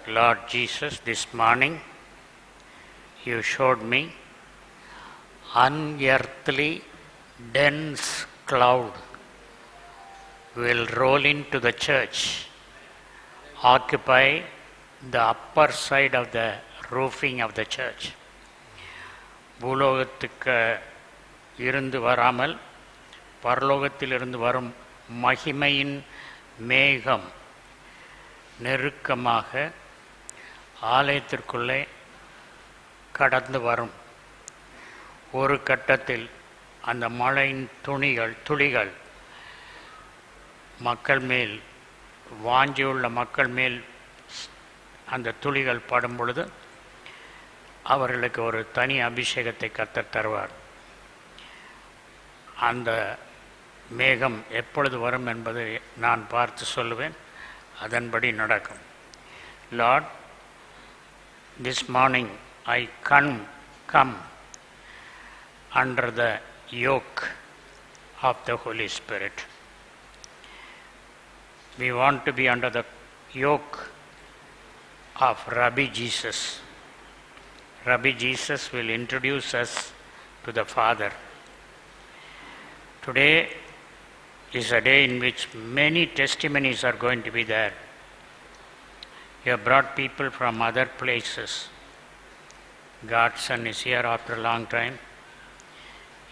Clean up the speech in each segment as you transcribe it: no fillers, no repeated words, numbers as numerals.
Lord Jesus, this morning you showed me unearthly dense cloud will roll into the church, occupy the upper side of the roofing of the church. பூலோகத்துக்கு இருந்து வராமல் பரலோகத்திலிருந்து வரும் மகிமையின் மேகம் நெருக்கமாக ஆலயத்திற்குள்ளே கடந்து வரும். ஒரு கட்டத்தில் அந்த மழையின் துளிகள் மக்கள் மேல், வாஞ்சியுள்ள மக்கள் மேல் அந்த துளிகள் படும் பொழுது அவர்களுக்கு ஒரு தனி அபிஷேகத்தை கர்த்தர் தருவார். அந்த மேகம் எப்பொழுது வரும் என்பதை நான் பார்த்து சொல்லுவேன், அதன்படி நடக்கும். Lord, this morning I come under the yoke of the Holy Spirit. We want to be under the yoke of Rabbi Jesus. Rabbi Jesus will introduce us to the Father. Today is a day in which many testimonies are going to be there. You have brought people from other places. God's Son is here after a long time.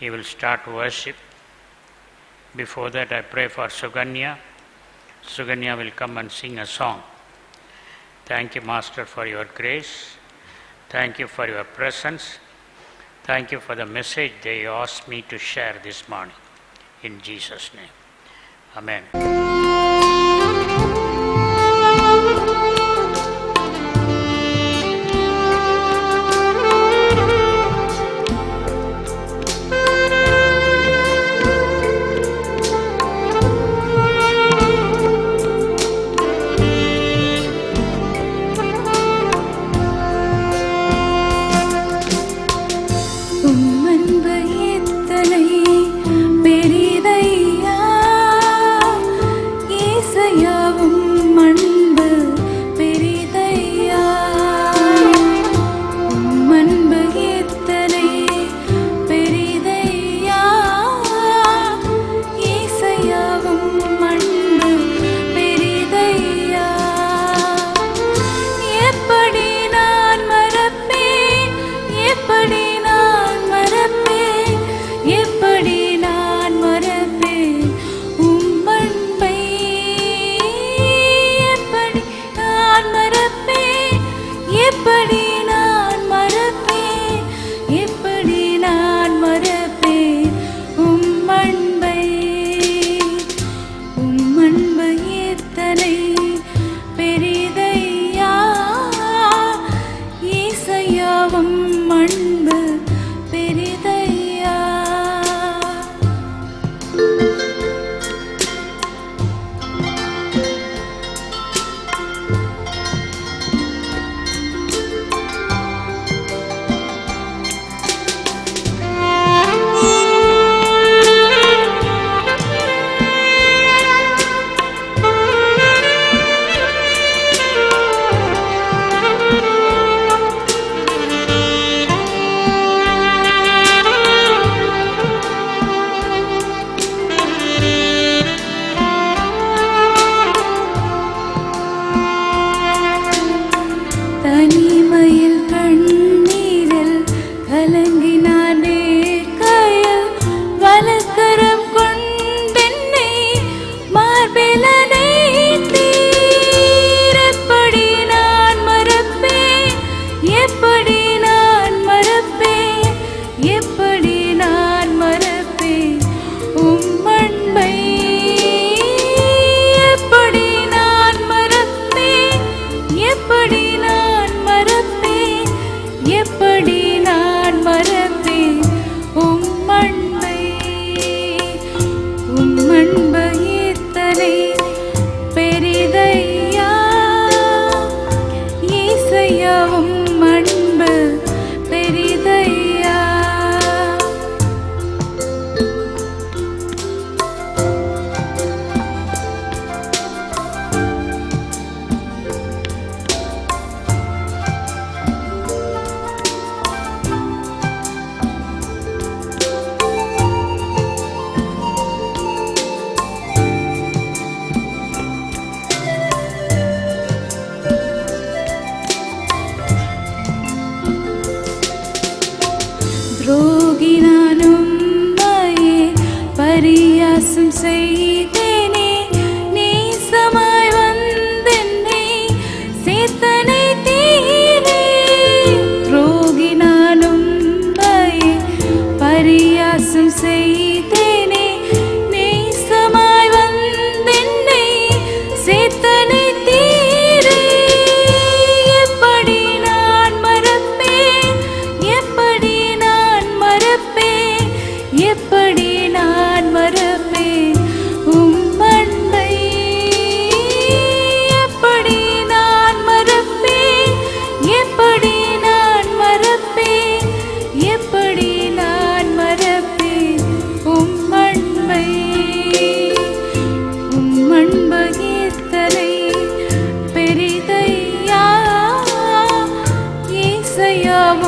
He will start worship. Before that, I pray for Suganya. Suganya will come and sing a song. Thank you, Master, for your grace. Thank you for your presence. Thank you for the message that you asked me to share this morning. In Jesus' name. Amen.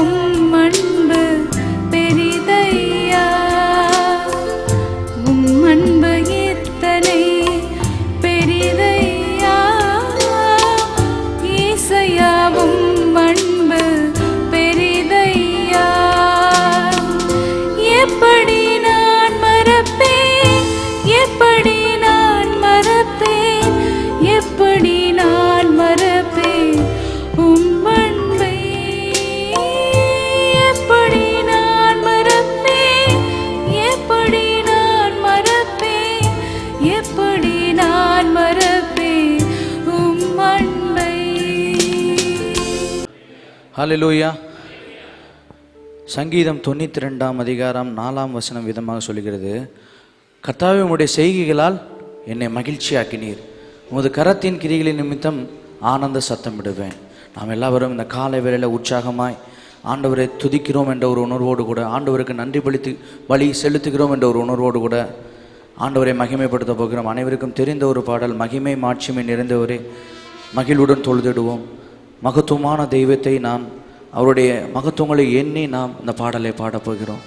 உம் அன்பு பெரிதையா, உம் அன்பு எத்தனை பெரிதையா, ஏசையா உம் அன்பு பெரிதையா. எப்படி நான் மறப்பேன், எப்படி நான் மறப்பேன், எப்படி நான் மறப்பேன் உம் அன்பை, எப்படி நான் மறப்பேன், எப்படி நான் மறப்பேன், எப்படி நான் மறப்பேன் உம் அன்பை. ஹல்லேலூயா. சங்கீதம் 92 அதிகாரம் 4 வசனம் விதமாக சொல்கிறது, கர்த்தாவே உம்முடைய செய்கைகளால் என்னை மகிழ்ச்சியாக்கினீர், உமது கரத்தின் கிரிகளின் நிமித்தம் ஆனந்த சத்தமிடுவேன். நாம் எல்லாரும் இந்த காலை வேளையில் உற்சாகமாய் ஆண்டவரை துதிக்கிறோம் என்ற ஒரு உணர்வோடு கூட, ஆண்டவருக்கு நன்றி பலி செலுத்துகிறோம் என்ற ஒரு உணர்வோடு கூட ஆண்டவரை மகிமைப்படுத்த போகிறோம். அனைவருக்கும் தெரிந்த ஒரு பாடல், மகிமை மாட்சிமை நிறைந்தவரே மகிழ்வுடன் தொழுதிடுவோம். மகத்துவமான தெய்வத்தை நான் அவருடைய மகத்துவங்களை எண்ணி நாம் இந்த பாடலை பாடப்போகிறோம்.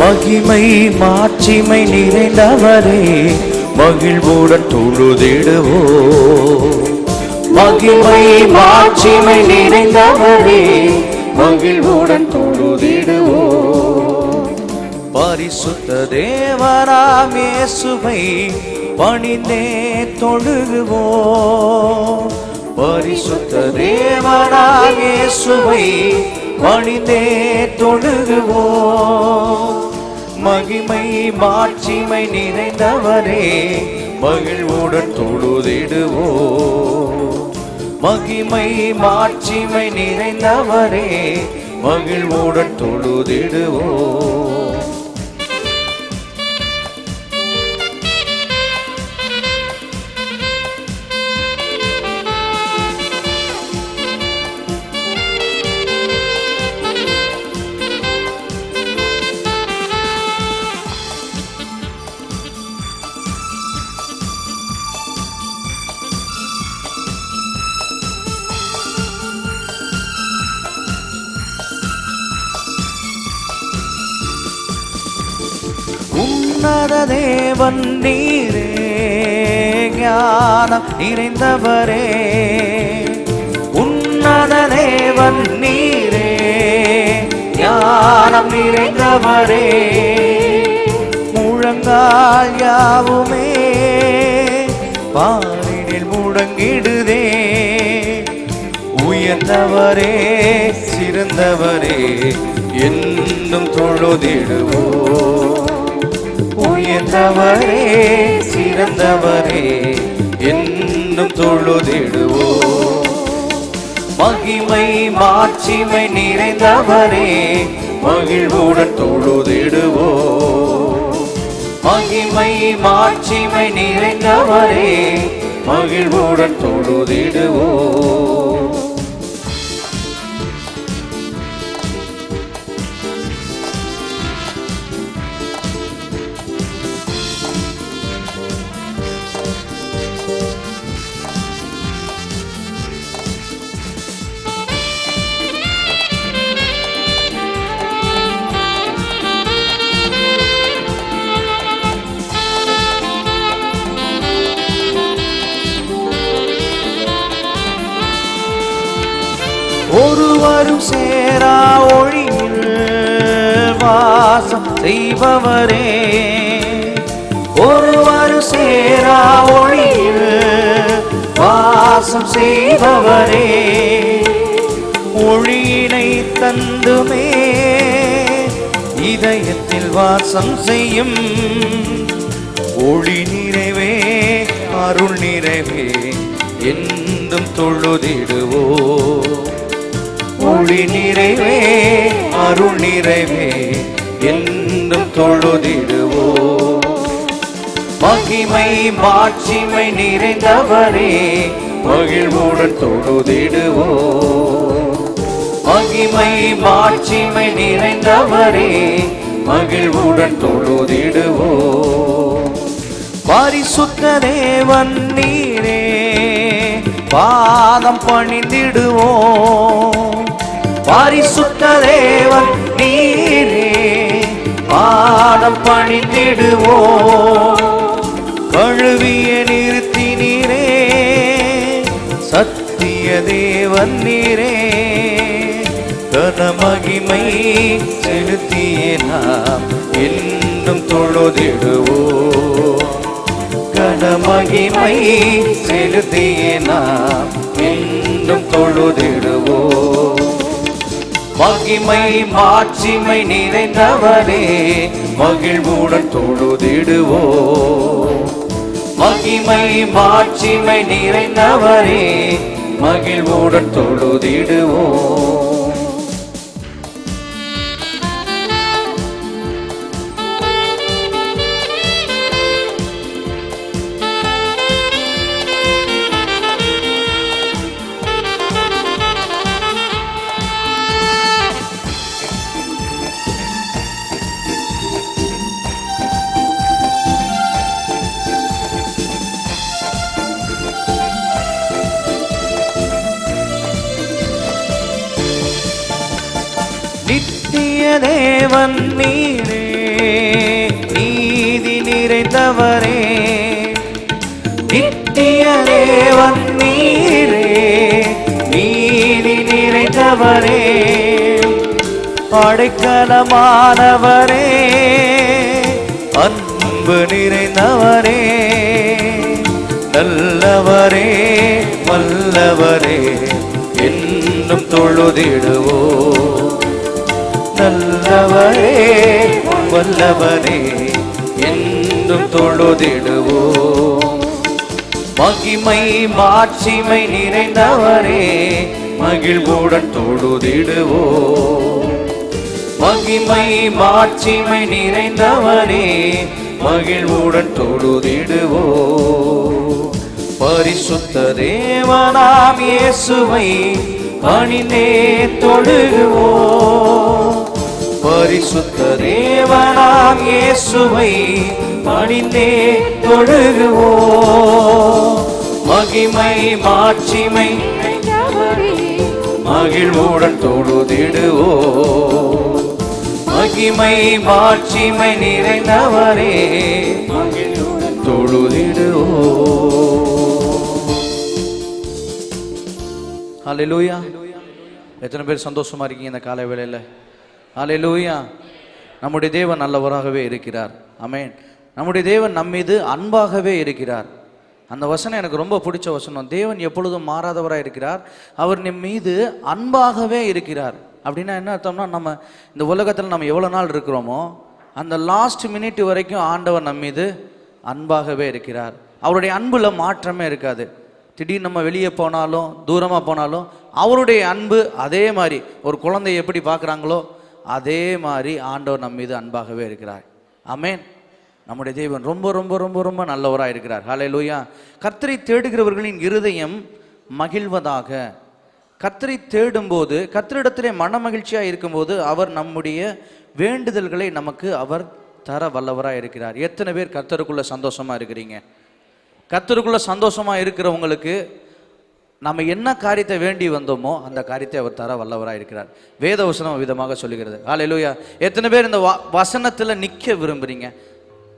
மகிமை மாட்சிமை நிறைந்தவரே மகிழ்வுடன் தொழுதிடுவோ, மகிமை மாட்சிமை நிறைந்தவரே மகிழ்வுடன் தொழுதிடுவோ. பரிசுத்த தேவராம் இயேசுவை பணிந்தே தொழுகுவோ, பரிசுத்த தேவராம் இயேசுவை பணிந்தே தொழுகுவோ. மகிமை மாட்சிமை நிறைந்தவரே மகிழ்வுடன் தொழுதிடுவோ, மகிமை மாட்சிமை நிறைந்தவரே மகிழ்வுடன் தொழுதிடுவோ. உன்னத தேவன் நீரே, ஞானம் நிறைந்தவரே, உன்னத தேவன் நீரே, ஞானம் நிறைந்தவரே. முழங்கால் யாவுமே பாரினில் முடங்கிடுதே, உயர்ந்தவரே சிறந்தவரே என்னும் தொழுதிடுவோ, உயர்ந்தவரே சிறந்தவரே என்னும் தொழுதிடுவோ. மகிமை மாட்சிமை நிறைந்தவரே மகிழ்வுடன் தொழுதிடுவோ, மகிமை மாட்சிமை நிறைந்தவரே மகிழ்வுடன் தொழுதிடுவோ. ஒருவரும் சேரா ஒளியில் வாசம் செய்பவரே, ஒருவரும் சேரா ஒளியில் வாசம் செய்பவரே. ஒளியினை தந்துமே இதயத்தில் வாசம் செய்யும் ஒளி நிறைவே அருள் நிறைவே என்றும் தொழுதிடுவோம். ஒளி நிறைவே அருள் நிறைவே என்றும் தொழுதிடுவோம். மகிமை மாட்சிமை நிறைந்தவரே மகிழ்வுடன் தொழுதிடுவோம். மகிமை மாட்சிமை நிறைந்தவரே மகிழ்வுடன் தொழுதிடுவோம். பரிசுத்த தேவன் நீரே பாதம் பணிந்திடுவோம். பரிசுத்த தேவன் நீரே பாதம் பணிந்திடுவோம். கழுவிய நிறுத்தினீரே சத்திய தேவன் நீரே கனமகிமை செலுத்தியே நாம் என்றும் தொழுதிடுவோம். கனமகிமை செலுத்தியே நாம் என்றும் தொழுதிடுவோம். மகிமை மாட்சிமை நிறைந்தவரே மகிழ்வுடன் தொழுதிடுவோம். மகிமை மாட்சிமை நிறைந்தவரே மகிழ்வுடன் தொழுதிடுவோம். நித்திய தேவன் நீரே நீதி நிறைந்தவரே. நித்திய தேவன் நீரே நீதி நிறைந்தவரே. அடைக்கலமானவரே அன்பு நிறைந்தவரே. நல்லவரே வல்லவரே என்றும் தொழுதிடுவோம். நல்லவரே வல்லவரே என்றும் தொழுதிடுவோம். மகிமை மாட்சிமை நிறைந்தவரே மகிழ்வுடன் தொழுதிடுவோம். மகிமை மாட்சிமை நிறைந்தவரே மகிழ்வுடன் தொழுதிடுவோம். பரிசுத்த தேவனாம் இயேசுவை பணிந்தே தொழுகுவோம். பரிசுத்த தேவனாம் இயேசுவை பணிந்தே தொழுகுவோம். மகிமை மாட்சிமை மகிழ்வுடன் தொழுதிடுவோம். மகிமை மாட்சிமை நிறைந்தவரே மகிழ்வுடன் தொழுதிடுவோம். ஹல்லேலூயா. எத்தனை பேர் சந்தோஷமா இருக்கீங்க இந்த காலை வேளையில்? ஹல்லேலூயா. நம்முடைய தேவன் நல்லவராகவே இருக்கிறார். ஆமென். நம்முடைய தேவன் நம்மீது அன்பாகவே இருக்கிறார். அந்த வசனம் எனக்கு ரொம்ப பிடிச்ச வசனம். தேவன் எப்பொழுதும் மாறாதவராக இருக்கிறார், அவர் நம் மீது அன்பாகவே இருக்கிறார். அப்படின்னா என்ன அர்த்தம்னா, நம்ம இந்த உலகத்தில் நம்ம எவ்வளோ நாள் இருக்கிறோமோ அந்த லாஸ்ட் மினிட் வரைக்கும் ஆண்டவர் நம் மீது அன்பாகவே இருக்கிறார். அவருடைய அன்புல மாற்றமே இருக்காது. திடீர்னு நம்ம வெளியே போனாலும் தூரமாக போனாலும் அவருடைய அன்பு அதே மாதிரி. ஒரு குழந்தையை எப்படி பார்க்குறாங்களோ அதே மாதிரி ஆண்டவர் நம் மீது அன்பாகவே இருக்கிறார். ஆமென். நம்முடைய தேவன் ரொம்ப ரொம்ப ரொம்ப ரொம்ப நல்லவராக இருக்கிறார். ஹல்லேலூயா. கர்த்தரை தேடுகிறவர்களின் இருதயம் மகிழ்வதாக. கர்த்தரை தேடும்போது, கர்த்தரிடத்திலே மன மகிழ்ச்சியாக இருக்கும்போது அவர் நம்முடைய வேண்டுதல்களை நமக்கு அவர் தர வல்லவராக இருக்கிறார். எத்தனை பேர் கர்த்தருக்குள்ள சந்தோஷமா இருக்கிறீங்க? கர்த்தருக்குள்ள சந்தோஷமா இருக்கிறவங்களுக்கு நம்ம என்ன காரியத்தை வேண்டி வந்தோமோ அந்த காரியத்தை அவர் தர வல்லவராக இருக்கிறார். வேத வசனம் விதமாக சொல்லுகிறது. ஹல்லேலூயா. எத்தனை பேர் இந்த வசனத்தில் நிற்க விரும்புறீங்க?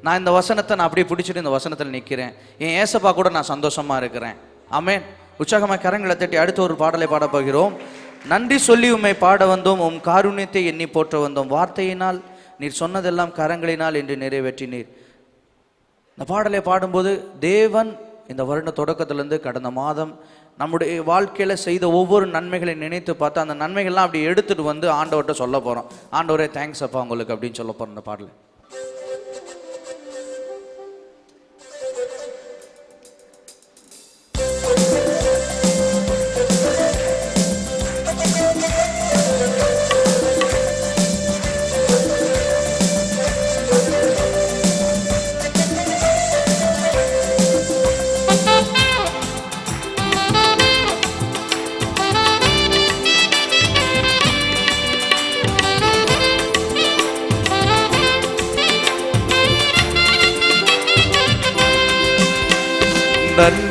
நான் இந்த வசனத்தை நான் அப்படியே பிடிச்சிட்டு இந்த வசனத்தில் நிற்கிறேன், என் ஏசப்பா கூட நான் சந்தோஷமா இருக்கிறேன். ஆமென். உற்சாகமாக கரங்களை தட்டி அடுத்த ஒரு பாடலை பாட போகிறோம். நன்றி சொல்லி உம்மை பாட வந்தோம், உம் காருண்யத்தை எண்ணி போற்ற வந்தோம், வார்த்தையினால் நீர் சொன்னதெல்லாம் கரங்களினால் என்று நிறைவேற்றினீர். இந்த பாடலை பாடும்போது தேவன் இந்த வருட தொடக்கத்திலேருந்து கடந்த மாதம் நம்முடைய வாழ்க்கையில் செய்த ஒவ்வொரு நன்மைகளை நினைத்து பார்த்து அந்த நன்மைகள்லாம் அப்படி எடுத்துகிட்டு வந்து ஆண்டவர்கிட்ட சொல்ல போகிறோம். ஆண்டவரே தேங்க்ஸ் அப்பா உங்களுக்கு அப்படின்னு சொல்ல போகிறோம். இந்த பாடலை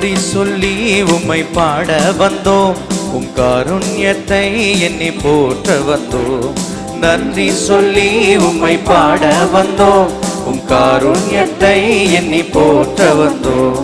நன்றி சொல்லி உம்மை பாட வந்தோம், உம் காருண்யத்தை எண்ணி போற்ற வந்தோம். நன்றி சொல்லி உம்மை பாட வந்தோம், உம் காருண்யத்தை எண்ணி போற்ற வந்தோம்.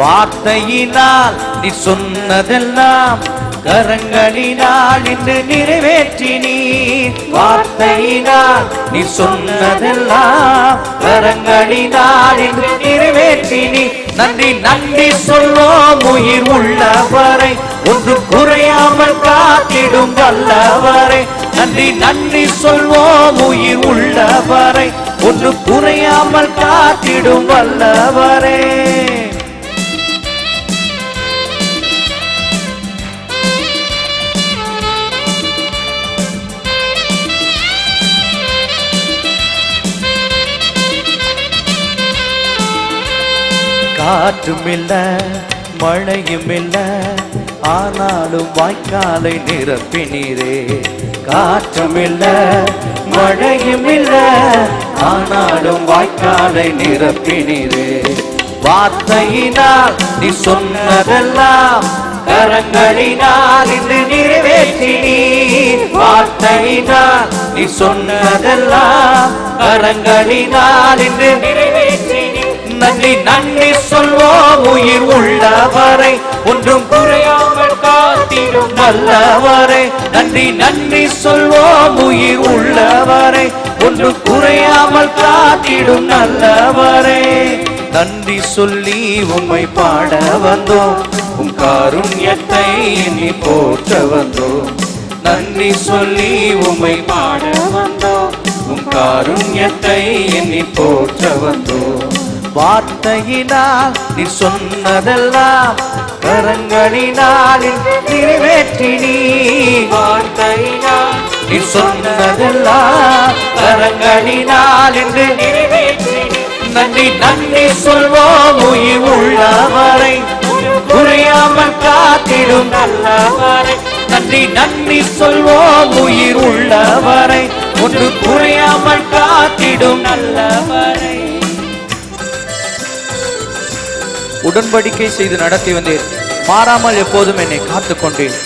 வார்த்தையினால் நீ சொன்னதெல்லாம் கரங்களினால் இன்று நிறைவேற்றினீர். வார்த்தையினால் நீ சொன்னதெல்லாம் கரங்களினால் இன்று நிறைவேற்றினீர். நன்றி நன்றி சொல்வோம் உயிர் உள்ளவரை, ஒன்று குறையாமல் காத்திடும் வல்லவரை. நன்றி நன்றி சொல்வோம் உயிர் உள்ளவரை, ஒன்று குறையாமல் காத்திடும் வல்லவரே. காற்றும் இல்ல மழையும் இல்ல, ஆனாலும் வாய்க்காலை நிரப்பினீரே. காற்றும் இல்ல மழையும் இல்ல, ஆனாலும் வாய்க்காலை நிரப்பினீரே. வார்த்தையினால் நீ சொன்னதெல்லாம் கரங்களினால் இன்று நிறைவேற்றினீர். வார்த்தையினால் நீ சொன்னதெல்லாம் கரங்களினால் இன்று நிறைவேற்றினீர். நன்றி நன்றி சொல்வோம் உயிர் உள்ளவரை, ஒன்றும் குறையாமல் காத்திடும் நல்லவரை. நன்றி நன்றி சொல்வோம் உயிர் உள்ளவரை, ஒன்றும் குறையாமல் காத்திடும் நல்லவரை. நன்றி சொல்லி உம்மை பாட வந்தோம், உம் காருண்யத்தை எண்ணி போற்ற வந்தோம். நன்றி சொல்லி உம்மை பாட வந்தோம், உம் காருண்யத்தை எண்ணி போற்ற வந்தோம். வார்த்தையினால் நீ சொன்னதெல்லாம் கரங்களினால் நிறைவேற்றினீர். வார்த்தையினால் நீ சொன்னதெல்லாம் கரங்களினால் என்று நிறைவேற்றினீர். நன்றி நன்றி சொல்வோம் உயிர் உள்ளவரை, குறையாமல் காத்திடும் நல்லவரை. நன்றி நன்றி சொல்வோம் உயிர் உள்ளவரை, ஒன்று குறையாமல் காத்திடும் நல்லவரை. உடன்படிக்கை செய்து நடத்தி வந்தீர், மாறாமல் எப்போதும் என்னை காத்துக் கொண்டீர்.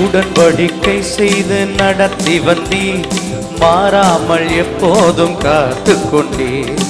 உடன்படிக்கை செய்து நடத்தி வந்தீர், மாறாமல் எப்போதும் காத்து கொண்டீர்.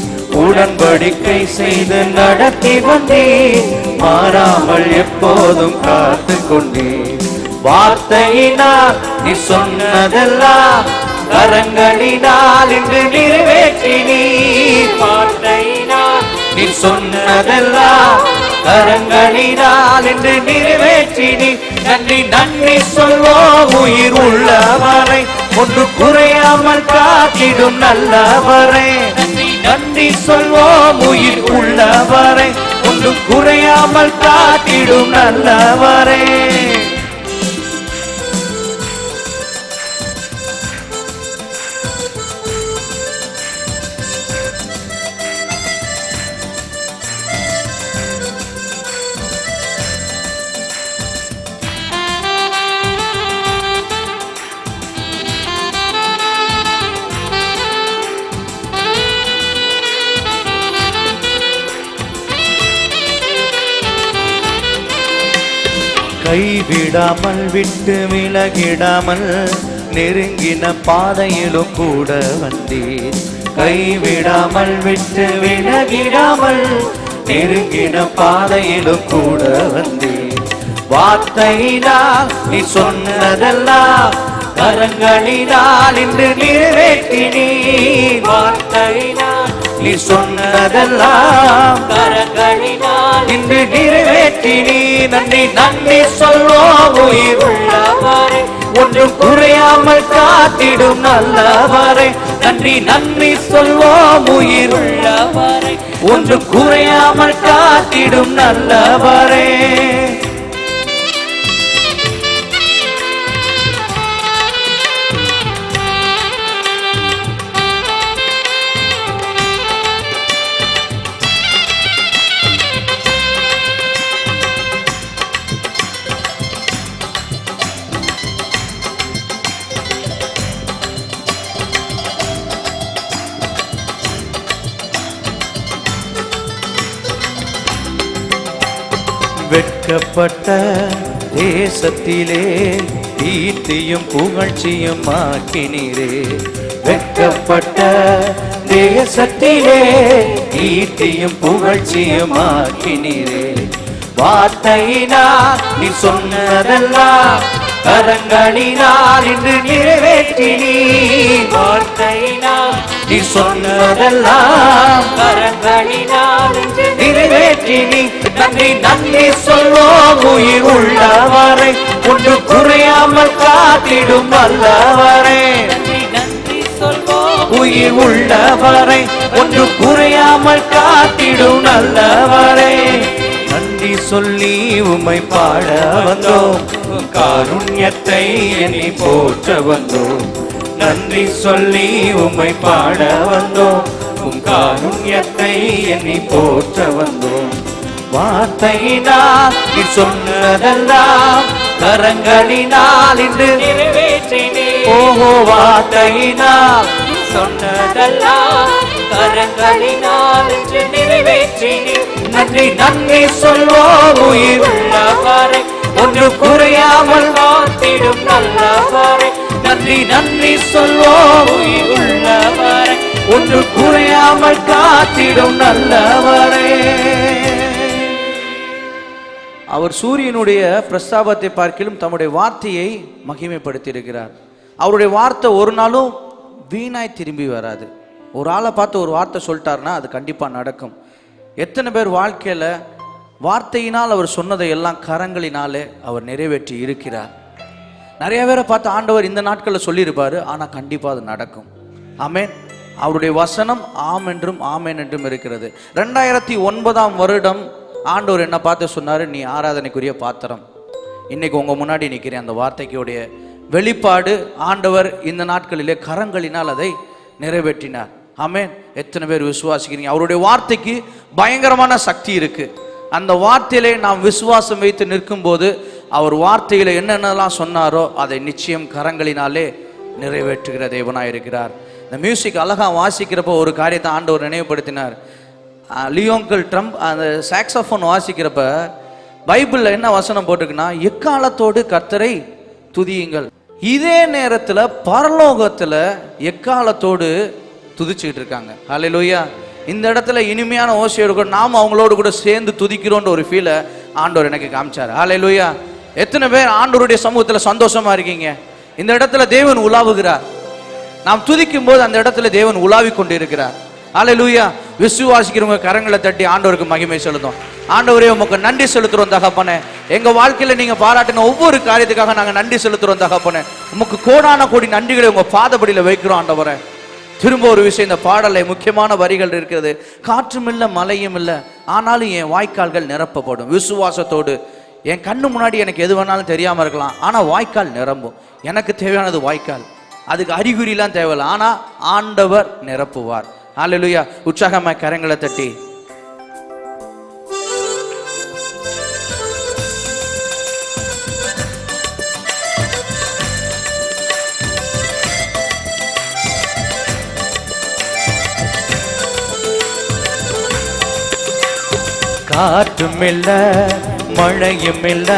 உடன்படிக்கை செய்து நடத்தி வந்தீர், மாறாமல் எப்போதும் காத்து கொண்டீர். வார்த்தையினால் நீ சொன்னதெல்லாம் கரங்களினால் இன்று நிறைவேற்றினீர். வார்த்தையினால் நீ சொன்னதெல்லாம் கரங்களினால் இன்று நிறைவேற்றினீர். நன்றி நன்றி சொல்வோம் உயிர் உள்ளவரை, ஒன்று குறையாமல் காத்திடும் நல்லவரை. நன்றி நன்றி சொல்வோம் உயிர் உள்ளவரை, ஒன்று குறையாமல் காத்திடும் நல்லவரை. கைவிடாமல் விட்டு விலகிடாமல் நெருங்கின பாதையிலும் கூட வந்தீர். கைவிடாமல் விட்டு விலகிடாமல் நெருங்கின பாதையிலும் கூட வந்தீர். வார்த்தையினால் நீ சொன்னதெல்லாம் கரங்களினால் இன்று நிறைவேற்றினீர். வார்த்தையினால் நீ சொன்னதெல்லாம் கரங்களினால் இன்று நிறைவேற்றினீர். நன்றி நன்றி சொல்வோம் உயிர் உள்ளவரை, ஒன்றும் குறையாமல் காத்திடும் நல்லவரை. நன்றி நன்றி சொல்வோம் உயிர் உள்ளவரை, ஒன்றும் குறையாமல் காத்திடும் நல்லவரை. வெட்கப்பட்ட தேசத்திலே கீர்த்தியும் புகழ்ச்சியும் ஆக்கினீரே. வெட்கப்பட்ட தேசத்திலே கீர்த்தியும் புகழ்ச்சியும் ஆக்கினீரே. வார்த்தையினால் நீ சொன்னதெல்லாம் கரங்களினால் இன்று நிறைவேற்றினீ. வார்த்தையினால் நீ சொன்னதெல்லாம் கரங்களினால் இன்று நிறைவேற்றினீ. நன்றி நன்றி சொல்வோம் உயிர் உள்ளவரை, ஒன்று குறையாமல் காத்திடும் நல்லவரே. நன்றி சொல்வோம் உயிர் உள்ளவரை, ஒன்று குறையாமல் காத்திடும் நல்லவரே. நன்றி சொல்லி உம்மை பாட வந்தோம், காருண்யத்தை எண்ணி போற்ற வந்தோம். நன்றி சொல்லி உம்மை பாட வந்தோம், உம் காருண்யத்தை எண்ணி போற்ற வந்தோம். வார்த்தையினால் நீ சொன்னதெல்லாம் கரங்களினால் இன்று நிறைவேற்றினே. ஓஹோ, வார்த்தையினால் நீ சொன்னதெல்லாம் கரங்களினால் இன்று நிறைவேற்றினே. நன்றி நன்றி சொல்வோம் உயிர் உள்ளவரை, ஒன்று குறையாமல் காத்திடும் நல்லவரை. நன்றி நன்றி சொல்வோம் உயிர் உள்ளவரை, ஒன்று குறையாமல் காத்திடும் நல்லவரே. அவர் சூரியனுடைய பிரஸ்தாபத்தை பார்க்கிலும் தம்முடைய வார்த்தையை மகிமைப்படுத்தி இருக்கிறார். அவருடைய வார்த்தை ஒரு நாளும் வீணாய் திரும்பி வராது. ஒரு ஆளை பார்த்து ஒரு வார்த்தை சொல்லிட்டாருன்னா அது கண்டிப்பாக நடக்கும். எத்தனை பேர் வாழ்க்கையில் வார்த்தையினால் அவர் சொன்னதை எல்லாம் கரங்களினாலே அவர் நிறைவேற்றி இருக்கிறார். நிறைய பேரை பார்த்து ஆண்டவர் இந்த நாட்களில் சொல்லியிருப்பார், ஆனால் கண்டிப்பாக அது நடக்கும். ஆமேன். அவருடைய வசனம் ஆம் என்றும் ஆமேன் என்றும் இருக்கிறது. 2009 வருடம் ஆண்டவர் என்ன பார்த்து சொன்னார், நீ ஆராதனைக்குரிய பாத்திரம். இன்னைக்கு உங்கள் முன்னாடி நிற்கிறேன். அந்த வார்த்தைக்குடைய வெளிப்பாடு ஆண்டவர் இந்த நாட்களிலே கரங்களினால் அதை நிறைவேற்றினார். ஆமேன். எத்தனை பேர் விசுவாசிக்கிறீங்க? அவருடைய வார்த்தைக்கு பயங்கரமான சக்தி இருக்கு. அந்த வார்த்தையிலே நாம் விசுவாசம் வைத்து நிற்கும் போது அவர் வார்த்தையில என்னென்னலாம் சொன்னாரோ அதை நிச்சயம் கரங்களினாலே நிறைவேற்றுகிற தேவனாய் இருக்கிறார். இந்த மியூசிக் அழகா வாசிக்கிறப்போ ஒரு காரியத்தை ஆண்டவர் நினைவுபடுத்தினார். லியோங்கல் ட்ரம்ப் அந்த சாக்ஸோஃபோன் வாசிக்கிறப்ப பைபிளில் என்ன வசனம் போட்டிருக்குன்னா, எக்காலத்தோடு கர்த்தரை துதியுங்கள். இதே நேரத்தில் பரலோகத்தில் எக்காலத்தோடு துதிச்சுக்கிட்டு இருக்காங்க. ஹல்லேலூயா. இந்த இடத்துல இனிமையான ஓசையோடு கூட நாம் அவங்களோடு கூட சேர்ந்து துதிக்கிறோன்ற ஒரு ஃபீலை ஆண்டவர் எனக்கு காமிச்சார். ஹல்லேலூயா. எத்தனை பேர் ஆண்டவருடைய சமூகத்தில் சந்தோஷமா இருக்கீங்க? இந்த இடத்துல தேவன் உலாவுகிறார். நாம் துதிக்கும் போது அந்த இடத்துல தேவன் உலாவி கொண்டு இருக்கிறார். ஹல்லேலூயா. விசுவாசிக்கிறவங்க கரங்களை தட்டி ஆண்டவருக்கு மகிமை செலுத்தும். ஆண்டவரே உமக்கு நன்றி செலுத்துறோம் தகப்பனே. எங்க வாழ்க்கையில நீங்க பாராட்டின ஒவ்வொரு காரியத்துக்காக நாங்க நன்றி செலுத்துறோம் தகப்பனே. உமக்கு கோடான கோடி நன்றிகளை உங்க பாதபடியில வைக்கிறோம் ஆண்டவரே. திரும்ப ஒரு விஷயம், இந்த பாடலை முக்கியமான வரிகள் இருக்கிறது. காற்றும் இல்லை மழையும் இல்லை, ஆனாலும் என் வாய்க்கால்கள் நிரப்பப்படும். விசுவாசத்தோடு என் கண்ணு முன்னாடி எனக்கு எது வேணாலும் தெரியாம இருக்கலாம், ஆனா வாய்க்கால் நிரம்பும். எனக்கு தேவையானது வாய்க்கால், அதுக்கு அறிகுறிலாம் தேவையில்லை, ஆனா ஆண்டவர் நிரப்புவார். ஹல்லேலூயா. உற்சாகமாய் கரங்களை தட்டி காற்றும் இல்ல மழையும் இல்ல,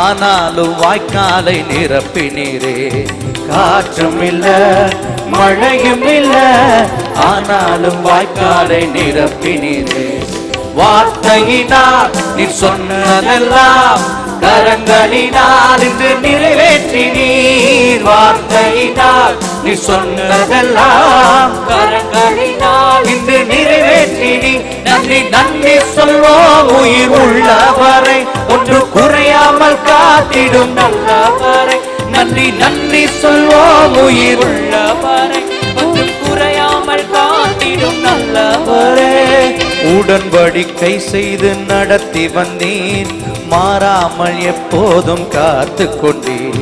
ஆனாலும் வாய்க்காலை நிரப்பினீரே. காற்றும் இல்ல மழையும் இல்ல, ஆனாலும் வாய்க்காலை நிரப்பினீரே. வார்த்தையினால் நீ சொன்னதெல்லாம் கரங்களினால் இன்று நிறைவேற்றினீர். வார்த்தையினால் நீ சொன்னதெல்லாம் கரங்களினால் இன்று நிறைவேற்றினீர். நன்றி நன்றி சொல்வோம் உயிர் உள்ளவரை, ஒன்று குறையாமல் காத்திடும் நல்லவரை. நன்றி நன்றி சொல்வோம் உயிர் உள்ளவரை, ஒன்று குறையாமல் காத்திடும் நல்லவரே. உடன்படிக்கை செய்து நடத்தி வந்தீர், மாறாமல் எப்போதும் காத்து கொண்டீர்.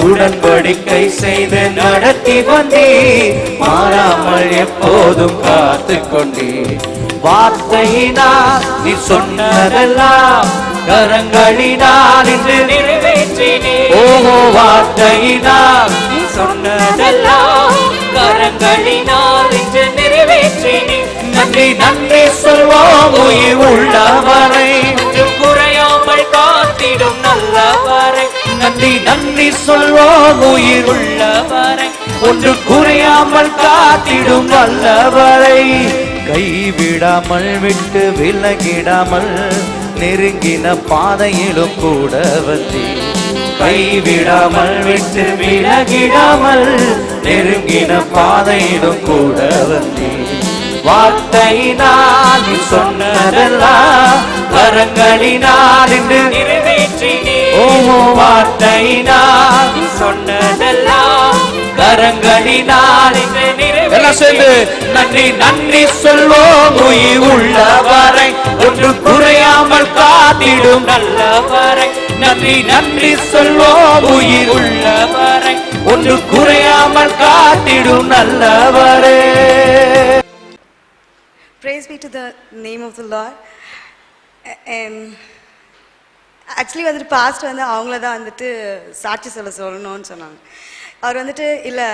உடன்படிக்கை செய்து நடத்தி வந்தீர், மாறாமல் எப்போதும் காத்து கொண்டீர். வார்த்தையினால் நீ சொன்னதெல்லாம் கரங்களினால் இன்று நிறைவேற்றினீர். ஓஹோ, வார்த்தையினால் நீ சொன்னதெல்லாம் கரங்களினால் இன்று நிறைவேற்றினீர். நன்றி நன்றி சொல்வோம் உயிர் உள்ளவரை, குறையாம நன்றி சொல்வோம் உயிர் உள்ளவரை, ஒன்று குறையாமல் காத்திடும் வல்லவரை. கைவிடாமல் விட்டு விலகிடாமல் நெருங்கின பாதையிலும் கூட வந்தீர். கைவிடாமல் விட்டு விலகிடாமல் நெருங்கின பாதையிலும் கூட வந்தீர். வார்த்தையினால் நீ சொன்னதெல்லாம் வரங்களினால் என்று நிறைவேற்றினீர். ஓ வார்த்தையினால் நீ சொன்னதெல்லாம் கரங்களினால் என்று நிறைவேற்றினீர். நன்றி நன்றி சொல்வோம் உயிர் உள்ளவரை, ஒன்று குறையாமல் காத்திடும் நல்லவரை. நன்றி நன்றி சொல்வோம் உயிர் உள்ளவரை, ஒன்று குறையாமல் காத்திடும் நல்லவரே. Praise be to the name of the Lord. And actually வந்துட்டு பாஸ்ட் வந்து அவங்கள தான் வந்துட்டு சாட்சி சொல்லணும்னு சொன்னாங்க. அவர் வந்துட்டு இல்லை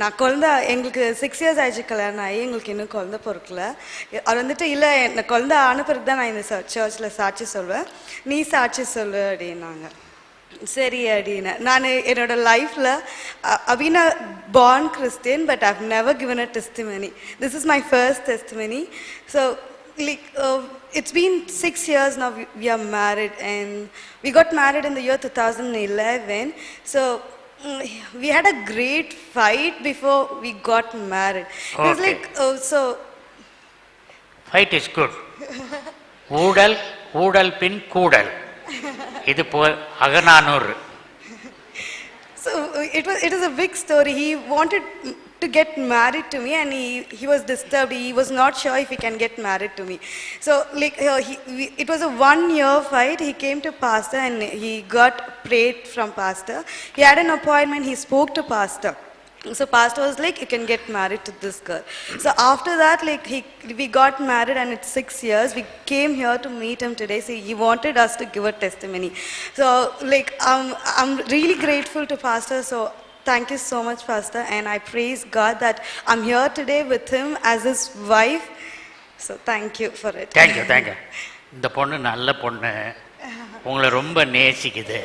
நான் குழந்த எங்களுக்கு 6 years ஆயிடுச்சு கல்யாணம் ஆகி, எங்களுக்கு இன்னும் குழந்த பொறுக்கல. அவர் வந்துட்டு இல்லை எனக்கு குழந்த ஆன பிறகு தான் நான் இந்த சர்ச்சில் சாட்சி சொல்வேன், நீ சாட்சி சொல்லு அப்படின்னாங்க. சரி அப்படின்னு நான் என்னோட லைஃப்பில் I've born Christian but I've never given a testimony. This is my first testimony. So like it's been 6 years now we are married, and we got married in the year 2011. So we had a great fight before we got married. It was like so fight is good. ஊடல் பின் கூடல், இது போல் Akananuru. So it is a big story. He wanted to get married to me, and he was disturbed. He was not sure if he can get married to me. So like it was a 1-year fight. He came to pastor and he got prayed from pastor. He had an appointment. He spoke to pastor. So pastor was like, you can get married to this girl. So after that, like we got married, and it's 6 years. We came here to meet him today. So he wanted us to give a testimony. So like I'm really grateful to pastor. So thank you so much, pastor, and I praise God that I'm here today with him as his wife. So thank you for it. Thank you. இந்த பொண்ணு நல்ல பொண்ணு, உங்களை ரொம்ப நேசிக்குது,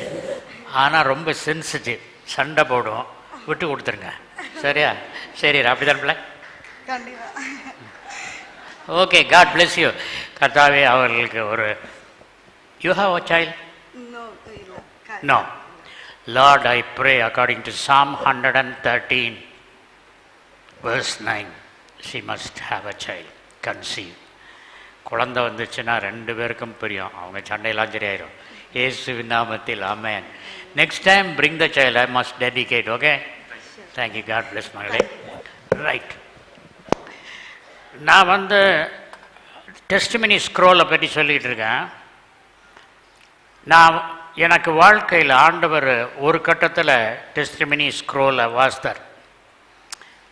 ஆனால் ரொம்ப sensitive, சண்டை போடும், விட்டு கொடுத்துருங்க. சரியா? சரி, அப்படிதான் பிள்ளை. Okay, God bless you. கர்த்தாவே அவர்களுக்கு ஒரு you have a child? No. Lord, I pray according to Psalm 113 verse 9, she must have a child, conceive. குழந்தை வந்துச்சுன்னா 2 பேருக்கும் பிரியும், அவங்க சண்டையெல்லாம் சரியாயிரும். இயேசுவின் நாமத்தில் ஆமென். Next time bring the child, I must dedicate, okay? Thank you, God bless மகளே. ரைட், நான் வந்து டெஸ்டிமனி ஸ்க்ரோலை பற்றி சொல்லிகிட்டு இருக்கேன். நான் எனக்கு வாழ்க்கையில் ஆண்டவர் ஒரு கட்டத்தில் டெஸ்டிமனி ஸ்க்ரோலை வாசித்தார்.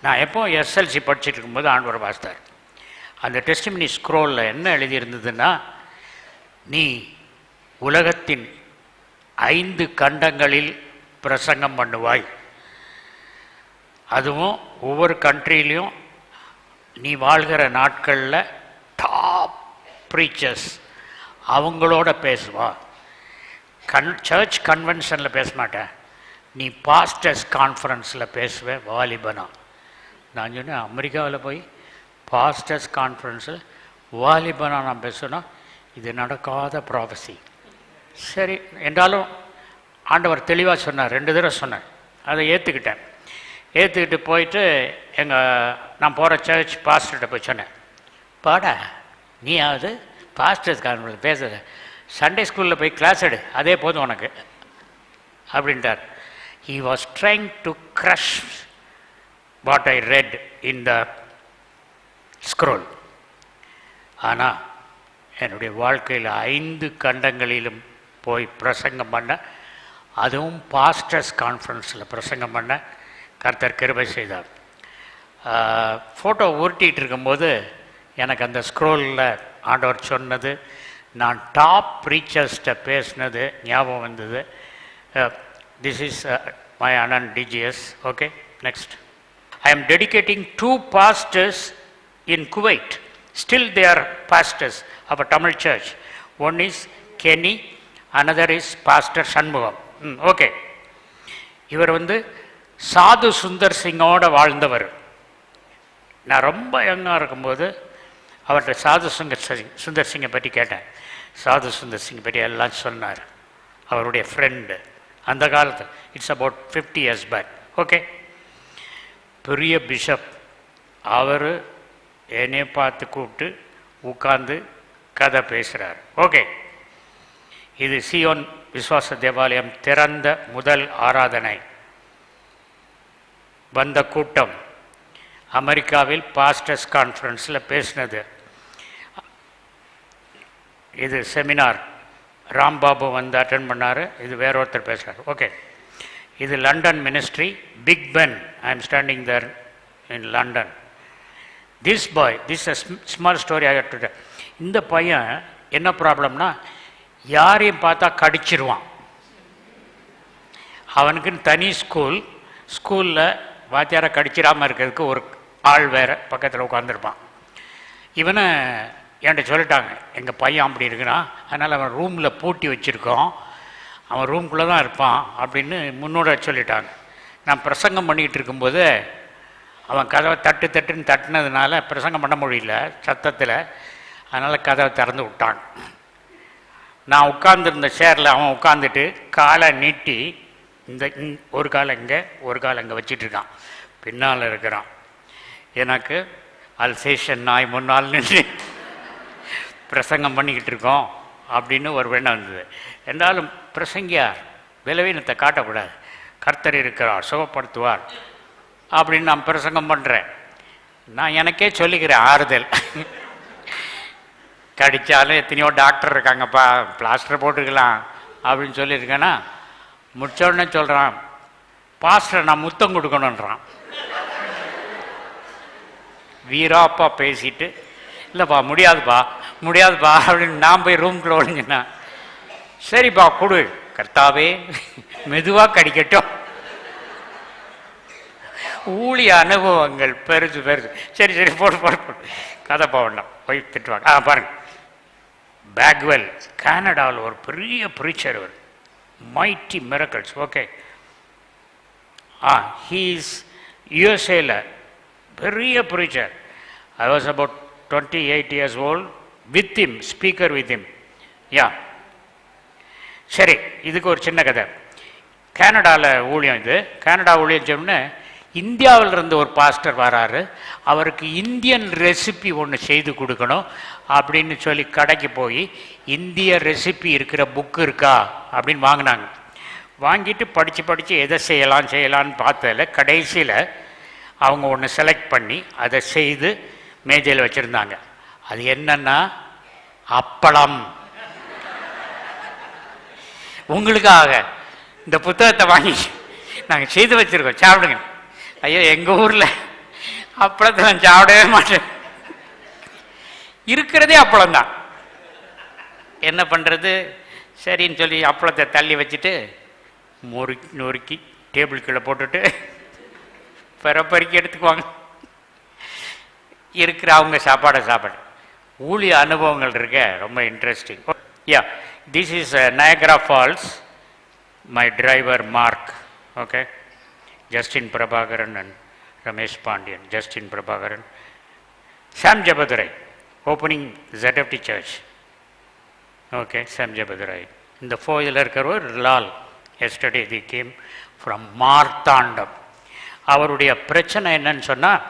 நான் எப்போ எஸ்எல்சி படிச்சுட்டு இருக்கும்போது ஆண்டவர் வாசித்தார். அந்த டெஸ்டிமனி ஸ்க்ரோலில் என்ன எழுதியிருந்ததுன்னா, நீ உலகத்தின் 5 கண்டங்களில் பிரசங்கம் பண்ணுவாய், அதுவும் ஒவ்வொரு கண்ட்ரிலையும் நீ வாழ்கிற நாட்களில் டாப் ப்ரீச்சர்ஸ் அவங்களோட பேசுவா. சர்ச் கன்வென்ஷனில் பேச மாட்டேன், நீ பாஸ்டர்ஸ் கான்ஃபரன்ஸில் பேசுவேன் வாலிபனா. நான் சொன்னேன், அமெரிக்காவில் போய் பாஸ்டர்ஸ் கான்ஃபரன்ஸில் வாலிபனா நான் பேசுனா இது நடக்காத ப்ராஃபஸி. சரி என்றாலும் ஆண்டவர் தெளிவாக சொன்னார், 2 தடவை சொன்னார், அதை ஏற்றுக்கிட்டு போயிட்டு நான் போகிற சர்ச் பாஸ்டர்கிட்ட போய் சொன்னேன், பாடா நீயாவது பாஸ்டர்ஸ் கான்ஃபரன்ஸ் பேசுகிற, சண்டே ஸ்கூலில் போய் கிளாஸ் எடு, அதே போதும் உனக்கு அப்படின்ட்டார். He was trying to crush what I read in the scroll. ஆனால் என்னுடைய வாழ்க்கையில் 5 கண்டங்களிலும் போய் பிரசங்கம் பண்ண, அதுவும் பாஸ்டர்ஸ் கான்ஃபரன்ஸில் பிரசங்கம் பண்ண கர்த்தர் கிருபை செய்தார். ஃபோட்டோ உருட்டிகிட்டு இருக்கும்போது எனக்கு அந்த ஸ்க்ரோலில் ஆண்டவர் சொன்னது, நான் டாப் ப்ரீச்சர்ஸ்கிட்ட பேசினது ஞாபகம் வந்தது. திஸ் இஸ் மை அண்ணன் DGS. Okay, next. I am dedicating 2 pastors in Kuwait. Still they are pastors of a Tamil church. One is Kenny, another is Pastor Shanmugam. Okay. இவர் சாது சுந்தர் சிங்கோட வாழ்ந்தவர். நான் ரொம்ப யங்காக இருக்கும்போது அவர்கிட்ட சாது சுந்தர் சிங்கை பற்றி கேட்டேன். சாது சுந்தர் சிங் பற்றி எல்லாம் சொன்னார். அவருடைய ஃப்ரெண்டு அந்த காலத்தில், it's about 50 years back. Okay, பெரிய பிஷப். அவர் என்னைய பார்த்து கூப்பிட்டு உட்கார்ந்து கதை பேசுகிறார். ஓகே, இது சியோன் விசுவாச தேவாலயம் திறந்த முதல் ஆராதனை. வந்த கூட்டம் அமெரிக்காவில் பாஸ்டர்ஸ் கான்ஃபரன்ஸில் பேசினது. இது செமினார், ராம்பாபு அட்டென்ட் பண்ணார். இது வேற ஒருத்தர் பேசுகிறார். ஓகே, இது London ministry, Big Ben. I am standing there in London. This boy, this a small story I do. இந்த பையன் என்ன ப்ராப்ளம்னா, யாரையும் பார்த்தா கடிச்சிருவான். அவனுக்குன்னு தனி ஸ்கூலில் வாத்தியாரை கடிச்சிடாமல் இருக்கிறதுக்கு ஒரு ஆள் வேறு பக்கத்தில் உட்காந்துருப்பான். இவனை என்கிட்ட சொல்லிட்டாங்க, எங்கள் பையன் அப்படி இருக்கிறான், அதனால் அவன் ரூமில் பூட்டி வச்சுருக்கோம், அவன் ரூம்குள்ளே தான் இருப்பான் அப்படின்னு முன்னோட சொல்லிட்டாங்க. நான் பிரசங்கம் பண்ணிக்கிட்டு இருக்கும்போது அவன் கதவை தட்டுன்னு தட்டினதுனால பிரசங்கம் பண்ண முடியல சத்தத்தில், அதனால் கதவை திறந்து விட்டான். நான் உட்கார்ந்துருந்த சேரில் அவன் உட்காந்துட்டு காலை நீட்டி ஒரு காலை இங்கே ஒரு காலை இங்கே வச்சிட்ருக்கான். பின்னால் இருக்கிறான். எனக்கு அல்சேஷன் நாய் முன்னால் நின்று பிரசங்கம் பண்ணிக்கிட்டு இருக்கோம் அப்படின்னு ஒரு எண்ணம் வந்தது. என்றாலும் பிரசங்கியார் விளைவினத்தை காட்டக்கூடாது, கர்த்தர் இருக்கிறார், சுகப்படுத்துவார் அப்படின்னு நான் பிரசங்கம் பண்ணுறேன். நான் எனக்கே சொல்லிக்கிறேன் ஆறுதல். கடித்தாலும் எத்தனையோ டாக்டர் இருக்காங்கப்பா, பிளாஸ்டர் போட்டுக்கலாம் அப்படின்னு சொல்லியிருக்கேன்னா, முடிச்சோடனே சொல்கிறான், பாஸ்டர் நான் முத்தம் கொடுக்கணுன்றான். வீராப்பா பேசிட்டு, இல்லைப்பா முடியாதுப்பா அப்படின்னு நான் போய் ரூம்குள்ள ஒழிஞ்சினா, சரிப்பா கொடு கர்த்தாவே, மெதுவாக கடிக்கட்டும். ஊழிய அனுபவங்கள் பெருசு. சரி போட்டு கதை போவேண்டாம், போய் திட்டுவாங்க. பாருங்க, பேக்வெல் கனடாவில் ஒரு பெரிய ப்ரீச்சர், அவர் mighty miracles. Okay, he is USA பெரிய preacher. I was about 28 years old with him, speaker with him. சரி, இதுக்கு ஒரு சின்ன கதை. கனடாவில் ஊழியம். இது கனடா ஊழியம் சொன்னே, இந்தியாவில் இருந்து ஒரு பாஸ்டர் வராரு, அவருக்கு இந்தியன் ரெசிபி ஒன்று செய்து கொடுக்கணும் அப்படின்னு சொல்லி கடைக்கு போய் இந்திய ரெசிபி இருக்கிற புக்கு இருக்கா அப்படின்னு வாங்கினாங்க. வாங்கிட்டு படித்து எதை செய்யலான்னு பார்த்ததில் கடைசியில் அவங்க ஒன்று செலக்ட் பண்ணி அதை செய்து மேஜையில் வச்சுருந்தாங்க. அது என்னன்னா அப்பளம். உங்களுக்காக இந்த புத்தகத்தை வாங்கி நாங்கள் செய்து வச்சுருக்கோம், சாப்பிடுங்க. ஐயோ, எங்கள் ஊரில் அப்பளத்தை நான் சாப்பிடவே மாட்டேன், இருக்கிறதே அப்பளம்தான், என்ன பண்ணுறது சரின்னு சொல்லி அப்பளத்தை தள்ளி வச்சுட்டு நொறுக்கி டேபிள் கீழே போட்டுட்டு பெறப்பறிக்கி எடுத்துக்குவாங்க. இருக்கிற அவங்க சாப்பாடு. ஊழிய அனுபவங்கள் இருக்க ரொம்ப interesting. This is Niagara Falls. My driver Mark. Okay, Justin Prabhakaran and Ramesh Pandian. Justin Prabhakaran. Sam Jabadurai, opening ZFT Church. Okay, Sam Jabadurai. In the foil இருக்கிறவர் Lal. Yesterday they came from Marthandam. அவருடைய பிரச்சனை என்னன்னு சொன்னால்,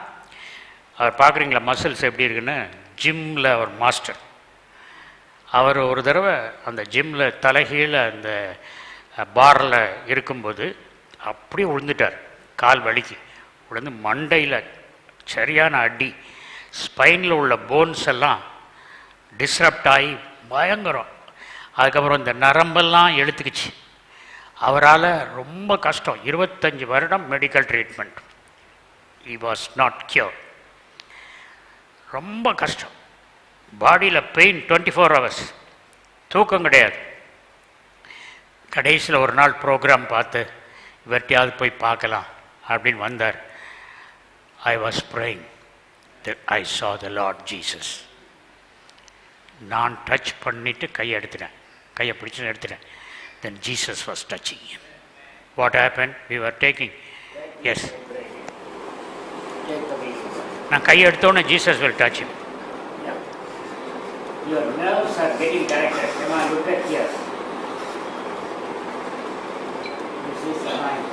அவர் பார்க்குறீங்களா muscles எப்படி இருக்குன்னு, ஜிம்மில் அவர் master. அவர் ஒரு தடவை அந்த ஜிம்மில் தலைகீழ அந்த பாரில் இருக்கும்போது அப்படியே விழுந்துட்டார். கால் வலிக்கு விழுந்து மண்டையில் சரியான அடி, ஸ்பைனில் உள்ள போன்ஸ் எல்லாம் டிஸ்ரப்ட் ஆகி பயங்கரம். அதுக்கப்புறம் இந்த நரம்பெல்லாம் எடுத்துக்கிச்சு. அவரால் ரொம்ப கஷ்டம். 25 வருடம் medical treatment. He was not cure. ரொம்ப கஷ்டம். பாடியில் பெயின் 24 hours, தூக்கம் கிடையாது. கடைசியில் ஒரு நாள் ப்ரோக்ராம் பார்த்து இவர்கிட்டையாவது போய் பார்க்கலாம் அப்படின்னு வந்தார். I was praying that I saw the Lord Jesus. நான் டச் பண்ணிவிட்டு கையை பிடிச்சு எடுத்துட்டேன். Then Jesus was touching him. What happened? We were taking. Yes. நான் கை எடுத்தோன்னே Jesus will touch him. Your nerves are getting corrected. Come on, look at here. This is the mind.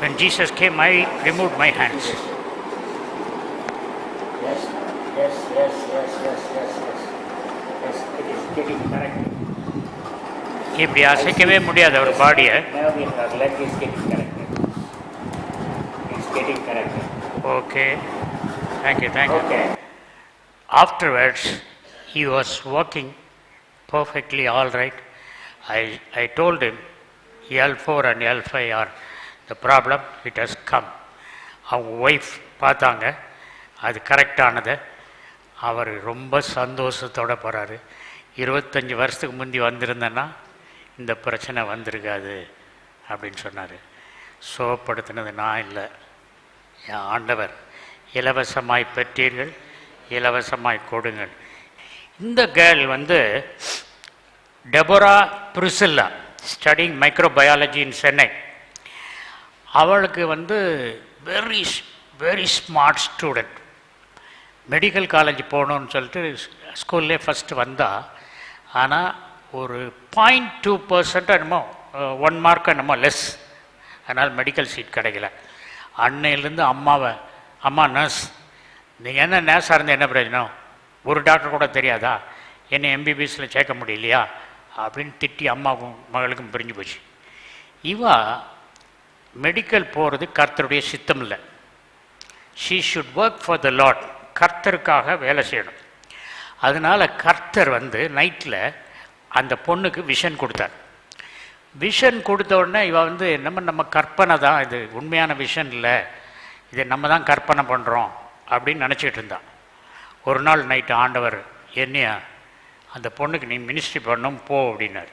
When Jesus came, I removed my hands. Yes, yes, yes, yes, yes, yes, yes. Yes, it is getting corrected. இப்படி அசைக்கவே முடியாது அவர் பாடியை. Now your leg is getting corrected. It's getting corrected. Okay. Thank you, thank you. Okay. Afterwards, he was working perfectly all right. I told him L4 and L5 are the problem, it has come. அவங்க wife பார்த்தாங்க, அது கரெக்டானது. அவர் ரொம்ப சந்தோஷத்தோடு போகிறாரு. 25 வருஷத்துக்கு முந்தி வந்திருந்தேன்னா இந்த பிரச்சனை வந்திருக்காது அப்படின்னு சொன்னார். சோப்படுத்தினது நான் இல்லை, என் ஆண்டவர். இலவசமாய் பெற்றீர்கள், இலவசமாய் கொடுங்கள். இந்த கேர்ள் வந்து டெபோரா பிரிசில்லா, ஸ்டடிங் மைக்ரோபயாலஜி இன் சென்னை. அவளுக்கு வந்து very very smart student. Medical college போகணுன்னு சொல்லிட்டு ஸ்கூல்லே ஃபஸ்ட்டு வந்தா. ஆனால் ஒரு 0.2% என்னமோ 1 மார்க் என்னமோ லெஸ், அதனால் மெடிக்கல் சீட் கிடைக்கல. அன்னையிலேருந்து அம்மா நர்ஸ், நீங்கள் என்ன நேர்ஸாக இருந்து என்ன பிரயோஜனம், ஒரு டாக்டர் கூட தெரியாதா, என்னை எம்பிபிஎஸ்சில் சேர்க்க முடியலையா அப்படின்னு திட்டி அம்மாவுக்கும் மகளுக்கும் பிரிஞ்சு போச்சு. இவா மெடிக்கல் போகிறது கர்த்தருடைய சித்தம் இல்லை. She should work for the Lord, கர்த்தருக்காக வேலை செய்யணும். அதனால் கர்த்தர் வந்து நைட்டில் அந்த பொண்ணுக்கு விஷன் கொடுத்தார். விஷன் கொடுத்த உடனே இவள் வந்து நம்ம கற்பனை தான், இது உண்மையான விஷன் இல்லை, இதை நம்ம தான் கற்பனை பண்ணுறோம் அப்படின்னு நினச்சிட்டு இருந்தான். ஒரு நாள் நைட்டு ஆண்டவர் என்னையா அந்த பொண்ணுக்கு நீ மினிஸ்ட்ரி பண்ணணும் போ அப்படின்னார்.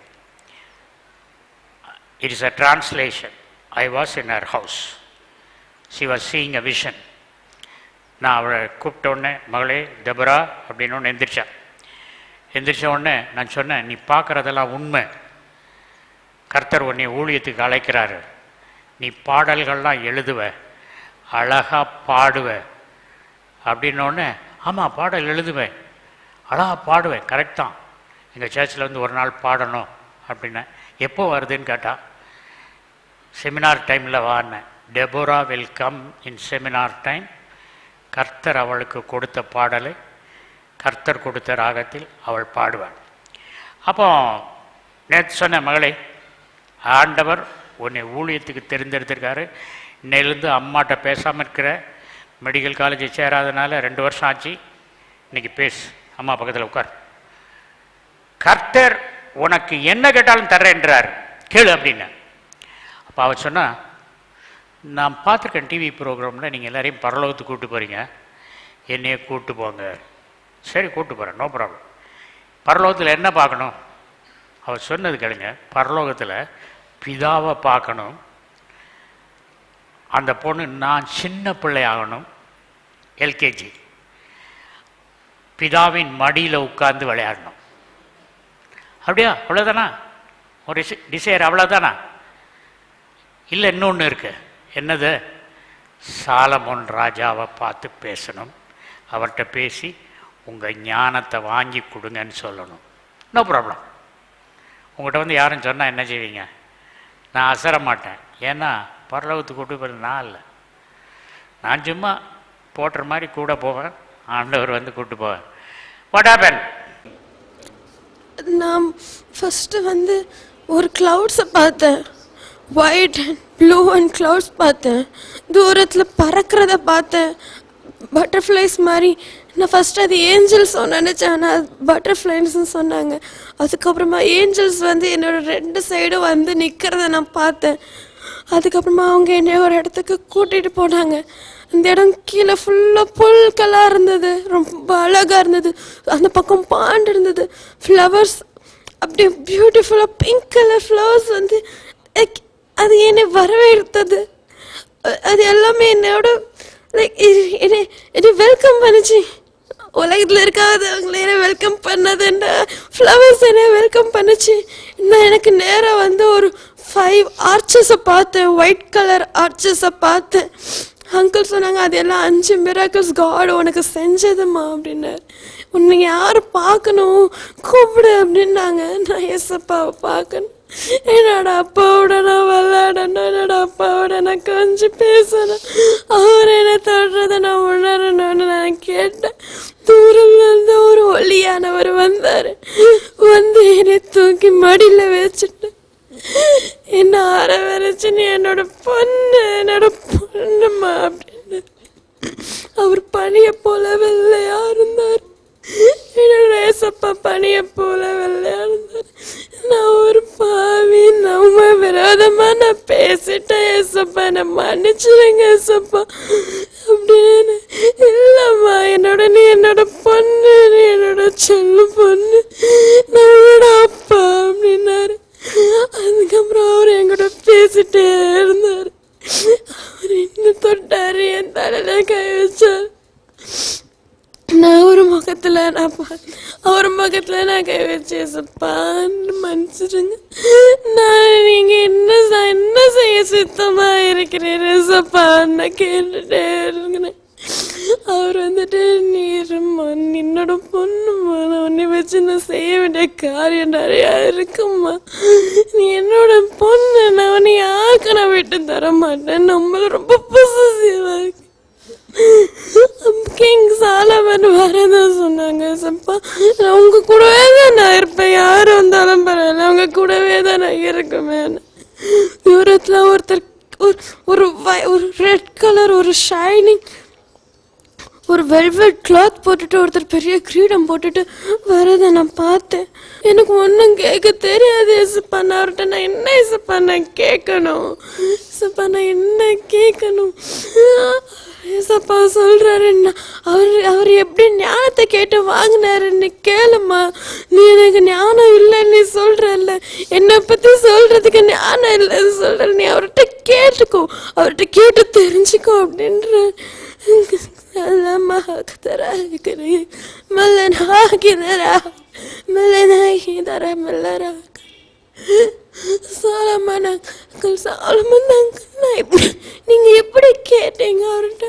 It is a translation. I was in her house, she was seeing a vision. நான் அவளை கூப்பிட்ட உடனே மகளே டெபரா அப்படின்னு ஒன்று எந்திரிச்ச உடனே நான் சொன்னேன், நீ பார்க்குறதெல்லாம் உண்மை, கர்த்தர் உன்னை ஊழியத்துக்கு அழைக்கிறாரு, நீ பாடல்கள்லாம் எழுதுவ, அழகாக பாடுவேன் அப்படின்னோடனே. ஆமாம், பாடல் எழுதுவேன், அழகாக பாடுவேன், கரெக்ட் தான், எங்கள் சர்ச்சில் வந்து ஒரு நாள் பாடணும் அப்படின்னேன். எப்போ வருதுன்னு கேட்டால் செமினார் டைமில் வான்னேன். Deborah will come in seminar time. கர்த்தர் அவளுக்கு கொடுத்த பாடலை கர்த்தர் கொடுத்த ராகத்தில் அவள் பாடுவாள். அப்போ நேற்று சொன்ன மகளே, ஆண்டவர் உன்னை ஊழியத்துக்கு தெரிந்தெடுத்திருக்காரு. இன்னையிலேருந்து அம்மாட்ட பேசாமல் இருக்கிற, மெடிக்கல் காலேஜை சேராதனால 2 வருஷம் ஆச்சு, இன்றைக்கி பேசு, அம்மா பக்கத்தில் உட்கார். கர்த்தர் உனக்கு என்ன கேட்டாலும் தர்றேன்றார், கேளு அப்படின்னு. அப்போ அவள் சொன்னால், நான் பார்த்துருக்கேன் டிவி ப்ரோக்ராமில் நீங்கள் எல்லோரையும் பரலோகத்துக்கு கூப்பிட்டு போகிறீங்க, என்னையே கூப்பிட்டு போங்க. சரி கூப்பிட்டு போகிறேன், நோ ப்ராப்ளம். பரலோகத்தில் என்ன பார்க்கணும்? அவர் சொன்னது கேளுங்க, பரலோகத்தில் பிதாவை பார்க்கணும், அந்த பொண்ணு நான் சின்ன பிள்ளை ஆகணும், எல்கேஜி, பிதாவின் மடியில் உட்கார்ந்து விளையாடணும். அப்படியா? அவ்வளோதானா? ஒரு டிசைர் அவ்வளோதானா? இல்லை, இன்னொன்று இருக்கு. என்னது? சாலமோன் ராஜாவை பார்த்து பேசணும், அவர்கிட்ட பேசி உங்கள் ஞானத்தை வாங்கி கொடுங்கன்னு சொல்லணும். No problem. உங்கள்கிட்ட வந்து யாரும் சொன்னால் என்ன செய்வீங்க? நான் அசர மாட்டேன். ஏன்னா பரலோகத்துக்கு கூட்டு போகிறது நான் இல்லை, நான் சும்மா போட்டுற மாதிரி கூட போவேன், ஆண்டவர் வந்து கூப்பிட்டு போவேன். What happen? நான் ஃபஸ்ட்டு வந்து ஒரு க்ளவுட்ஸை பார்த்தேன், white and blue and clouds பார்த்தேன், தூரத்தில் பறக்கிறத பார்த்தேன், பட்டர்ஃப்ளைஸ் மாதிரி. நான் ஃபஸ்ட்டு அது ஏஞ்சல்ஸ் நினச்சேன், ஆனால் பட்டர்ஃப்ளைஸ்ன்னு சொன்னாங்க. அதுக்கப்புறமா ஏஞ்சல்ஸ் வந்து என்னோட 2 சைடும் வந்து நிற்கிறத நான் பார்த்தேன். அதுக்கப்புறமா அவங்க என்னை ஒரு இடத்துக்கு கூட்டிகிட்டு போனாங்க. அந்த இடம் கீழே ஃபுல்லாக புல்களாக இருந்தது, ரொம்ப அழகாக இருந்தது. அந்த பக்கம் பாண்டு இருந்தது, ஃப்ளவர்ஸ் அப்படியே பியூட்டிஃபுல்லாக பிங்க் கலர் ஃப்ளவர்ஸ் வந்து அது என்னை வரவேற்றது. அது எல்லாமே என்னோட லைக் என்னை வெல்கம் பண்ணிச்சு. உலகத்தில் இருக்காதவங்களே என்னை வெல்கம் பண்ணதுன்ற ஃப்ளவர்ஸ் என்னை வெல்கம் பண்ணிச்சு. இன்னும் எனக்கு நேராக வந்து ஒரு 5 ஆர்ச்சஸை பார்த்தேன், ஒயிட் கலர் ஆர்ச்சஸை பார்த்தேன். அங்கிள் சொன்னாங்க அதெல்லாம் 5 மிராக்கிள்ஸ் காட் உனக்கு செஞ்சதுமா அப்படின்னாரு. உன்னை யார் பார்க்கணும் கூப்பிடு அப்படின்னாங்க. நான் ஏசப்பாவை பார்க்கணும், என்னோட அப்பாவோட நான் விளையாடணும், என்னோட அப்பாவோட நான் கொஞ்சம் பேசணும், அவர் என்ன தொடுறதை நான் உணரணும்னு நான் கேட்டேன். தூரம்ல இருந்து ஒரு ஒல்லியானவர் வந்தார். வந்து என்னை தூக்கி மடியில் வச்சுட்டு என்ன அரவரைச்சு, நீ என்னோட பொண்ணுமா அப்படின்னு. அவர் பனியை போல வெள்ளையா இருந்தார். என்னோட ஏசப்பா பனியை போல வெள்ளையா இருந்தார். நான் ஒரு பாவி, நம்ம விரோதமா நான் பேசிட்டேன் ஏசப்பா, என்னை மன்னிச்சிருங்க ஏசப்பா அப்படின்னு. இல்லம்மா நீ என்னோட பொண்ணு, நீ என்னோட செல்ல பொண்ணு, நம்மளோட அப்பா அப்படின்னாரு. அதுக்கப்புறம் அவர் என்கிட்ட பேசிட்டே இருந்தார். அவர் இன்னும் தொட்டாரு, என் தலையில கை வச்சார். நான் ஒரு முகத்துல அவர் முகத்துல நான் கை வச்சேன். சப்பான்னு மன்னிச்சிடுங்க, நான் நீங்க என்ன செய்ய சுத்தமா இருக்கிறீரு சப்பான்னு கேட்டுட்டே இருக்கிறேன். அவர் வந்துட்டு நீ என்னோட பொண்ணுமா, நான் உன்னை வச்சு நான் செய்ய வேண்டிய காரியம் நிறையா இருக்குமா, நீ என்னோட பொண்ணு, நான் உன்னை யாருக்கு நான் விட்டு தர மாட்டேன், நம்மள ரொம்ப பொசசிவா இருக்கு. கிங் சாலமன் வரதான் சொன்னாங்க. சப்பா நான் உங்க கூடவே தான் நான் இருப்பேன், யாரு வந்தாலும் பரவாயில்ல, உங்க கூடவே தான் நான் இருக்குமே. தூரத்துல ஒருத்தர் ஒரு ரெட் கலர் ஒரு ஷைனிங் ஒரு வெல்வெட் கிளாத் போட்டுட்டு ஒருத்தர் பெரிய கிரீடம் போட்டுட்டு வரதை நான் பார்த்தேன். எனக்கு ஒன்றும் கேட்க தெரியாது ஏசப்பா. நான் அவர்கிட்ட நான் என்ன ஏசப்பா நான் கேட்கணும், ஏசப்பா நான் என்ன கேட்கணும். ஏசப்பா சொல்றாரு, அவர் எப்படி ஞானத்தை கேட்டு வாங்கினாருன்னு கேளுமா. நீ எனக்கு ஞானம் இல்லைன்னு நீ சொல்றல்ல, என்னை பத்தி சொல்றதுக்கு ஞானம் இல்லைன்னு சொல்ற, நீ அவர்கிட்ட கேட்டுக்கோ, அவர்கிட்ட கேட்டு தெரிஞ்சுக்கோ அப்படின்ற. நீங்க எப்படி கேட்டீங்க அவர்கிட்ட,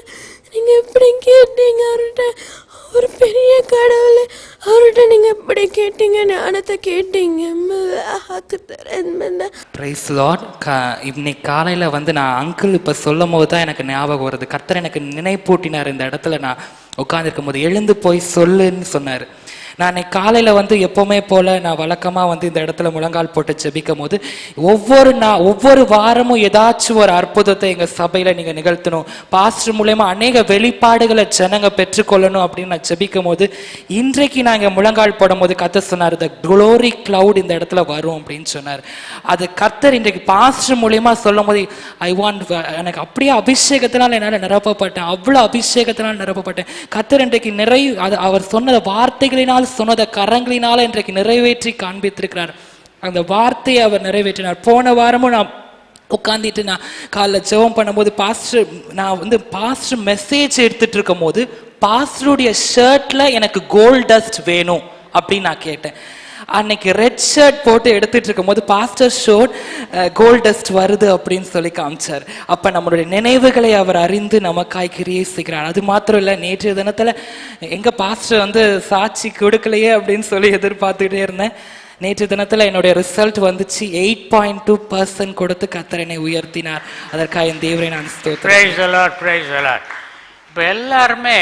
நீங்க எப்படி கேட்டீங்க அவர்கிட்ட, ஒரு பெரிய கடவுளை அவர்கிட்ட நீங்க எப்படி கேட்டீங்க, ஞானத்தை கேட்டீங்க. Praise Lord. இன்னைக்கு காலையில் வந்து நான் அங்கிள் இப்போ சொல்லும் போது தான் எனக்கு ஞாபகம் வருது. கர்த்தர் எனக்கு நினைப்பூட்டினார். இந்த இடத்துல நான் உட்காந்துருக்கும் போது எழுந்து போய் சொல்லுன்னு சொன்னார். நான் இன்னைக்கு காலையில் வந்து எப்போவுமே போல் நான் வழக்கமாக வந்து இந்த இடத்துல முழங்கால் போட்டு ஜெபிக்கும் போது ஒவ்வொரு வாரமும் ஏதாச்சும் ஒரு அற்புதத்தை எங்கள் சபையில் நீங்கள் நிகழ்த்தணும், பாஸ்டர் மூலயமா அநேக வெளிப்பாடுகளை ஜனங்க பெற்றுக்கொள்ளணும் அப்படின்னு நான் ஜெபிக்கும் போது இன்றைக்கு நான் இங்கே முழங்கால் போடும் போது கர்த்தர் சொன்னார், த க்ளோரி கிளவுட் இந்த இடத்துல வரும் அப்படின்னு சொன்னார். அது கர்த்தர் இன்றைக்கு பாஸ்டர் மூலயமா சொல்லும் போது எனக்கு அப்படியே அபிஷேகத்தினால் என்னால் நிரப்பப்பட்டேன், அவ்வளோ அபிஷேகத்தினால் நிரப்பப்பட்டேன். கர்த்தர் இன்றைக்கு அவர் சொன்ன வார்த்தைகளினால் சொன்னத கரங்களினால இன்றைக்கு நிறைவேற்றி காண்பித்திருக்கிறார். அந்த வார்த்தையை அவர் நிறைவேற்றினார். போன வாரமும் நான் உட்காந்துட்டு நான் காலைல ஜெபம் பண்ணும்போது பாஸ்டர் மெசேஜ் எடுத்துட்டு இருக்கும் போது பாஸ்டருடைய ஷர்ட்ல எனக்கு கோல்ட் டஸ்ட் வேணும் அப்படின்னு நான் கேட்டேன். அன்னைக்கு ரெட் ஷர்ட் போட்டு எடுத்துட்டு இருக்கும் போது பாஸ்டர் ஷோட் கோல்ட் டஸ்ட் வருது அப்படின்னு சொல்லி காமிச்சார். அப்ப நம்மளுடைய நினைவுகளை அவர் அறிந்து நமக்காய் கிரியை செய்கிறார். அது மாத்திரம் இல்லை, நேற்றைய தினத்துல எங்க பாஸ்டர் வந்து சாட்சி கொடுக்கலையே அப்படின்னு சொல்லி எதிர்பார்த்துக்கிட்டே இருந்தேன். நேற்று தினத்துல என்னுடைய ரிசல்ட் வந்துச்சு. 8.2% கொடுத்து கர்த்தர் என்னை உயர்த்தினார். அதற்காக என் தேவரை நான் ஸ்தோத்திரம். இப்போ எல்லாருமே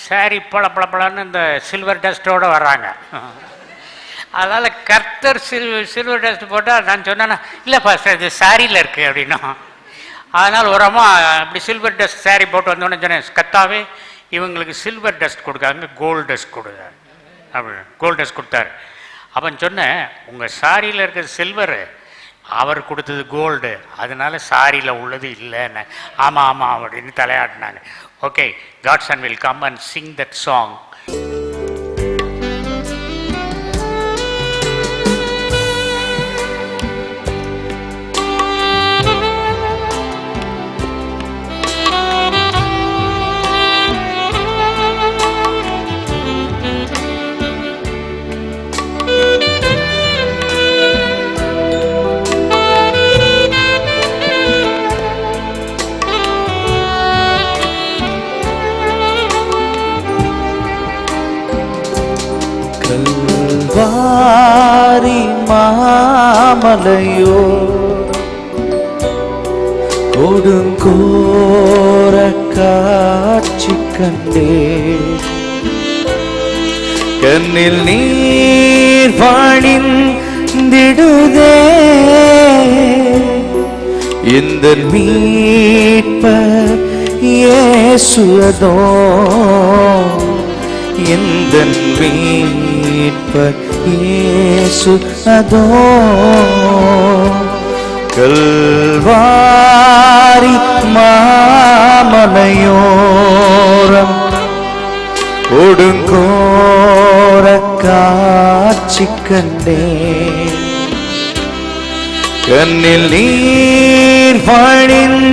சாரி பளபளன்னு இந்த சில்வர் டஸ்டோட வர்றாங்க. அதனால் கர்த்தர் சில்வர் டஸ்ட் போட்டால் நான் சொன்னேன்னா இல்லை பாஸ்டர் இது சாரியில் இருக்குது அப்படின்னா. அதனால் ஒரு அம்மா அப்படி சில்வர் டஸ்ட் சாரி போட்டு வந்தோடனே சொன்னேன், கர்த்தாவே இவங்களுக்கு சில்வர் டஸ்ட் கொடுக்காங்க, கோல்டு டஸ்ட் கொடுங்க அப்படின்னு கோல்டு டஸ்ட் கொடுத்தாரு. அப்போ சொன்னேன், உங்கள் சாரியில் இருக்கிறது சில்வரு, அவர் கொடுத்தது கோல்டு, அதனால சாரியில் உள்ளது இல்லைன்னு. ஆமாம் அப்படின்னு தலையாட்டினாங்க. Okay, gods and will come and sing that song. கல்வாரி மாமலையோ கொடுங்கோர காட்சி கண்டே கண்ணில் நீர் வழிந்திடுதே இந்த மீட்பர் இயேசுவதோ இந்த மீட்பர் இயேசு அதோ கல்வாரி மாமலையோரம் கொடுங்கோர காட்சி கண்டே கண்ணில் நீர் வழிந்திடுதே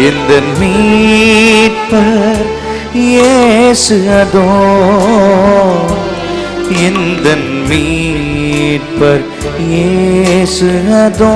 இந்த மீட்பர் இயேசு அதோ இந்த மீட்பர் இயேசு அதோ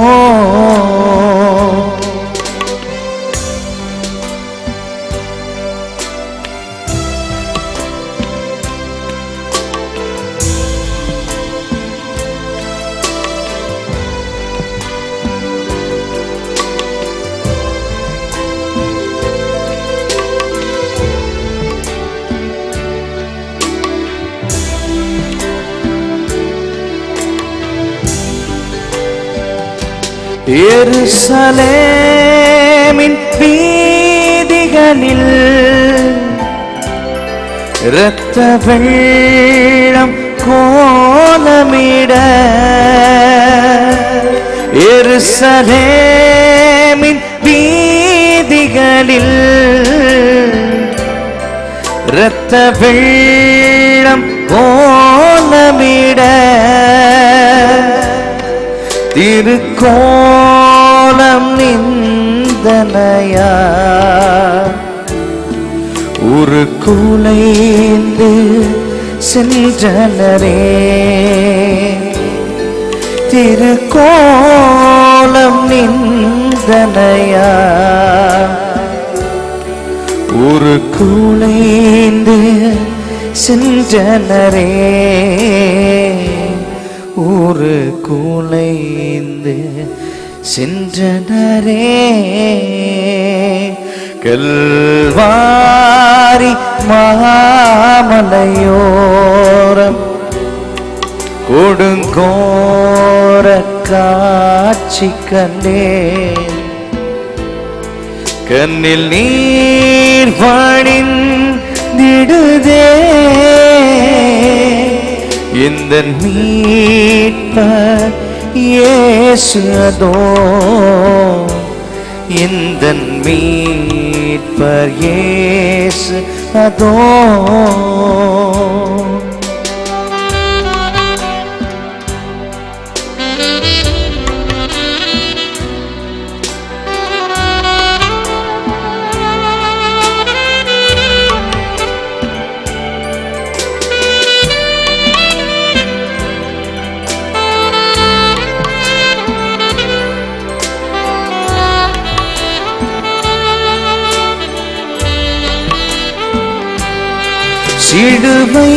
எருசலேமின் வீதிகளில் இரத்த வெள்ளம் கோலமிட எருசலேமின் வீதிகளில் இரத்த வெள்ளம் கோலமிட திருக்கோலம் நிந்தனையா ஒரு குலைந்து சென்றனரே திருக்கோலம் நிந்தனையா ஒரு குலைந்து சென்றனரே ஒரு குலைந்து சென்றனரே கல்வாரி மாமலையோரம் கொடுங்கோர காட்சி கண்டே கண்ணில் நீர் வழிந்திடுதே இந்த மீட்பர் இயேசு அதோ இந்த மீட்பர் இயேசு அதோ சிலுவை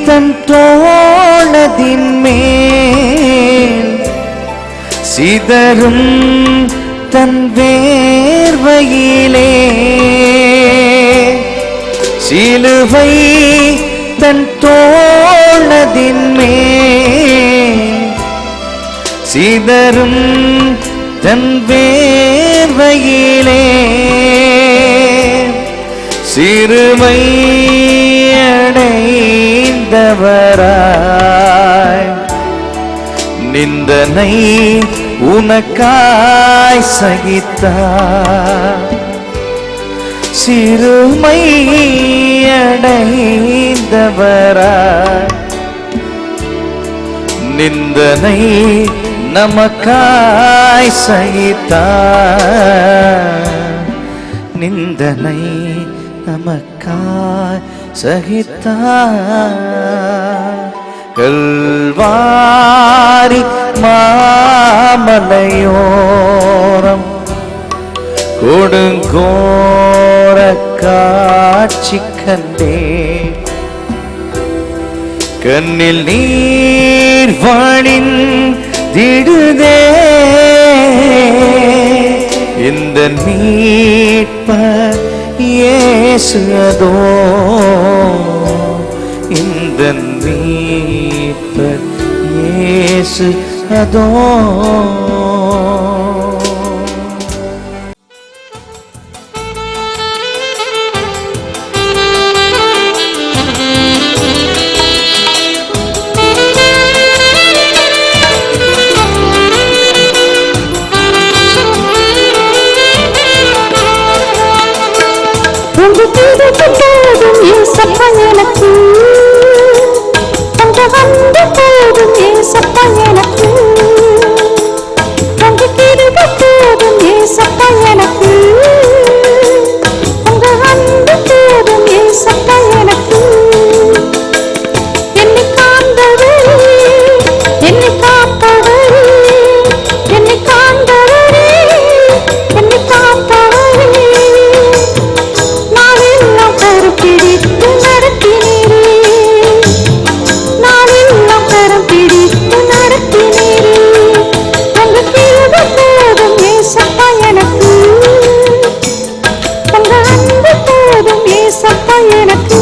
தன் தோளதின் மேல் சிதறும் தன் வேர்வையிலே சிலுவை தன் தோளதின் மேல் சிதறும் தன் வேர்வையிலே சிறுமை அடைந்தவராய் நிந்தனை உனக்காய் சகித்தார் சிறுமை அடைந்தவராய் நிந்தனை நமக்காய் சகித்தார் நிந்தனை நமக்காய் சகித்தார் கல்வாரி மாமலையோரம் கொடுங்கோர காட்சி கண்டேன். கண்ணில் நீர் வழிந்திடுதே இந்த மீட்பர் இயேசு அதோ, இந்த மீட்பர் இயேசு அதோ. போதும் ஏசப்பா எனக்கு, அங்க வந்து போதும் ஏசப்பா எனக்கு, அங்க கிருபை போதும் ஏசப்பா எனக்கு, அங்க வந்து போதும் ஏசப்பா எனக்கு. என்னை காண்பவரே, என்னை காப்பவரே, என்னை காண்பவரே, என்னை காப்பவரே, பிடித்து நடத்தினீரே, நாளெல்லாம் கரம் பிடித்து நடத்தினீரே. உங்க கிருபை போதும் ஏசப்பா எனக்கு, உங்க அன்பு போதும் ஏசப்பா எனக்கு.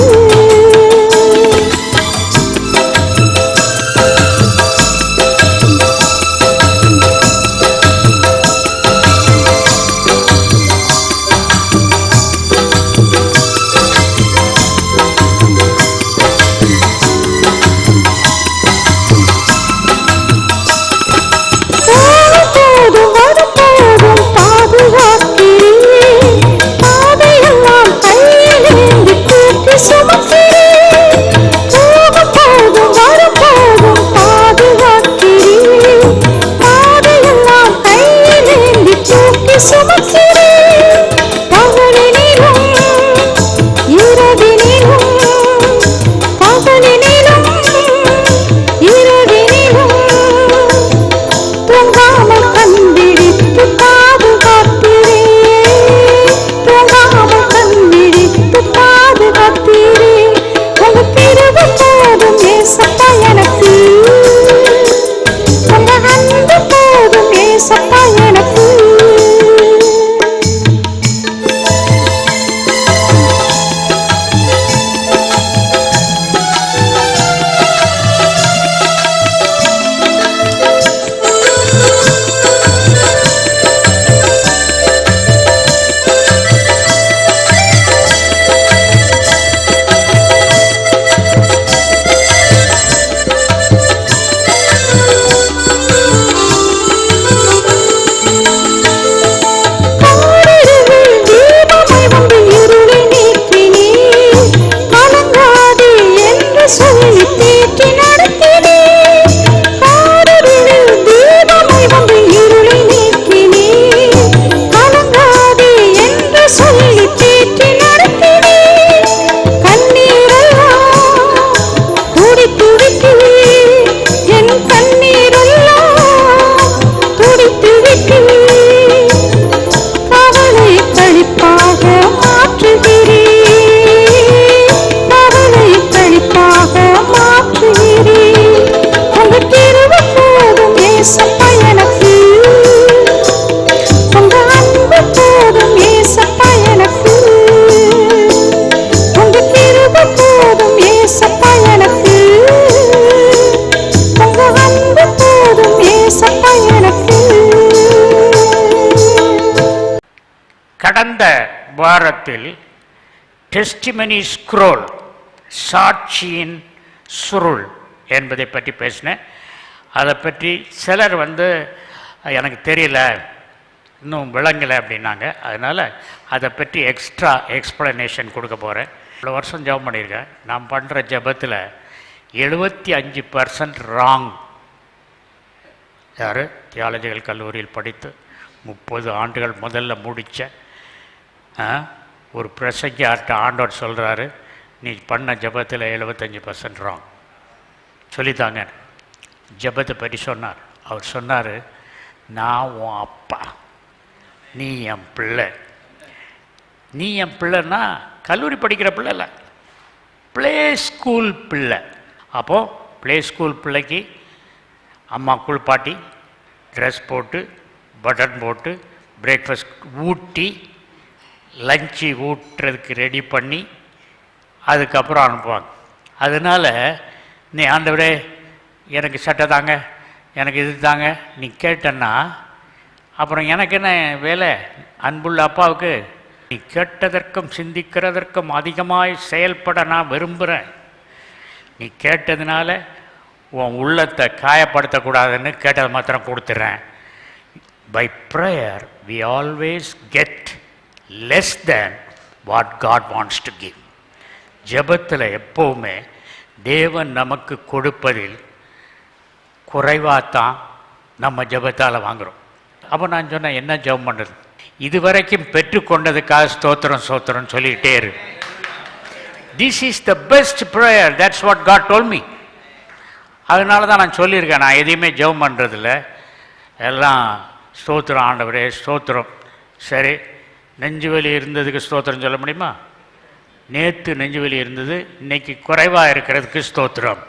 கடந்த வாரத்தில் டெஸ்டிமனி ஸ்க்ரோல், சாட்சியின் சுருள் என்பதை பற்றி பேசினேன். அதை பற்றி சிலர் எனக்கு தெரியல, இன்னும் விளங்கலை அப்படின்னாங்க. அதனால் அதை பற்றி எக்ஸ்ட்ரா எக்ஸ்ப்ளனேஷன் கொடுக்க போகிறேன். இவ்வளோ வருஷம் ஜெபம் பண்ணியிருக்கேன். நான் பண்ணுற ஜெபத்தில் 75% ராங். யார் தியாலஜிக்கல் கல்லூரியில் படித்து 30 ஆண்டுகள் முதல்ல முடித்த ஒரு பிரசங்கியார்ட்ட ஆண்டவர் சொல்கிறாரு, நீ பண்ண ஜெபத்தில் 75% ராங். சொல்லித்தாங்க. ஜெபத்தை பற்றி சொன்னார். அவர் சொன்னார், நான் உன் அப்பா, நீ என் பிள்ளை. நீ என் பிள்ளைன்னா கல்லூரி படிக்கிற பிள்ளை இல்லை, ப்ளே ஸ்கூல் பிள்ளை. அப்போது ப்ளே ஸ்கூல் பிள்ளைக்கு அம்மா குளிப்பாட்டி ட்ரெஸ் போட்டு பட்டன் போட்டு பிரேக்ஃபாஸ்ட் ஊட்டி லஞ்சு ஊட்டுறதுக்கு ரெடி பண்ணி அதுக்கப்புறம் அனுப்புவாங்க. அதனால் நீ ஆண்டவரே எனக்கு சட்டை தாங்க, எனக்கு இது தாங்க நீ கேட்டன்னா அப்புறம் எனக்கு என்ன வேலை? அன்புள்ள அப்பாவுக்கு நீ கேட்டதற்கும் சிந்திக்கிறதற்கும் அதிகமாய் செயல்பட நான் விரும்புகிறேன். நீ கேட்டதுனால உன் உள்ளத்தை காயப்படுத்தக்கூடாதுன்னு கேட்டதை மாத்திரம் கொடுத்துட்றேன். By prayer we always get less than what God wants to give. ஜெபத்தில் எப்போவுமே தேவன் நமக்கு கொடுப்பதில் குறைவாகத்தான் நம்ம ஜெபத்தால் வாங்குகிறோம். அப்போ நான் சொன்னேன், என்ன ஜெபம் பண்ணுறது? இதுவரைக்கும் பெற்றுக்கொண்டதுக்காக ஸ்தோத்திரம் ஸ்தோத்திரம் சொல்லிக்கிட்டே இரு. This is the best prayer, that's what God told me. அதனால தான் நான் சொல்லியிருக்கேன், நான் எதையுமே ஜெபம் பண்ணுறதில்ல, எல்லாம் ஸ்தோத்திரம் ஆண்டவரே ஸ்தோத்திரம். சரி, நெஞ்சு வலி இருந்ததுக்கு ஸ்தோத்திரம் சொல்ல முடியுமா? நேற்று நெஞ்சு வலி இருந்தது, இன்னைக்கு குறைவாக இருக்கிறதுக்கு ஸ்தோத்திரம்.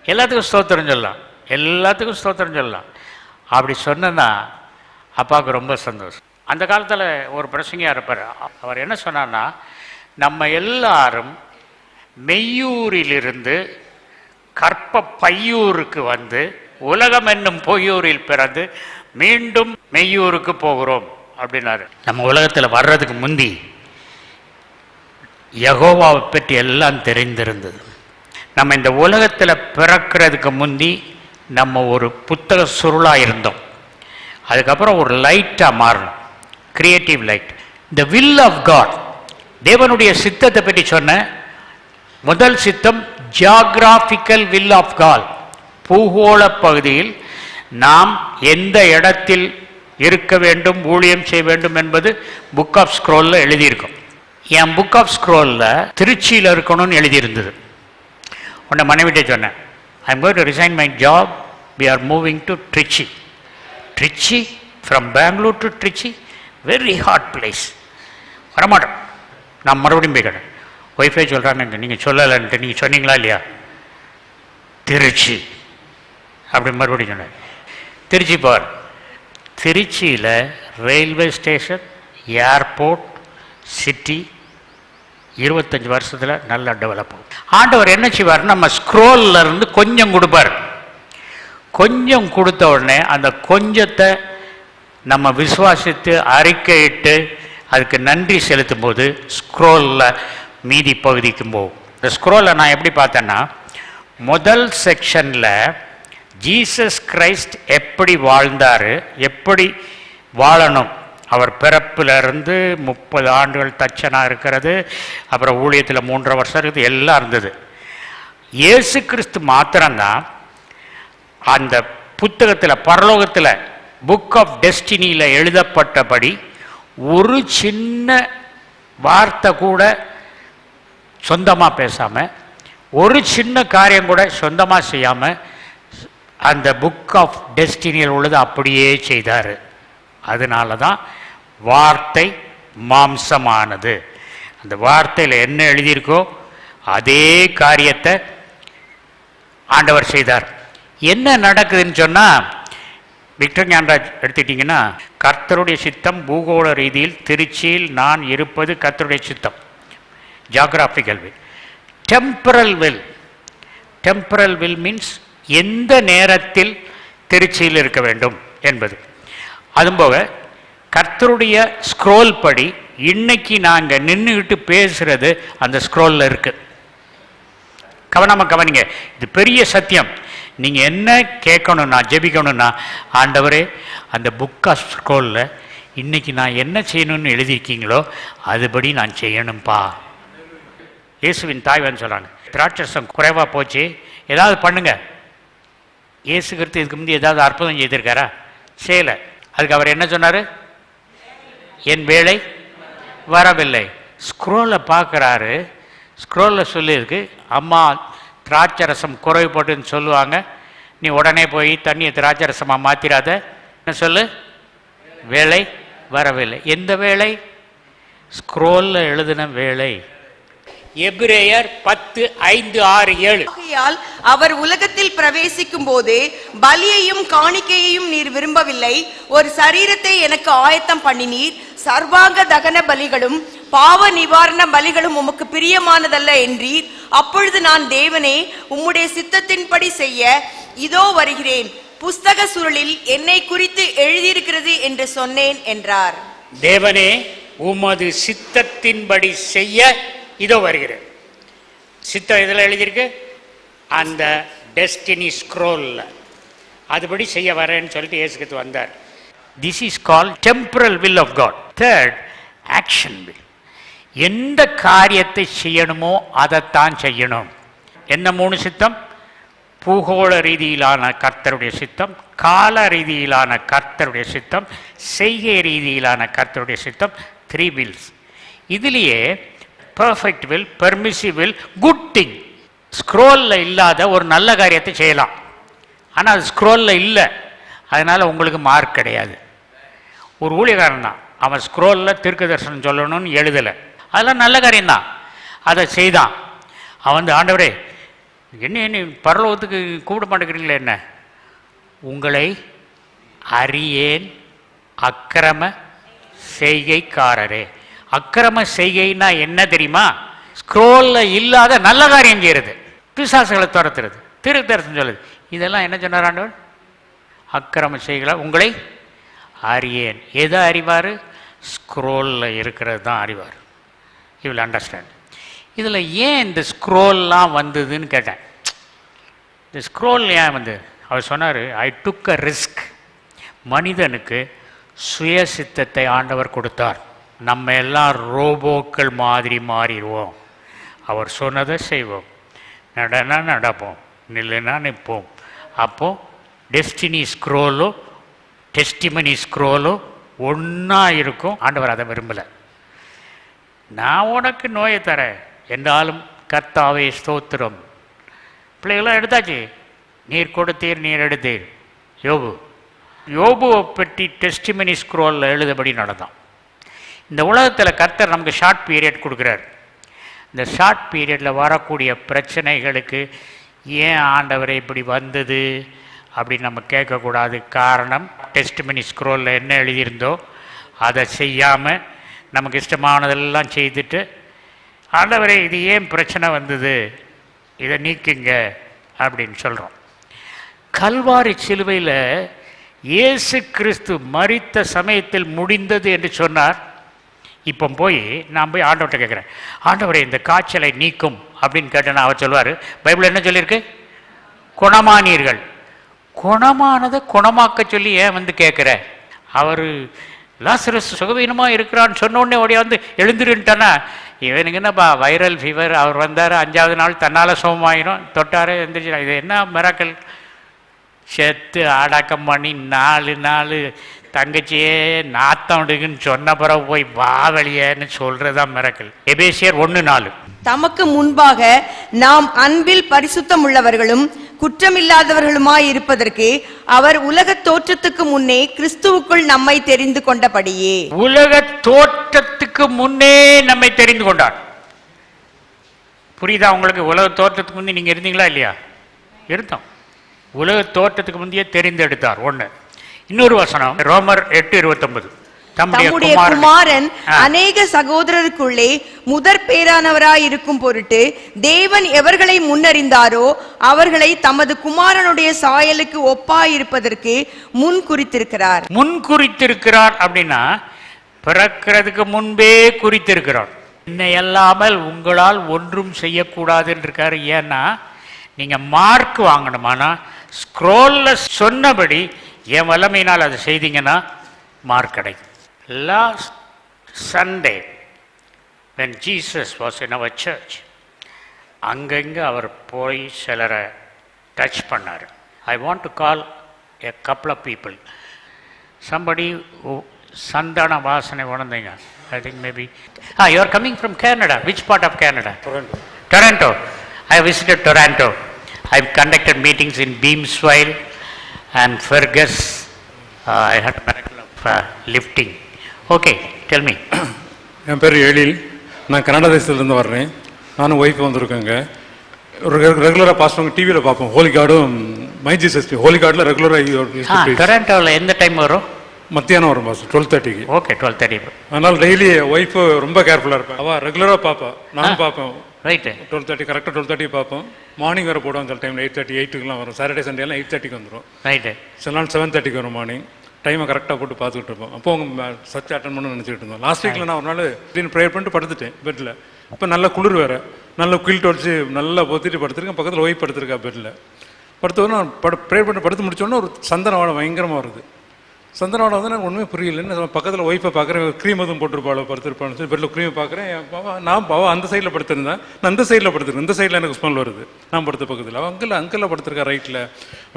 எல்லாத்துக்கும் ஸ்தோத்திரம் சொல்லலாம், எல்லாத்துக்கும் ஸ்தோத்திரம் சொல்லலாம். அப்படி சொன்னா அப்பாவுக்கு ரொம்ப சந்தோஷம். அந்த காலத்தில் ஒரு பிரசங்கியாக இருப்பார். அவர் என்ன சொன்னார்னா, நம்ம எல்லாரும் மெய்யூரிலிருந்து கற்ப பையூருக்கு வந்து உலகம் என்னும் பொய்யூரில் பிறந்து மீண்டும் மெய்யூருக்கு போகிறோம் அப்படின்னாரு. நம்ம உலகத்தில் வர்றதுக்கு முந்தி யெகோவாவை பற்றி எல்லாம் தெரிந்திருந்தது. நம்ம இந்த உலகத்தில் பிறக்கிறதுக்கு முந்தி நம்ம ஒரு புத்தக சுருளாக இருந்தோம். அதுக்கப்புறம் ஒரு லைட்டாக மாறணும், creative light. The will of God, தேவனுடைய சித்தத்தை பற்றி சொன்ன முதல் சித்தம் ஜியாகிராபிக்கல் வில் ஆஃப் காட். பூகோள பகுதியில் நாம் எந்த இடத்தில் இருக்க வேண்டும், ஊழியம் செய்ய வேண்டும் என்பது புக் ஆஃப் ஸ்க்ரோலில் எழுதியிருக்கும். என் புக் ஆஃப் ஸ்க்ரோலில் திருச்சியில் இருக்கணும்னு எழுதியிருந்தது. உன்னை மனைவிட்டே சொன்னேன், ஐ am going to resign my job, we are moving to Trichy. Trichy, from Bangalore to Trichy, very hot place. வரமாட்டோம். நான் மறுபடியும் போய் கேட்டேன், ஒய்ஃபை சொல்கிறாங்க, நீங்கள் சொல்லலைன்ட்டு நீங்கள் சொன்னீங்களா இல்லையா? திருச்சி அப்படி மறுபடியும் சொன்னேன். திருச்சி பார், திருச்சியில் ரயில்வே ஸ்டேஷன், ஏர்போர்ட், சிட்டி 25 வருஷத்தில் நல்லா டெவலப் ஆகும். ஆண்டவர் என்ன செய்வார், நம்ம ஸ்க்ரோலில் இருந்து கொஞ்சம் கொடுப்பார். கொஞ்சம் கொடுத்த உடனே அந்த கொஞ்சத்தை நம்ம விசுவாசித்து அறிக்கையிட்டு அதுக்கு நன்றி செலுத்தும் போது ஸ்க்ரோலில் மீதி பகுதிக்கு போகும். இந்த ஸ்க்ரோலை நான் எப்படி பார்த்தேன்னா, முதல் செக்ஷனில் ஜீசஸ் கிரைஸ்ட் எப்படி வாழ்ந்தார், எப்படி வாழணும், அவர் பிறப்பிலிருந்து 30 ஆண்டுகள் தச்சனாக இருக்கிறது, அப்புறம் ஊழியத்தில் 3.5 வருஷம் இருக்குது, எல்லாம் இருந்தது. இயேசு கிறிஸ்து மாத்திரம்தான் அந்த புத்தகத்தில், பரலோகத்தில் புக் ஆஃப் டெஸ்டினியில் எழுதப்பட்டபடி ஒரு சின்ன வார்த்தை கூட சொந்தமாக பேசாமல், ஒரு சின்ன காரியம் கூட சொந்தமாக செய்யாமல் அந்த புக் ஆஃப் டெஸ்டினியில் உள்ளது அப்படியே செய்தார். அதனால தான் வார்த்தை மாம்சமானது. அந்த வார்த்தையில் என்ன எழுதியிருக்கோ அதே காரியத்தை ஆண்டவர் செய்தார். என்ன நடக்குதுன்னு சொன்னால், விக்டர் ஞானராஜ் எடுத்துக்கிட்டிங்கன்னா, கர்த்தருடைய சித்தம் பூகோள ரீதியில் திருச்சியில் நான் இருப்பது கர்த்தருடைய சித்தம், geographical will. Temporal will, temporal will means எந்த நேரத்தில் திருச்சியில் இருக்க வேண்டும் என்பது. அதுபோக கர்த்தருடைய ஸ்க்ரோல் படி இன்னைக்கு நாங்கள் நின்றுக்கிட்டு பேசுகிறது அந்த ஸ்க்ரோலில் இருக்கு. கவனமாக கவனிங்க, இது பெரிய சத்தியம். நீங்கள் என்ன கேட்கணும்னா, ஜெபிக்கணும்னா, ஆண்டவரே அந்த புக் ஆஃப் ஸ்க்ரோலில் இன்னைக்கு நான் என்ன செய்யணும்னு எழுதியிருக்கீங்களோ அதுபடி நான் செய்யணும்ப்பா. இயேசுவின் தாய்வன் சொல்கிறாங்க, திராட்சரசம் குறைவாக போச்சு, ஏதாவது பண்ணுங்க. இயேசு கிறிஸ்து இதுக்கு முந்தைய ஏதாவது அற்புதம் செய்திருக்காரா? செய்யலை. அதுக்கு அவர் என்ன சொன்னார்? என் வேலை வரவில்லை. ஸ்க்ரோலை பார்க்குறாரு, ஸ்க்ரோலில் சொல்லியிருக்கு, அம்மா திராட்சரசம் குறைவுபட்டுன்னு சொல்லுவாங்க, நீ உடனே போய் தண்ணியை திராட்சரசமாக மாற்றிடாத. என்ன சொல்லு? வேலை வரவில்லை. எந்த வேலை? ஸ்க்ரோலில் எழுதின வேலை. எபிரேயர் 10:5-6-7. ஆகையால் அவர் உலகத்தில் பிரவேசிக்கும் போது பலியையும் காணிக்கையையும் நீர் விரும்பவில்லை, ஒரு சரீரத்தை எனக்கு ஆயத்தம் பண்ணினீர், சர்வாங்க தகன பலிகளும் பாவ நிவாரண பலிகளும் உமக்கு பிரியமானதல்ல என்றீர். அப்பொழுது நான், தேவனே, உம்முடைய சித்தத்தின்படி செய்ய இதோ வருகிறேன், புஸ்தக சுருளில் என்னை குறித்து எழுதியிருக்கிறது என்று சொன்னேன் என்றார். தேவனே, உமது சித்தத்தின்படி செய்ய இதோ வருகிறேன். சித்தம் இதில் எழுதியிருக்கு, அந்த டெஸ்டினி ஸ்க்ரோல்ல அதுபடி செய்ய வரேன்னு சொல்லிட்டு இயேசுக்கு வந்தார். This is called temporal will of God. Third, action will. எந்த காரியத்தை செய்யணுமோ அதைத்தான் செய்யணும். என்ன 3 சித்தம்? பூகோள ரீதியிலான கர்த்தருடைய சித்தம், கால ரீதியிலான கர்த்தருடைய சித்தம், செய்கை ரீதியிலான கர்த்தருடைய சித்தம். 3 wills. இதுலேயே perfect will, permissive will, good thing. ஸ்க்ரோலில் இல்லாத ஒரு நல்ல காரியத்தை செய்யலாம், ஆனால் அது ஸ்க்ரோலில் இல்லை, அதனால் உங்களுக்கு மார்க் கிடையாது. ஒரு ஊழியக்காரன் தான், அவன் ஸ்க்ரோலில் தீர்க்க தரிசனம் சொல்லணும்னு எழுதலை, அதெல்லாம் நல்ல காரியம்தான், அதை செய்தான். அவன் வந்து, ஆண்டவரே என்ன பரலோகத்துக்கு கூப்பிட மாட்டேங்கிறீங்களே, என்ன உங்களை அறியேன் அக்கிரம செய்கைக்காரரே. அக்கிரம செய்கைன்னா என்ன தெரியுமா? ஸ்க்ரோலில் இல்லாத நல்ல காரியம் செய்கிறது, பிசாசுகளை துரத்துறது, தீர்க்க தரிசனம் சொல்லுது. இதெல்லாம் என்ன சொன்னார் ஆண்டவர்? அக்கிரம செய்களை உங்களை அறியேன். எதை அறிவார்? ஸ்க்ரோலில் இருக்கிறது தான் அறிவார். You will understand. இதில் ஏன் இந்த ஸ்க்ரோல்லாம் வந்ததுன்னு கேட்டேன். இந்த ஸ்க்ரோல் ஏன் வந்து அவர் சொன்னார், ஐ டுக் அ ரிஸ்க். மனிதனுக்கு சுய சித்தத்தை ஆண்டவர் கொடுத்தார். நம்ம எல்லாம் ரோபோக்கள் மாதிரி மாறிடுவோம். அவர் சொன்னதை செய்வோம், நடனா நடப்போம், நில்லுனா நிற்போம். அப்போது டெஸ்டினி ஸ்க்ரோலோ டெஸ்டிமனி ஸ்க்ரோலோ ஒன்றா இருக்கும். ஆண்டவர் அதை விரும்பலை. நான் உனக்கு நோயை தரேன் என்றாலும் கர்த்தாவே ஸ்தோத்திரம். பிள்ளைகளாம் எடுத்தாச்சு, நீர் கொடுத்தீர் நீர் எடுத்தீர். யோபுவை பற்றி டெஸ்டிமனி ஸ்க்ரோலில் எழுதபடி நடந்தான். இந்த உலகத்தில் கர்த்தர் நமக்கு ஷார்ட் பீரியட் கொடுக்குறார். இந்த ஷார்ட் பீரியடில் வரக்கூடிய பிரச்சனைகளுக்கு ஏன் ஆண்டவரை இப்படி வந்தது அப்படின்னு நம்ம கேட்கக்கூடாது. காரணம், டெஸ்டிமனி ஸ்க்ரோலில் என்ன எழுதியிருந்தோ அதை செய்யாமல் நமக்கு இஷ்டமானதெல்லாம் செய்துட்டு, ஆண்டவரே இது ஏன் பிரச்சனை வந்தது, இதை நீக்குங்க அப்படின்னு சொல்கிறோம். கல்வாரி சிலுவையில் இயேசு கிறிஸ்து மரித்த சமயத்தில் முடிந்தது என்று சொன்னார். இப்போ நான் போய் ஆண்டவர்கிட்ட கேட்குறேன், ஆண்டவரே இந்த காய்ச்சலை நீக்கும் அப்படின்னு கேட்டேன்னா அவர் சொல்லுவார், பைபிள் என்ன சொல்லியிருக்கு? குணமானீர்கள். குணமானதை குணமாக்க சொல்லி ஏன் வந்து கேட்குற? அவர் லாசரஸ் சுகவீனமாக இருக்கிறான்னு சொன்னோடனே ஓடியா வந்து எழுந்துருன்ட்டானா, இவனுக்கு என்னப்பா வைரல் ஃபீவர், அவர் வந்தார் 5ஆவது நாள் தன்னால் சுகமாயிரும், தொட்டார் எந்திரிச்சு, இது என்ன மிராக்கள்? செத்து அடக்கம் பண்ணி 4 நாள் தங்கச்சியே நாத்தம் எடுக்குன்னு சொன்ன பிறகு போய் வா வெளியேன்னு சொல்கிறதான் மிராக்கள். எபேசியர் 1:4. தமக்கு முன்பாக நாம் அன்பில் பரிசுத்தம் உள்ளவர்களும் குற்றமில்லாதவர்களுமாய் இருப்பதற்கு அவர் உலக தோற்றத்துக்கு முன்னே கிறிஸ்துவுக்குள் நம்மை தெரிந்து கொண்டபடியே. உலக தோற்றத்துக்கு முன்னே நம்மை தெரிந்து கொண்டார். புரியுதா உங்களுக்கு? உலக தோற்றத்துக்கு முன்னே நீங்க இருந்தீங்களா இல்லையா? இருந்தோம். உலக தோற்றத்துக்கு முந்தைய தெரிந்தெடுத்தார். ஒண்ணு. இன்னொரு வசனம் ரோமர் 8:29. தம்முடைய குமாரன் அநேக சகோதரருக்குள்ளே முதற் பேரானவராய் இருக்கும் பொருட்டு தேவன் எவர்களை முன்னறிந்தாரோ அவர்களை தமது குமாரனுடைய சாயலுக்கு ஒப்பாயிருப்பதற்கு முன் குறித்திருக்கிறார். முன் குறித்திருக்கிறார் அப்படின்னா பிறக்கிறதுக்கு முன்பே குறித்திருக்கிறார். என்னை அல்லாமல் உங்களால் ஒன்றும் செய்யக்கூடாதுன்னு இருக்காரு. ஏன்னா நீங்க மார்க் வாங்கணுமானா ஸ்க்ரோல்ல சொன்னபடி என் வல்லமையினால் அதை செய்தீங்கன்னா மார்க் கிடைக்கும். Last Sunday when Jesus was in our church, அங்கங்கே அவர் போய் சிலரை டச் பண்ணார். I want to call a couple of people. Somebody who சந்தான வாசனை உணர்ந்தீங்க. I think maybe you are coming from Canada. Which part of Canada? Toronto. I visited Toronto. I've conducted meetings in Beamsville and Fergus. I had a miracle of lifting. Okay, tell me. என் பேர் எழில். நான் Canada தேசத்துலேருந்து வர்றேன். நானும் wife வந்திருக்கேங்க. ரெகுலராக pass பண்ணுங்க, டிவியில் பார்ப்போம். ஹோலி கார்டும் மை ஜீசஸ் ஹோலி கார்டில் ரெகுலராக டொரண்டோவில் எந்த டைம் வரும்? மத்தியானம் வரும் பாஸ், 12:30க்கு. ஓகே, 12:30. அதனால் டெய்லி ஒய்ஃபு ரொம்ப கேர்ஃபுல்லாக இருப்பேன். அவள் ரெகுலராக பார்ப்பா, நானும் பார்ப்பேன். ரைட்டு. 12:30 கரெக்டாக 12:30 பார்ப்போம். மார்னிங் வேறு போடுவோம். சில டைமில் 8:30 8க்குலாம் வரும். சாட்டர்டே சண்டேலாம் 8:30க்கு வந்துடும். ரைட்டு. சில நாள் 7:30க்கு வரும் மார்னிங். டைமை கரெக்டாக போட்டு பார்த்துக்கிட்டு இருப்போம். அப்போ அவங்க சர்ச் அட்டன் பண்ணணும்னு நினச்சிக்கிட்டு இருந்தோம். லாஸ்ட் வீக்கில் நான் ஒரு நாள் திடீர்னு ப்ரேயர் பண்ணிட்டு படுத்துட்டேன் பெட்டில். இப்போ நல்ல குளிர் வேறு, நல்ல குயில்ட் வச்சு நல்லா பொத்திட்டு படுத்துருக்கேன். பக்கத்தில் ஒய்ஃப் படுத்துருக்கா பெட்டில். படுத்தவொடனே நான் ப்ரேயர் பண்ணிட்டு படுத்து முடிச்சோடனே ஒரு சந்தன வாடை பயங்கரமாக வருது. சந்தன வாடை வந்து எனக்கு ஒன்றுமே புரியலன்னு பக்கத்தில் ஒய்ஃபை பார்க்குறேன். க்ரீம் எதுவும் போட்டிருப்பாளோ படுத்துருப்பான்னு சொல்லி பெட்டில் க்ரீமை பார்க்குறேன். நான் பாவா அந்த சைடில் படுத்திருந்தேன். நான் அந்த சைடில் படுத்துருக்கேன். இந்த சைடில் எனக்கு ஸ்மெல் வருது. நான் படுத்த பக்கத்தில் அவன் அங்கில் படுத்திருக்கா ரைட்டில்.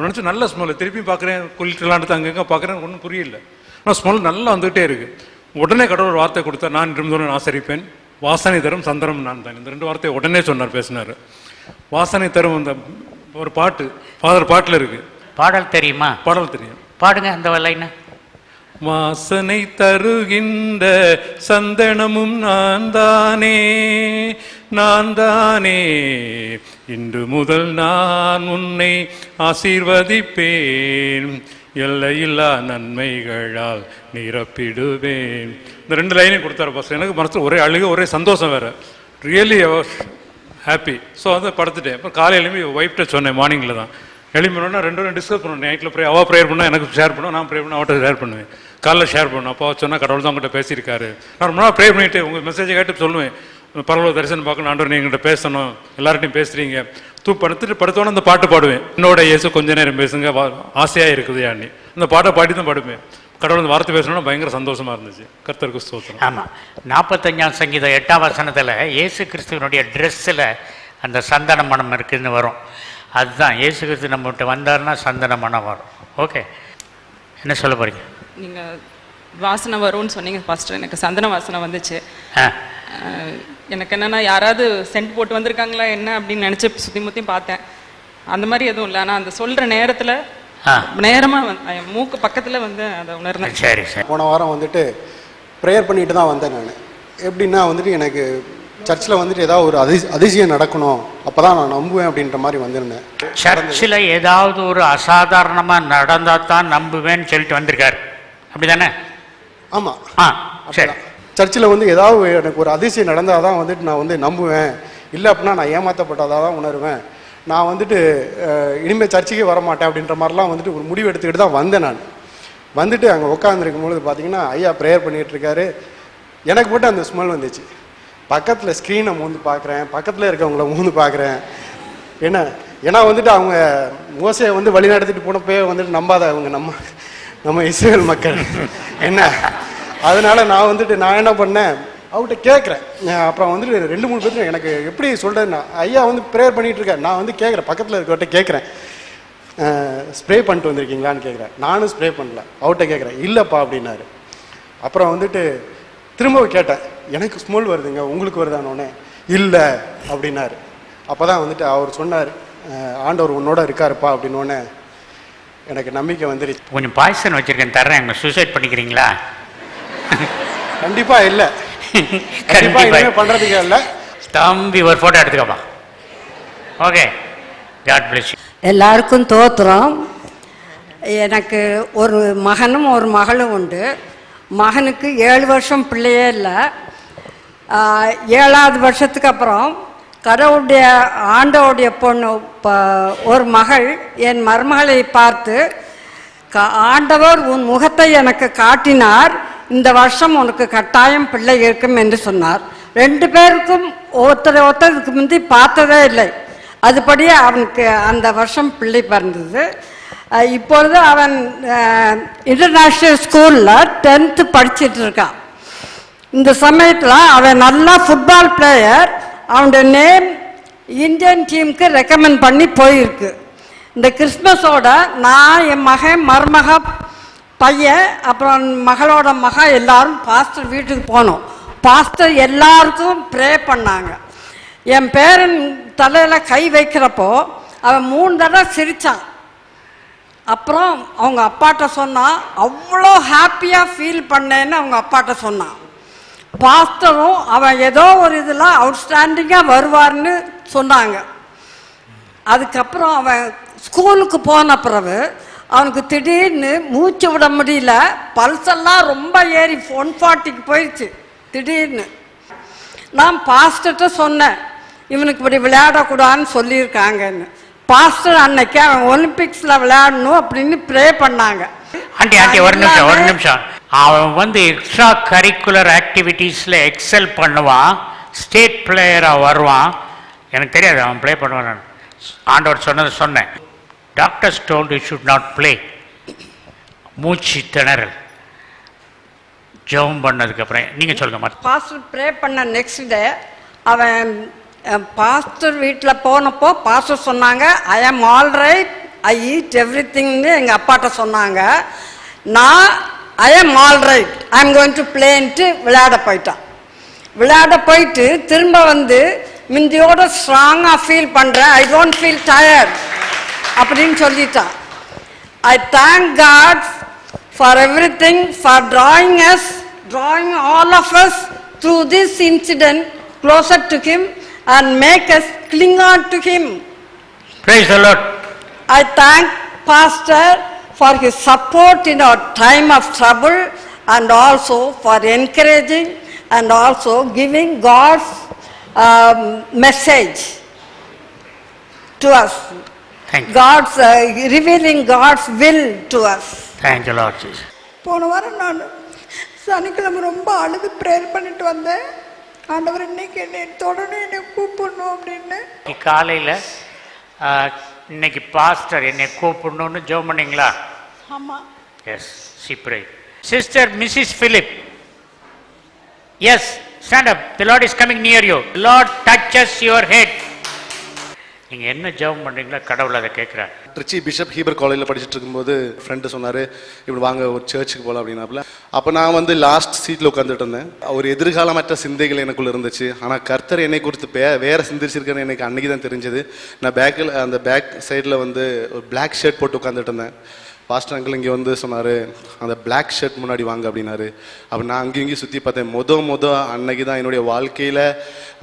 நினச்சி நல்ல ஸ்மெல். திருப்பி பார்க்குறேன், குளிக்கலான்ட்டு அங்கங்கே பார்க்குறேன். ஒன்றும் புரியல. ஆனால் ஸ்மெல் நல்லா வந்துகிட்டே இருக்குது. உடனே கடவுள் ஒரு வார்த்தை கொடுத்தா, நான் இருந்தோன்னு ஆசரிப்பேன், வாசனை தரும் சந்தனம் நான் தான். இந்த 2 வார்த்தையை உடனே சொன்னார், பேசினார். வாசனை தரும் அந்த ஒரு பாட்டு ஃபாதர் பாட்டில் இருக்கு. பாடல் தெரியுமா? பாடல் தெரியும். பாடுங்க அந்த லைனை. வாசனை தருகின்ற சந்தனமும் நான் தானே, நான் தானே, இன்று முதல் நான் உன்னை ஆசீர்வதிப்பேன், எல்லையில்லா நன்மைகளால் நிரப்பிடுவேன். இந்த 2 லைனையும் கொடுத்தாரு பாஸ். எனக்கு மனசில் ஒரே அழுக, ஒரே சந்தோஷம் வேறு. Really happy. ஸோ வந்து படுத்துட்டேன். அப்புறம் காலையில் எழுப்பி ஒய்ஃப்ட்ட சொன்னேன். மார்னிங்கில் தான் எழுப்பினோன்னா 2 டிஸ்கஸ் பண்ணுவேன். நைட்டில் அவள் ப்ரேயர் பண்ணால் எனக்கு ஷேர் பண்ணுவேன், நான் ப்ரேயர் பண்ண அவட்ட ஷேர் பண்ணுவேன். காலையில் ஷேர் பண்ணுவேன். அப்போ சொன்னால் கடவுள் தான் உங்கள்கிட்ட பேசியிருக்காரு. நான் ரொம்ப நாள் ப்ரேயர் பண்ணிவிட்டு உங்கள் மெசேஜை கேட்டு சொல்லுவேன், பரவாயில்ல தரிசனம் பார்க்கணும் ஆண்டவர், நீங்கள் எங்கள்கிட்ட பேசணும், எல்லார்ட்டையும் பேசுகிறீங்க. படுத்தோன்னே அந்த பாட்டு பாடுவேன். என்னோட இயேசு கொஞ்ச நேரம் பேசுங்க, ஆசையாக இருக்குது யானி. அந்த பாட்டை பாடி தான் பாடுவேன். கடவுள் அந்த வார்த்தை பேசணும்னா பயங்கர சந்தோஷமாக இருந்துச்சு. கர்த்தருக்கு ஸ்தோத்திரம். ஆமாம், 45ஆம் சங்கீதம் 8ஆம் வசனத்தில் இயேசு கிறிஸ்துவனுடைய ட்ரெஸ்ஸில் அந்த சந்தன மனம் இருக்குதுன்னு வரும். அதுதான் இயேசு கிறிஸ்து நம்மகிட்ட வந்தாருன்னா சந்தன மனம் வரும். ஓகே, என்ன சொல்ல போகிறீங்க? நீங்கள் வாசனை வரும்னு சொன்னீங்க. ஃபஸ்ட்டு எனக்கு சந்தன வாசனை வந்துச்சு. எனக்கு என்னென்னா யாராவது சென்ட் போட்டு வந்திருக்காங்களா என்ன அப்படின்னு நினச்சி சுற்றி முற்றியும் பார்த்தேன். அந்த மாதிரி எதுவும் இல்லை. ஆனால் அந்த சொல்கிற நேரத்தில் நேரமாக என் மூக்கு பக்கத்தில் வந்து அதை உணர்ந்தேன். சரி சரி. போன வாரம் வந்துட்டு ப்ரேயர் பண்ணிட்டு தான் வந்தேன் நான். எப்படின்னா வந்துட்டு எனக்கு சர்ச்சில் வந்துட்டு ஏதாவது ஒரு அதிசயம் நடக்கணும், அப்போ தான் நான் நம்புவேன் அப்படின்ற மாதிரி வந்திருந்தேன். சர்ச்சில் ஏதாவது ஒரு அசாதாரணமாக நடந்தால் தான் நம்புவேன்னு சொல்லிட்டு வந்திருக்காரு, அப்படி தானே? ஆமாம். சரி. சர்ச்சில் வந்து ஏதாவது எனக்கு ஒரு அதிசயம் நடந்தால் தான் வந்துட்டு நான் வந்து நம்புவேன். இல்லை அப்படின்னா நான் ஏமாற்றப்பட்டதாக தான் உணர்வேன். நான் வந்துட்டு இனிமேல் சர்ச்சுக்கே வரமாட்டேன் அப்படின்ற மாதிரிலாம் வந்துட்டு ஒரு முடிவு எடுத்துக்கிட்டு தான் வந்தேன். நான் வந்துட்டு அங்கே உட்காந்துருக்கும் பொழுது பார்த்தீங்கன்னா ஐயா ப்ரேயர் பண்ணிகிட்டு இருக்காரு. எனக்கு மட்டும் அந்த ஸ்மெல் வந்துச்சு. பக்கத்தில் ஸ்க்ரீனை மூந்து பார்க்குறேன், பக்கத்தில் இருக்கவங்கள மூந்து பார்க்குறேன். ஏன்னா வந்துட்டு அவங்க மோசையை வந்து வழி நடத்திட்டு போனப்பே வந்துட்டு நம்பாத அவங்க நம்ம இஸ்ரேல் மக்கள் என்ன. அதனால நான் என்ன பண்ணேன், அவர்கிட்ட கேட்குறேன். அப்புறம் வந்துட்டு 2-3 பேர் எனக்கு எப்படி சொல்கிறேன்னா, ஐயா வந்து ப்ரேயர் பண்ணிகிட்டு இருக்கேன். நான் வந்து கேட்குறேன், பக்கத்தில் இருக்கவர்கிட்ட கேட்குறேன், ஸ்ப்ரே பண்ணிட்டு வந்திருக்கீங்களான்னு கேட்குறேன். நானும் ஸ்ப்ரே பண்ணல. அவர்கிட்ட கேட்குறேன், இல்லைப்பா அப்படின்னாரு. அப்புறம் வந்துட்டு திரும்ப கேட்டேன், எனக்கு ஸ்மெல் வருதுங்க, உங்களுக்கு வருதானோடனே இல்லை அப்படின்னாரு. அப்போ தான் வந்துட்டு அவர் சொன்னார், ஆண்டவர் உன்னோட இருக்காருப்பா அப்படின்னோடனே எனக்கு நம்பிக்கை வந்துருச்சு. கொஞ்சம் பாய்சன் வச்சுருக்கேன் தர்றேன், சூசைட் பண்ணிக்கிறீங்களா? கண்டிப்பாக இல்லை, கண்டிப்பாக இனிமே பண்ணுறதுக்கே இல்லை. தம்பி ஒரு ஃபோட்டோ எடுத்துக்கப்பா. Okay, God bless you. எல்லாருக்கும் தோத்திரம். எனக்கு ஒரு மகனும் ஒரு மகளும் உண்டு. மகனுக்கு 7 வருஷம் பிள்ளையே இல்லை. 7ஆவது வருஷத்துக்கு அப்புறம் கடவுளுடைய ஆண்டவுடைய பொண்ணு ஒரு மகள் என் மருமகளை பார்த்து, ஆண்டவர் உன் முகத்தை எனக்கு காட்டினார், இந்த வருஷம் உனக்கு கட்டாயம் பிள்ளை இருக்கும் என்று சொன்னார். 2 பேருக்கும் ஒருத்தருக்கு முந்தி பார்த்ததே இல்லை. அதுபடியே அவனுக்கு அந்த வருஷம் பிள்ளை பிறந்தது. இப்பொழுது அவன் இன்டர்நேஷ்னல் ஸ்கூலில் 10th படிச்சுட்டு இருக்கான். இந்த சமயத்தில் அவன் நல்லா ஃபுட்பால் பிளேயர். அவனுடைய நேம் இந்தியன் டீமுக்கு ரெக்கமெண்ட் பண்ணி போயிருக்கு. இந்த கிறிஸ்மஸோட நான் என் மகன் மருமக பையன் அப்புறம் மகளோட எல்லாரும் பாஸ்டர் வீட்டுக்கு போனோம். பாஸ்டர் எல்லாருக்கும் ப்ரே பண்ணாங்க. என் பேரன் தலையில் கை வைக்கிறப்போ அவன் 3 தடவை சிரித்தான். அப்புறம் அவங்க அப்பாட்ட சொன்னான், அவ்வளோ ஹாப்பியாக ஃபீல் பண்ணேன்னு அவங்க அப்பாட்ட சொன்னான். பாஸ்டரும் அவன் ஏதோ ஒரு இதில் அவுட்ஸ்டாண்டிங்காக வருவார்னு சொன்னாங்க. அதுக்கப்புறம் அவன் ஸ்கூலுக்கு போன பிறகு அவனுக்கு திடீர்னு மூச்சு விட முடியல, பல்செல்லாம் ரொம்ப ஏறி 140க்கு போயிடுச்சு திடீர்னு. நான் பாஸ்டர்கிட்ட சொன்னேன், இவனுக்கு இப்படி விளையாடக்கூடாதுன்னு சொல்லியிருக்காங்கன்னு. பாஸ்டர் அன்னைக்கு அவன் ஒலிம்பிக்ஸில் விளையாடணும் அப்படின்னு ப்ரே பண்ணாங்க. ஆண்டி ஒரு நிமிஷம். அவன் எக்ஸ்ட்ரா கரிக்குலர் ஆக்டிவிட்டீஸில் எக்ஸல் பண்ணுவான், ஸ்டேட் பிளேயராக வருவான். எனக்கு தெரியாது அவன் ப்ளே பண்ணுவான். ஆண்டவர் சொன்னேன். Doctors told you should not play. மூச்சு திணறல். ஜெபம் பண்ணதுக்கப்புறம் நீங்கள் சொல்லுங்க. பாஸ்டர் ப்ரே பண்ண நெக்ஸ்ட் டே அவன் பாஸ்டர் வீட்டில் போனப்போ பாஸ்டர் சொன்னாங்க, I am all right, I eat every திங்னு எங்கள் அப்பாட்ட சொன்னாங்க. நான் I am all right, I am going to பிளேன்ட்டு விளையாட போயிட்டான். விளையாட போயிட்டு திரும்ப முந்தியோட ஸ்ட்ராங்காக ஃபீல் பண்ணுறேன், ஐ டோன்ட் ஃபீல் டயர்ட் அப்படின்னு சொல்லிட்டான். I thank God for everything, for drawing all of us through this incident closer to him and make us cling on to him. Praise the Lord. I thank Pastor for his support in our time of trouble and also for encouraging and also giving God's message to us. Thank you. God's revealing God's will to us. Thank you, Lord Jesus. போன வாரம் நான் சனிக்கிழமை ரொம்ப அழுது prayer பண்ணிட்டு வந்தேன். ஆண்டவர் இன்னைக்கு என்னை தொடர்ந்து என்னை கூப்பிடணும் அப்படின்னு. காலையில் இன்னைக்கு பாஸ்டர் என்னை கூப்பிடணும்னு ஜெபம் பண்ணீங்களா? ஆமாம். Yes, she prayed. Sister Mrs. Philip, yes, stand up. The Lord is coming near you. The Lord touches your head. நீங்கள் என்ன ஜெபம் பண்ணுறீங்களா கடவுள் அதை கேட்குறாரு. திருச்சி பிஷப் ஹீபர் காலேஜில் படிச்சுட்டு இருக்கும்போது ஃப்ரெண்டு சொன்னார், இப்படி வாங்க ஒரு சர்ச்சுக்கு போகலாம் அப்படின்னாப்புல. அப்போ நான் லாஸ்ட் சீட்டில் உட்காந்துட்டு இருந்தேன். ஒரு எதிர்காலமற்ற சிந்தைகள் எனக்குள்ளே இருந்துச்சு. ஆனால் கர்த்தர் என்னை குறித்து வேறு சிந்திச்சிருக்கேன்னு எனக்கு அன்றைக்கி தான் தெரிஞ்சது. நான் அந்த பேக் சைடில் ஒரு பிளாக் ஷர்ட் போட்டு உட்காந்துட்டு இருந்தேன். பாஸ்டர் அங்கிள் இங்கே சொன்னார், அந்த பிளாக் ஷர்ட் முன்னாடி வாங்க அப்படின்னாரு. அப்போ நான் அங்கேயும் இங்கேயும் சுற்றி பார்த்தேன். அன்னைக்கு தான் என்னுடைய வாழ்க்கையில்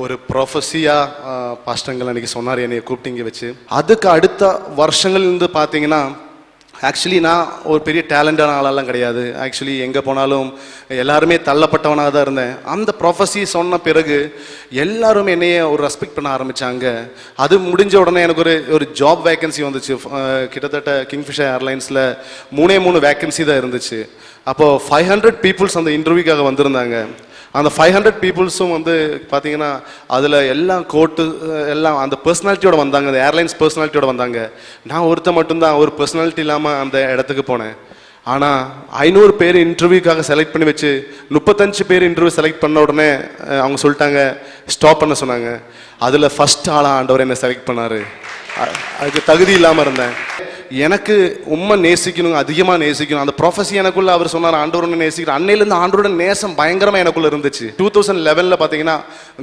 ஒரு ப்ரொஃபஸியாக பாஸ்டர் அங்கிள் அன்றைக்கி சொன்னார், என்னை கூப்பிட்டு இங்கே வச்சு. அதுக்கு அடுத்த வருஷங்கள்லேருந்து பார்த்தீங்கன்னா ஆக்சுவலி நான் ஒரு பெரிய டேலண்டான ஆளெல்லாம் கிடையாது. ஆக்சுவலி எங்கே போனாலும் எல்லாருமே தள்ளப்பட்டவனாக தான் இருந்தேன். அந்த ப்ரொஃபஸி சொன்ன பிறகு எல்லாரும் என்னையே ஒரு ரெஸ்பெக்ட் பண்ண ஆரம்பித்தாங்க. அது முடிஞ்ச உடனே எனக்கு ஒரு ஜாப் வேக்கன்சி வந்துச்சு. கிட்டத்தட்ட கிங்ஃபிஷர் ஏர்லைன்ஸில் 3 வேக்கன்சி தான் இருந்துச்சு. அப்போது 500 பீப்புள்ஸ் அந்த இன்டர்வியூக்காக வந்திருந்தாங்க. அந்த 500 பீப்புள்ஸும் பார்த்தீங்கன்னா அதில் எல்லாம் எல்லாம் அந்த பர்சனாலிட்டியோட வந்தாங்க, அந்த ஏர்லைன்ஸ் பர்சனாலிட்டியோட வந்தாங்க. நான் ஒருத்தர் மட்டும்தான் ஒரு பர்சனாலிட்டி இல்லாமல் அந்த இடத்துக்கு போனேன். ஆனால் 500 பேர் இன்டர்வியூக்காக செலக்ட் பண்ணி வச்சு 35 பேர் இன்டர்வியூ செலக்ட் பண்ண உடனே அவங்க சொல்லிட்டாங்க, ஸ்டாப் பண்ண சொன்னாங்க. அதில் ஃபஸ்ட் ஆளாக ஆண்டவர் என்னை செலக்ட் பண்ணார். அதுக்கு தகுதி இல்லாமல் இருந்தேன். எனக்கு உண்மை நேசிக்கணும், அதிகமாக நேசிக்கணும். அந்த ப்ரொஃபஸி எனக்குள்ள அவர் சொன்னார், ஆண்டவரோட நேசிக்கிறேன். அன்னையிலேருந்து ஆண்டோட நேசம் பயங்கரமாக எனக்குள்ள இருந்துச்சு. 2011 பார்த்தீங்கன்னா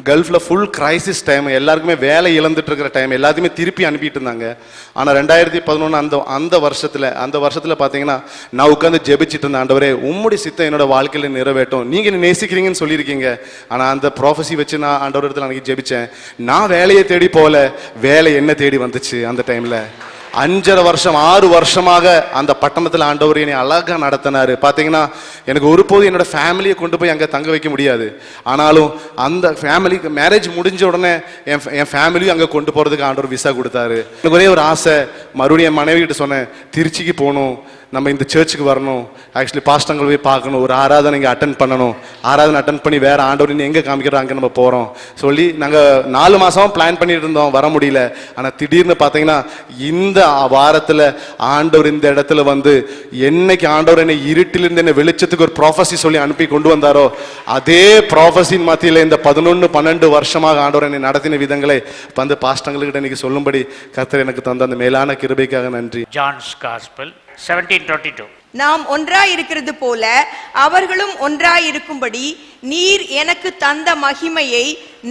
கல்ஃபில் ஃபுல் கிரைசிஸ் டைம், எல்லாருக்குமே வேலை இழந்துட்டு இருக்கிற டைம், எல்லாத்தையுமே திருப்பி அனுப்பிட்டு இருந்தாங்க. ஆனால் 2011 அந்த வருஷத்தில் பார்த்தீங்கன்னா நான் உட்காந்து ஜெபிச்சுட்டு இருந்தேன், ஆண்டவரே உம்முடைய சித்தம் என்னோட வாழ்க்கையில் நிறைவேட்டும், நீங்கள் என்ன நேசிக்கிறீங்கன்னு சொல்லியிருக்கீங்க. ஆனால் அந்த ப்ரொஃபஸி வச்சு நான் ஆண்டவர் இடத்துல அன்றைக்கி ஜெபிச்சேன். நான் வேலையை தேடி போகல, வேலை என்ன தேடி வந்துச்சு. அந்த டைமில் 5.5 வருஷம் 6 வருஷமாக அந்த பட்டணத்தில் ஆண்டவர் என்னை அழகாக நடத்தினார். பார்த்தீங்கன்னா எனக்கு ஒருபோது என்னோட ஃபேமிலியை கொண்டு போய் அங்கே தங்க வைக்க முடியாது. ஆனாலும் அந்த ஃபேமிலிக்கு மேரேஜ் முடிஞ்ச உடனே என் ஃபேமிலியும் அங்கே கொண்டு போகிறதுக்கு ஆண்டவர் விசா கொடுத்தாரு. எனக்கு ஒரே ஒரு ஆசை, மறுபடியும் என் மனைவி கிட்ட சொன்னேன், திருச்சிக்கு போகணும், நம்ம இந்த சர்ச்சுக்கு வரணும், ஆக்சுவலி பாஸ்டங்களை போய் பார்க்கணும், ஒரு ஆராதனை இங்கே அட்டன் பண்ணணும், ஆராதனை அட்டன் பண்ணி வேறு ஆண்டவர் எங்கே காமிக்கிறாங்க நம்ம போகிறோம் சொல்லி நாங்கள் 4 மாதமாக பிளான் பண்ணிட்டு இருந்தோம், வர முடியல. ஆனால் திடீர்னு பார்த்தீங்கன்னா இந்த வாரத்தில் ஆண்டவர் இந்த இடத்துல என்னைக்கு ஆண்டவர் என்னை இருட்டிலிருந்து என்னை வெளிச்சத்துக்கு ஒரு ப்ராஃபஸி சொல்லி அனுப்பி கொண்டு வந்தாரோ, அதே ப்ராஃபஸின் மத்தியில் இந்த 11-12 வருஷமாக ஆண்டவர் என்னை நடத்தின விதங்களை பாஸ்டங்கள்கிட்ட இன்னைக்கு சொல்லும்படி கர்த்தர் எனக்கு தந்த அந்த மேலான கிருபைக்காக நன்றி. John's gospel 17:22. நாம் ஒன்றாய் இருக்கிறது போல அவர்களும் ஒன்றாய் இருக்கும்படி நீர் எனக்கு தந்த மகிமையை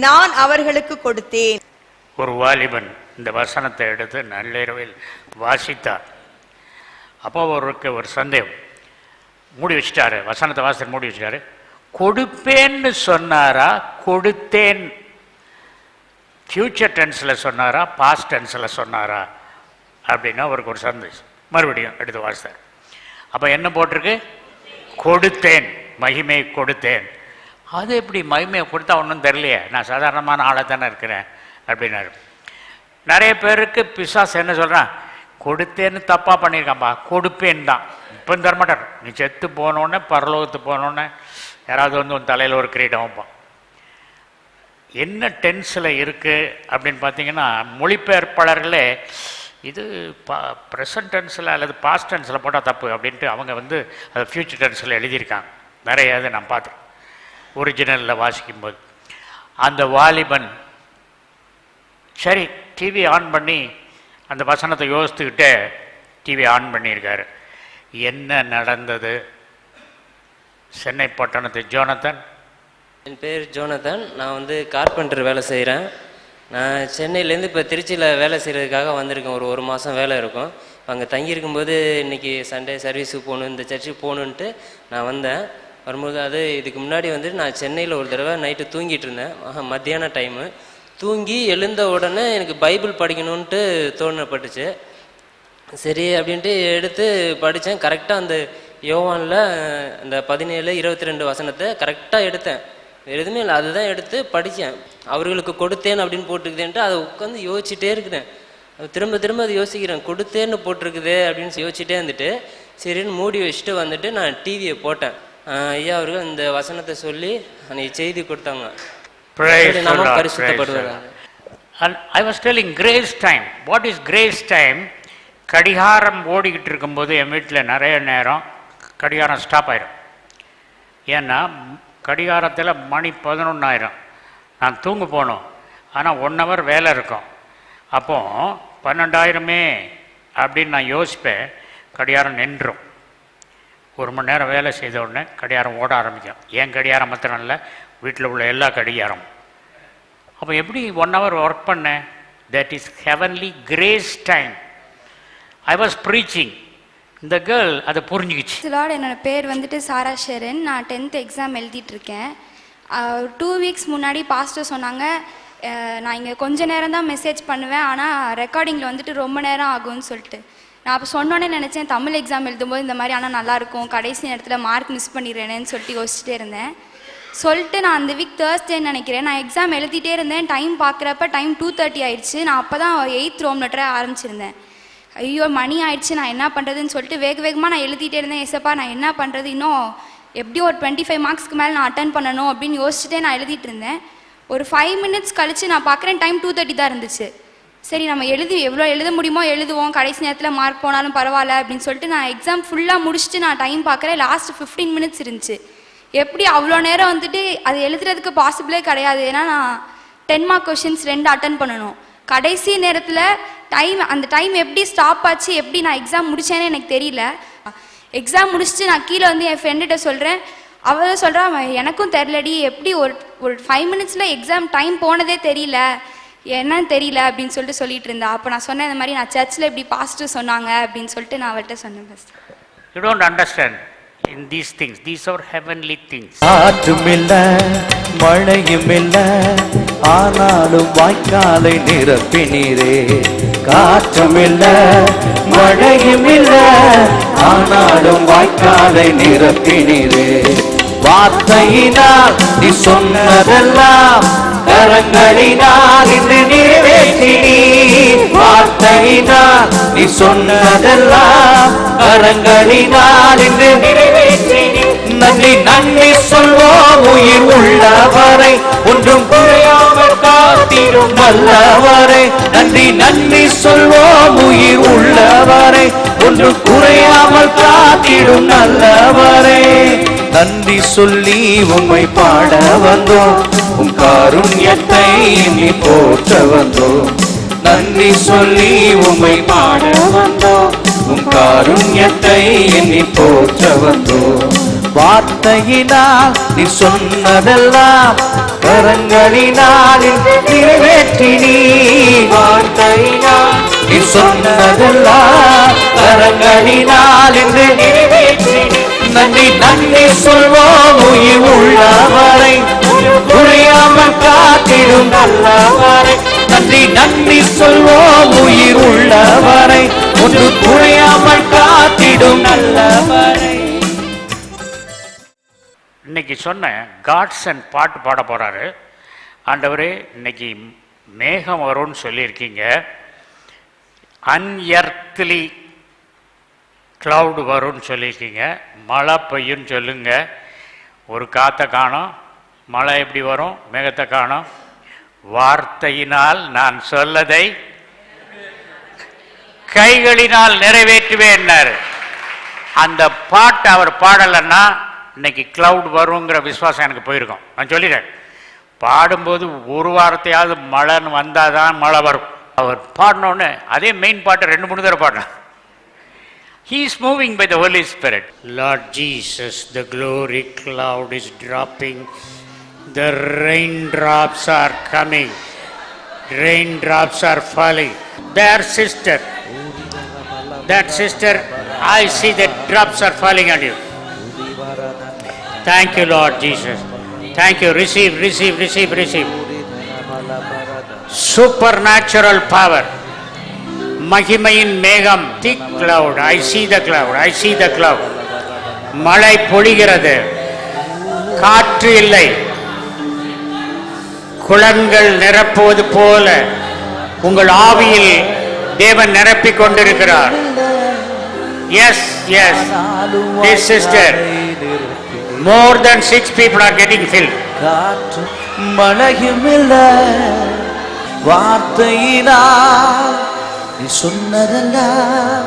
நான் அவர்களுக்கு கொடுத்தேன். ஒரு வாலிபன் இந்த வசனத்தை எடுத்து நள்ளிரவில் வாசித்தார். அப்போ அவருக்கு ஒரு சந்தேகம், மூடி வச்சுட்டாரு, வசனத்தை வாசல் மூடி வச்சுட்டாரு. கொடுப்பேன்னு சொன்னாரா, கொடுத்தேன் ஃப்யூச்சர் டென்ஸில் சொன்னாரா, பாஸ்ட் டென்ஸில் சொன்னாரா அப்படின்னா அவருக்கு ஒரு சந்தேஷம். மறுபடியும் எடுத்து வாசித்தார். அப்போ என்ன போட்டிருக்கு? கொடுத்தேன், மகிமை கொடுத்தேன். அது எப்படி மகிமையை கொடுத்தா ஒன்றும் தெரியலையே, நான் சாதாரணமான ஆளாக தானே இருக்கிறேன் அப்படின்னாரு. நிறைய பேருக்கு பிசாசு என்ன சொல்கிறான், கொடுத்தேன்னு தப்பாக பண்ணியிருக்கான்பா, கொடுப்பேன் தான். இப்போ தரமாட்டார். நீ செத்து போனோடனே, பரலோகத்து போனோடனே யாராவது வந்து உன் தலையில் ஒரு கிரீடம் வைப்பான். என்ன டென்ஸில் இருக்குது அப்படின்னு பார்த்தீங்கன்னா, மொழிபெயர்ப்பாளர்களே இது ப்ரெசன்ட் டென்ஸில் அல்லது பாஸ்ட் டென்ஸில் போட்டால் தப்பு அப்படின்ட்டு அவங்க வந்து அதை ஃப்யூச்சர் டென்ஸில் எழுதியிருக்காங்க. நிறைய இதை நான் பார்த்துருக்கேன் ஒரிஜினலில் வாசிக்கும்போது. அந்த வாலிபன் சரி டிவி ஆன் பண்ணி அந்த வசனத்தை யோசித்துக்கிட்டே டிவி ஆன் பண்ணியிருக்காரு. என்ன நடந்தது? சென்னை பட்டணத்து ஜோனத்தன். என் பேர் ஜோனத்தன். நான் வந்து கார்பெண்டர் வேலை செய்கிறேன். நான் சென்னையிலேருந்து இப்போ திருச்சியில் வேலை செய்கிறதுக்காக வந்திருக்கேன். ஒரு மாதம் வேலை இருக்கும். அங்கே தங்கியிருக்கும்போது இன்றைக்கி சண்டே சர்வீஸுக்கு போகணும், இந்த சர்ச்சுக்கு போகணுன்ட்டு நான் வந்தேன். வரும்போது இதுக்கு முன்னாடி வந்து நான் சென்னையில் ஒரு தடவை நைட்டு தூங்கிட்டு இருந்தேன். மத்தியான டைமு தூங்கி எழுந்த உடனே எனக்கு பைபிள் படிக்கணுன்ட்டு தோணப்பட்டுச்சு. சரி அப்படின்ட்டு எடுத்து படித்தேன். கரெக்டாக அந்த யோவானில் அந்த 17-22 வசனத்தை கரெக்டாக எடுத்தேன். எதுவுமே இல்லை, அதுதான் எடுத்து படித்தேன். அவர்களுக்கு கொடுத்தேன் அப்படின்னு போட்டிருக்குதுன்ட்டு அதை உட்காந்து யோசிச்சுட்டே இருக்கிறேன். திரும்ப திரும்ப அதை யோசிக்கிறேன், கொடுத்தேன்னு போட்டிருக்குது அப்படின்னு யோசிச்சுட்டே இருந்துட்டு சரின்னு மூடி வச்சுட்டு வந்துட்டு நான் டிவியை போட்டேன். ஐயா அவர்கள் இந்த வசனத்தை சொல்லி அன்னைக்கு செய்தி கொடுத்தாங்க. பரிசுத்தப்படுவாங்க. I was telling grace time. What is grace time? கடிகாரம் ஓடிக்கிட்டு இருக்கும்போது என் வீட்டில் நிறைய நேரம் கடிகாரம் ஸ்டாப் ஆயிடும். ஏன்னா கடிகாரத்தில் மணி 11 நான் தூங்க போகணும். ஆனால் 1 hour வேலை இருக்கும். அப்போது 12,000 அப்படின்னு நான் யோசிப்பேன். கடிகாரம் நின்றும். 1 மணி நேரம் வேலை செய்த உடனே கடிகாரம் ஓட ஆரம்பிக்கும். ஏன் கடிகாரம் மாத்திரம் இல்லை, வீட்டில் உள்ள எல்லா கடிகாரமும். அப்போ எப்படி 1 hour ஒர்க் பண்ணேன்? That is heavenly grace time. I was preaching. இந்த கேர்ள் அதை புரிஞ்சுக்கிச்சு. லார்ட், என்னோட பேர் வந்துட்டு சாரா ஷெரன். நான் 10th எக்ஸாம் எழுதிட்டுருக்கேன். 2 weeks முன்னாடி பாஸ்டர் சொன்னாங்க, நான் இங்கே கொஞ்ச நேரம் தான் மெசேஜ் பண்ணுவேன், ஆனால் ரெக்கார்டிங்கில் வந்துட்டு ரொம்ப நேரம் ஆகும்னு சொல்லிட்டு. நான் அப்போ சொன்னோன்னே நினச்சேன், தமிழ் எக்ஸாம் எழுதும்போது இந்த மாதிரி ஆனால் நல்லாயிருக்கும், கடைசி நேரத்தில் மார்க் மிஸ் பண்ணிடுறேனேன்னு சொல்லிட்டு யோசிச்சுட்டே இருந்தேன். சொல்லிட்டு நான் அந்த வீக் தேர்ஸ்டேன்னு நினைக்கிறேன், நான் எக்ஸாம் எழுதிட்டே இருந்தேன். டைம் பார்க்குறப்ப டைம் 2:30 ஆயிடுச்சு. நான் அப்போ தான் 8th ரோம் லெட்டரை ஆரம்பிச்சிருந்தேன். ஐயோ மணி ஆயிடுச்சு, நான் என்ன பண்ணுறதுன்னு சொல்லிட்டு வேகமாக நான் எழுதிட்டே இருந்தேன். ஏசப்பா நான் என்ன பண்ணுறது, இன்னும் எப்படியும் ஒரு 25 மார்க்ஸ்க்கு மேலே நான் அட்டன் பண்ணணும் அப்படின்னு யோசிச்சுட்டே நான் எழுதிட்டு இருந்தேன். ஒரு 5 minutes கழித்து நான் பார்க்குறேன், டைம் 2:30 தான் இருந்துச்சு. சரி நம்ம எவ்வளோ எழுத முடியுமோ எழுதுவோம், கடைசி நேரத்தில் மார்க் போனாலும் பரவாயில்ல அப்படின்னு சொல்லிட்டு நான் எக்ஸாம் ஃபுல்லாக முடிச்சுட்டு நான் டைம் பார்க்குறேன். லாஸ்ட் 15 minutes இருந்துச்சு. எப்படி அவ்வளோ நேரம் வந்துட்டு அது எழுதுறதுக்கு பாசிபிளே கிடையாது. ஏன்னா நான் 10 mark கொஷின்ஸ் 2 அட்டன் பண்ணணும். கடைசி நேரத்தில் அந்த டைம் எப்படி ஸ்டாப் ஆச்சு, எப்படி நான் எக்ஸாம் முடித்தேன்னு எனக்கு தெரியல. எக்ஸாம் முடிச்சுட்டு நான் கீழே வந்து என் ஃப்ரெண்டுகிட்ட சொல்கிறேன். அவள் சொல்கிறா, எனக்கும் தெரிலடி, எப்படி ஒரு 5 minutes எக்ஸாம் டைம் போனதே தெரியல, என்னன்னு தெரியல அப்படின்னு சொல்லிட்டு சொல்லிட்டு இருந்தா. அப்போ நான் சொன்னேன், இந்த மாதிரி நான் சர்ச்சில் இப்படி பாஸ்டர் சொன்னாங்க அப்படின்னு சொல்லிட்டு நான் அவள்கிட்ட சொன்னேன். First you don't understand in these things. These are heavenly things. ஆற்றுமில்ல மழையுமில்ல ஆனாலும் வாய்க்காலை நிரப்பினீரே. காற்றுமில்ல மழையுமில்ல ஆனாலும் வாய்க்காலை நிரப்பினீரே. வார்த்தையினால் நீ சொன்னதெல்லாம் கரங்களினால் இன்று நிறைவேற்றினீர். வார்த்தையினால் நீ சொன்னதெல்லாம் கரங்களினால் இன்று நிறைவேற்றினீர். நன்றி நன்றி சொல்வோம் உயிர் உள்ளவரை, ஒன்றும் குறையாமல் காத்திடும் நல்லவரை. நன்றி நன்றி சொல்வோம் உயிர் உள்ளவரை, ஒன்றும் குறையாமல் காத்திடும் நல்லவரை. நன்றி சொல்லி உம்மை பாட வந்தோம், உம் காருண்யத்தை எண்ணி போற்ற வந்தோம். நன்றி சொல்லி உம்மை பாட வந்தோம், உம் காருண்யத்தை எண்ணி போற்ற வந்தோம். வார்த்தையினால் நீ சொன்னதெல்லாம் கரங்களினால் நிறைவேற்றினீ. வார்த்தையினால் நீ சொன்னதெல்லாம் கரங்களினால் என்று நிறைவேற்றினீ. நன்றி நன்றி சொல்வோம் உயிர் உள்ளவரை, குறையாமல் காத்திடும் நல்லவரை. நன்றி நன்றி சொல்வோம் உயிர் உள்ளவரை, ஒன்று குறையாமல் காத்திடும் நல்லவரை. இன்னைக்கு சொன்ன காட்சன் பாட்டு பாட போகிறாரு. ஆண்டவரே, இன்னைக்கு மேகம் வரும்னு சொல்லியிருக்கீங்க, அன்எர்த்லி க்ளவுட் வரும்னு சொல்லியிருக்கீங்க, மழை பெய்யும்னு சொல்லுங்க. ஒரு காற்றை காணோம், மழை எப்படி வரும்? மேகத்தை காணோம். வார்த்தையினால் நான் சொல்லதை கைகளினால் நிறைவேற்றுவேன்னாரு. அந்த பாட்டை அவர் பாடலைன்னா இன்னைக்கு க்ளவுட் வருங்கிற விசுவாசம் எனக்கு போயிருக்கும். நான் சொல்லிடுறேன், பாடும்போது ஒரு வாரத்தையாவது மழைன்னு வந்தால் தான் மழை வரும். அவர் பாடினோன்னு அதே மெயின் பாட்டை 2-3 தடவை பாடினார். He is moving by the Holy Spirit. Lord Jesus, the glory cloud is dropping. The raindrops are coming. Raindrops are falling. There, sister. That sister, I see the drops are falling on you. Thank you, Lord Jesus. Thank you. Receive, receive, receive, receive. Supernatural power. மகிமையின் மேகம், thick cloud. I see the cloud. I see the cloud. மழை பொழிகிறது, காற்று இல்லை, குளங்கள் நிரப்புவது போல உங்கள் ஆவியில் தேவன் நிரப்பிக் கொண்டிருக்கிறார். Yes, yes. This sister, more than 6 people are getting filled. காற்று மழையுமில்ல, வார்த்தையினால் நீ சொன்னதெல்லாம்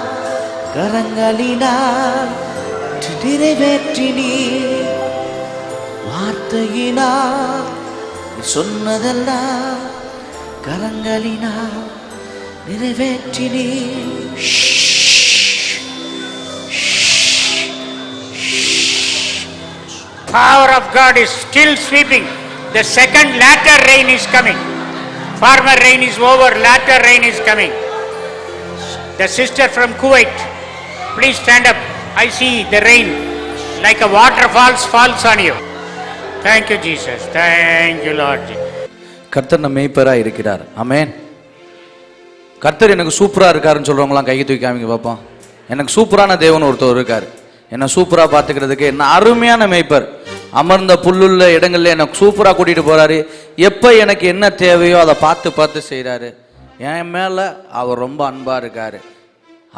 கரங்களினால் நிறைவேற்றினீ. வார்த்தையினால் நீ சொன்னதெல்லாம் கரங்களினால் நிறைவேற்றினீ. Power of God is still sweeping. The second latter rain is coming. Former rain is over, latter rain is coming. The sister from Kuwait, please stand up. I see the rain like a waterfalls falls on you. Thank you, Jesus. Thank you, Lord. கர்த்தர் நம்ம மேய்ப்பராக இருக்கிறார். ஆமென். கர்த்தர் எனக்கு சூப்பராக இருக்காருன்னு சொல்கிறவங்களாம் கையை தூக்கி காமிங்க பார்ப்போம். எனக்கு சூப்பரான தேவன் ஒருத்தர் இருக்கார், என்னை சூப்பராக பார்த்துக்கிறதுக்கு, என்ன அருமையான மேய்ப்பர், அமர்ந்த புல்லுள்ள இடங்களில் என்னை சூப்பராக கூட்டிகிட்டு போகிறாரு. எப்போ எனக்கு என்ன தேவையோ அதை பார்த்து பார்த்து செய்கிறாரு. என் மேலே அவர் ரொம்ப அன்பாக இருக்கார்.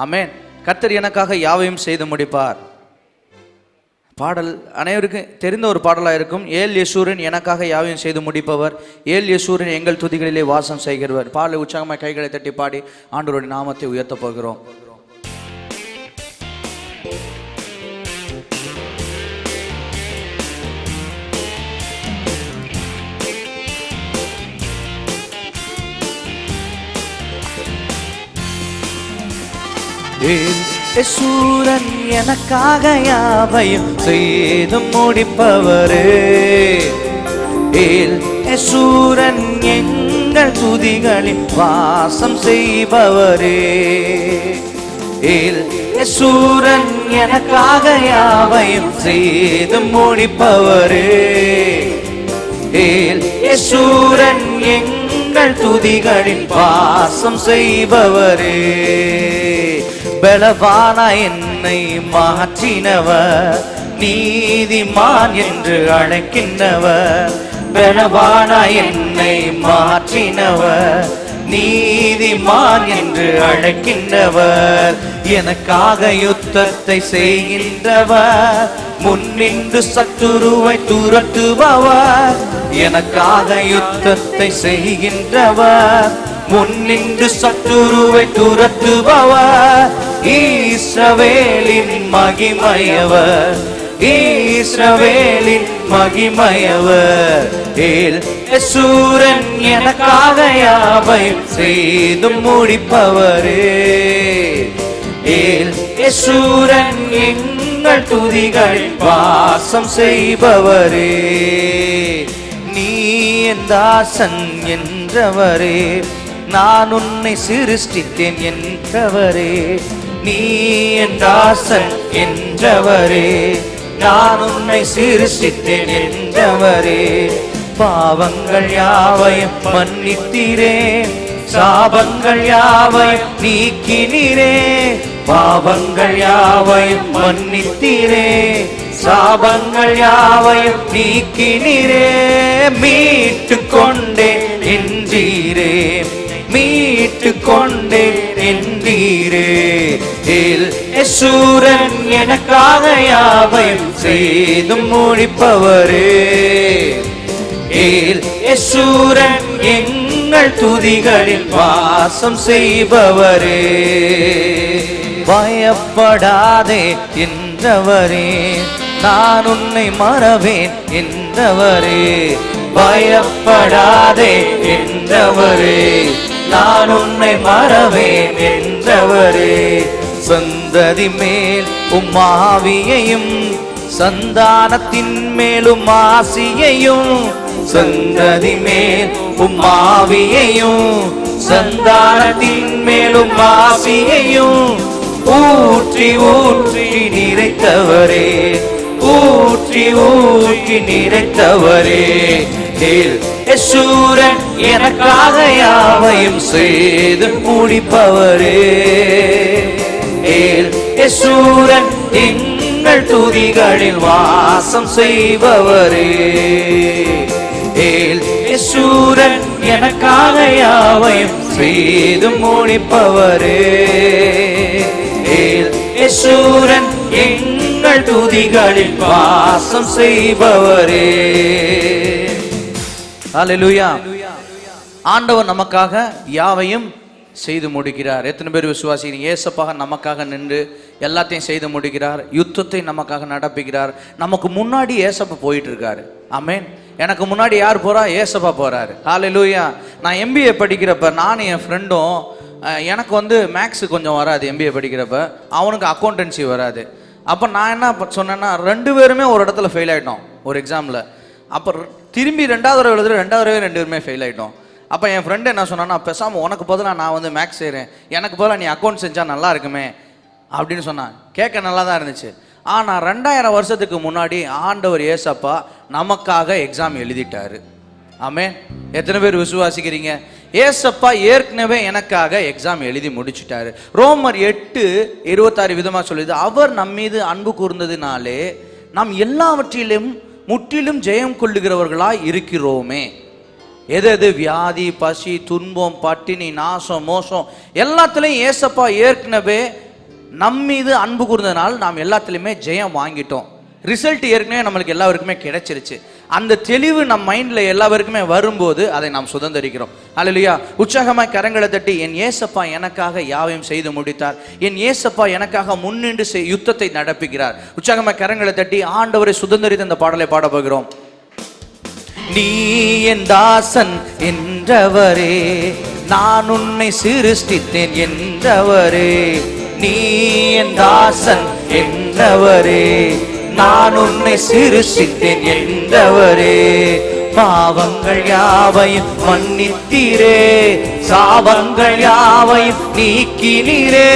ஆமென். கர்த்தர் எனக்காக யாவையும் செய்து முடிப்பார். பாடல் அனைவருக்கும் தெரிந்த ஒரு பாடலாக இருக்கும். ஏல் யசூரன் எனக்காக யாவையும் செய்து முடிப்பவர், ஏல் யசூரன் எங்கள் துதிகளிலே வாசம் செய்கிறவர். பாடலை உற்சாகமாக கைகளை தட்டி பாடி ஆண்டவருடைய நாமத்தை உயர்த்த போகிறோம். யசூரன் எனக்காக யாவையும் செய்து முடிப்பவரே, ஏல் யசூரன் எங்கள் துதிகளில் வாசம் செய்பவரே. ஏல் யசூரன் எனக்காக யாவையும் செய்து முடிப்பவரே, ஏல் யசூரன் எங்கள் துதிகளில் வாசம் செய்பவரே. பலவான என்னை மாற்றினவர், நீதிமான் என்று அழைக்கின்றவர். பலவான என்னை மாற்றினவர், நீதிமான் என்று அழைக்கின்றவர். எனக்காக யுத்தத்தை செய்கின்றவர், முன்னின்று சத்துருவை துரத்துபவர். எனக்காக யுத்தத்தை செய்கின்றவர், முன்னின்று சத்துருவை துரத்துபவர். இஸ்ரவேலின் மகிமையவர், இஸ்ரவேலின் மகிமையவர். ஏல் யசூரன் எனக்காக யாவையும் செய்து முடிப்பவரே, ஏல் யசூரன் எங்கள் துதிகளில் வாசம் செய்பவரே. நீ என் தாசன் என்றவரே, நான் உன்னை சிருஷ்டித்தேன் என்றவரே. நீ என் தாசன் என்றவரே, நான் உன்னை சிருஷ்டித்தேன் என்றவரே. பாவங்கள் யாவையும் மன்னித்தீரே, சாபங்கள் யாவையும் நீக்கினீரே. பாவங்கள் யாவையும் மன்னித்தீரே, சாபங்கள் யாவையும் நீக்கினீரே. மீட்டு கொண்டேன் என்றீரே, மீட்டு கொண்டேன் என்றீரே. யேசூரன் எனக்காக யாவையும் செய்து முடிப்பவரே. யேசூரன் எங்கள் துதிகளில் வாசம் செய்பவரே. பயப்படாதே என்றவரே, நான் உன்னை மறவேன் என்றவரே. பயப்படாதே என்றவரே, நான் உன்னை மறவேன் என்றவரே. சந்ததி மேல் உம்மாவியையும், சந்தானத்தின் மேலும் ஆசியையும். சந்ததி மேல் உம்மாவியையும், சந்தானத்தின் மேலும் ஆசியையும் ஊற்றி ஊற்றி நிறைத்தவரே, ஊற்றி ஊற்றி நிறைத்தவரே. யேசூரன் எனக்காக யாவையும் செய்து முடிப்பவரே. யேசூரன் எங்கள் துதிகளில் வாசம் செய்பவரே. யேசூரன் எனக்காக யாவையும் செய்து முடிப்பவரே. யேசூரன் எங்கள் துதிகளில் வாசம் செய்பவரே. ஹல்லேலூயா. ஆண்டவர் நமக்காக யாவையும் செய்து முடிக்கிறார். எத்தனை பேர் விசுவாசிக்கிறீங்க? ஏசப்பாக நமக்காக நின்று எல்லாத்தையும் செய்து முடிக்கிறார். யுத்தத்தை நமக்காக நடப்புகிறார். நமக்கு முன்னாடி ஏசப்பா போயிட்டு இருக்காரு. ஆமென். எனக்கு முன்னாடி யார் போறா? ஏசப்பா போறாரு. ஹல்லேலூயா. நான் எம்பிஏ படிக்கிறப்ப நானும் என் ஃப்ரெண்டும், எனக்கு வந்து மேக்ஸு கொஞ்சம் வராது எம்பிஏ படிக்கிறப்ப, அவனுக்கு அக்கௌண்டன்சி வராது. அப்போ நான் என்ன சொன்னேன்னா, 2 பேருமே ஒரு இடத்துல ஃபெயில் ஆகிட்டோம் ஒரு எக்ஸாமில். அப்போ திரும்பி 2வது தடவை எழுதுற 2வது தடவை 2 பேருமே ஃபெயில் ஆகிட்டோம். அப்போ என் ஃப்ரெண்டு என்ன சொன்னான்னா, பேசாமல் உனக்கு பதிலாக நான் வந்து மேக்ஸ் செய்கிறேன், எனக்கு பதிலாக நீ அக்கௌண்ட் செஞ்சால் நல்லா இருக்குமே அப்படின்னு சொன்னான். கேட்க நல்லா தான் இருந்துச்சு. ஆனால் 2000 வருஷத்துக்கு முன்னாடி ஆண்டவர் ஏசப்பா நமக்காக எக்ஸாம் எழுதிட்டாரு. ஆமென். எத்தனை பேர் விசுவாசிக்கிறீங்க? ஏசப்பா ஏற்கனவே எனக்காக எக்ஸாம் எழுதி முடிச்சுட்டாரு. ரோமர் 8:26 விதமாக சொல்லுது, அவர் நம்மீது அன்பு கூர்ந்ததினாலே நாம் எல்லாவற்றிலும் முற்றிலும் ஜெயம் கொள்ளுகிறவர்களாய் இருக்கிறோமே. எது வியாதி, பசி, துன்பம், பட்டினி, நாசம், மோசம் எல்லாத்துலேயும் ஏசப்பா ஏற்கனவே நம்மீது அன்பு கூர்ந்ததுனால நாம் எல்லாத்துலேயுமே ஜெயம் வாங்கிட்டோம். ரிசல்ட் ஏற்கனவே நம்மளுக்கு எல்லாருக்குமே கிடைச்சிருச்சு. அந்த தெளிவு நம் மைண்டில் எல்லாருக்குமே வரும்போது அதை நாம் சுதந்திரிக்கிறோம். அல்லேலூயா. உற்சாகமாய் கரங்களை தட்டி, என் ஏசப்பா எனக்காக யாவையும் செய்து முடித்தார், என் ஏசப்பா எனக்காக முன்னின்று யுத்தத்தை நடப்புகிறார். உற்சாகமாய் கரங்களை தட்டி ஆண்டவரை சுதந்திரித்த இந்த பாடலை பாட போகிறோம். நீ என் தாசன் என்றவரே, நான் உன்னை சிருஷ்டித்தேன் என்றவரே. நீ என் தாசன் என்றவரே, நான் உன்னை சிருஷ்டித்தேன் என்றவரே. பாவங்கள் யாவையும் மன்னித்தீரே, சாபங்கள் யாவையும் நீக்கினீரே.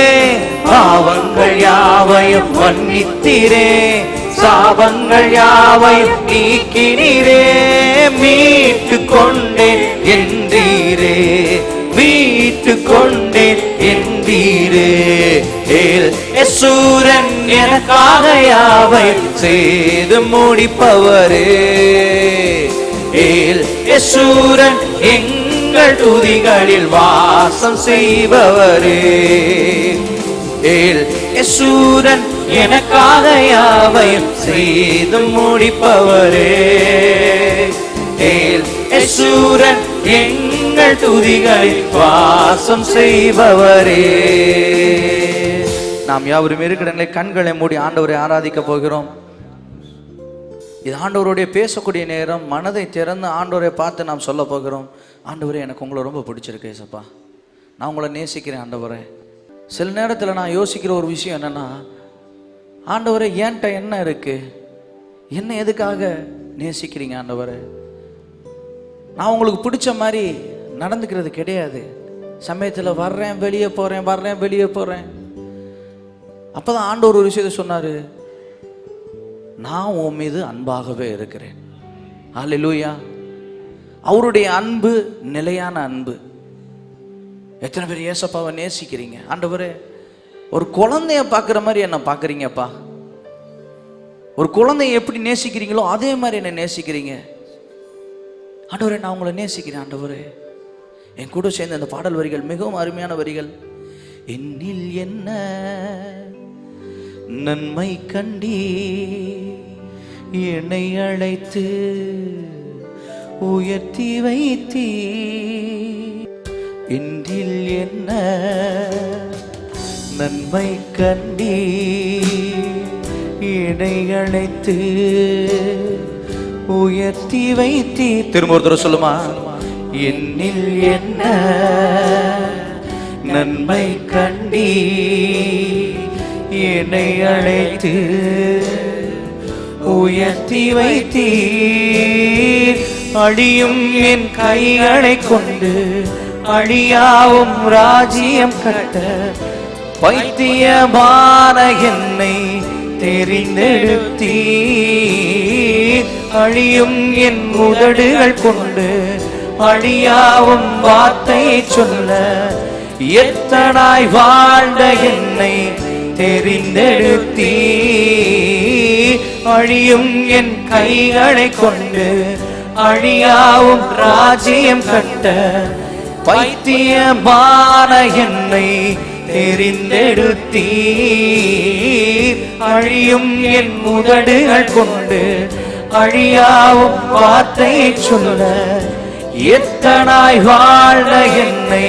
பாவங்கள் யாவையும் மன்னித்தீரே, சாபங்கள் யாவையும் நீக்கினீரே. மீட்டு கொண்டேன் என்றீரே, மீட்டு கொண்டேன் என்றீரே. யேசூரன் எனக்காக யாவையும் செய்து முடிப்பவரே. யேசூரன் எங்கள் துதிகளில் வாசம் செய்பவரே. யேசூரன் எனக்காக யாவையும் செய்து முடிப்பவரே. யேசூரன் எங்கள் துதிகளில் வாசம் செய்பவரே. நாம் யாவரும் இருக்கிற கண்களை மூடி ஆண்டவரை ஆராதிக்க போகிறோம். இது ஆண்டவருடைய பேசக்கூடிய நேரம். மனதை திறந்து ஆண்டவரை பார்த்து நாம் சொல்ல போகிறோம். ஆண்டவரே, எனக்கு உங்களை ரொம்ப பிடிச்சிருக்கு ஏசப்பா, நான் உங்களை நேசிக்கிறேன் ஆண்டவரே. சில நேரத்தில் நான் யோசிக்கிற ஒரு விஷயம் என்னென்னா, ஆண்டவரே என்கிட்ட என்ன இருக்குது, என்ன எதுக்காக நேசிக்கிறீங்க ஆண்டவரே? நான் உங்களுக்கு பிடிச்ச மாதிரி நடந்துக்கிறது கிடையாது. சமயத்தில் வர்றேன் வெளியே போகிறேன், வர்றேன் வெளியே போகிறேன். அப்போ தான் ஆண்டவர் ஒரு விஷயத்தை சொன்னார், நான் உன் மீது அன்பாகவே இருக்கிறேன். ஹல்லேலூயா. அவருடைய அன்பு நிலையான அன்பு. எத்தனை பேர் ஏசப்பாவை நேசிக்கிறீங்க? ஆண்டவரே, ஒரு குழந்தைய பார்க்குற மாதிரி என்ன பார்க்குறீங்கப்பா. ஒரு குழந்தைய எப்படி நேசிக்கிறீங்களோ அதே மாதிரி என்ன நேசிக்கிறீங்க. ஆண்டவரே, நான் உங்களை நேசிக்கிறேன். ஆண்டவரே, என் கூட சேர்ந்த அந்த பாடல் வரிகள் மிகவும் அருமையான வரிகள். என்னில் என்ன நன்மை கண்டி என்னை அழைத்து உயர்த்தி வைத்தீ, என்றில் என்ன நன்மை கண்டி என்னை அழைத்து உயர்த்தி வைத்தீ. திரும்ப ஒரு தடவை சொல்லுமா. என்னில் என்ன நன்மை கண்டி என்னை அழைத்து உயர்த்தி வைத்தீர். அழியும் என் கைகளை கொண்டு அழியாவும் ராஜ்யம் கட்ட பைத்தியமான என்னை தெரிந்தெடுத்தீர். அழியும் என் உதடுகள் கொண்டு அழியாவும் வார்த்தையை சொல்ல எத்தனாய் வாழ்ந்த என்னை தெரிந்தெடுத்தீர். அழியும் என் கைகளை கொண்டு அழியாவும் ராஜ்யம் கட்ட பைத்தியமான என்னை தெரிந்தெடுத்தீர். அழியும் என் உதடுகள் கொண்டு அழியாவும் வார்த்தையை சொல்ல எத்தனாய் வாழ்ந்த என்னை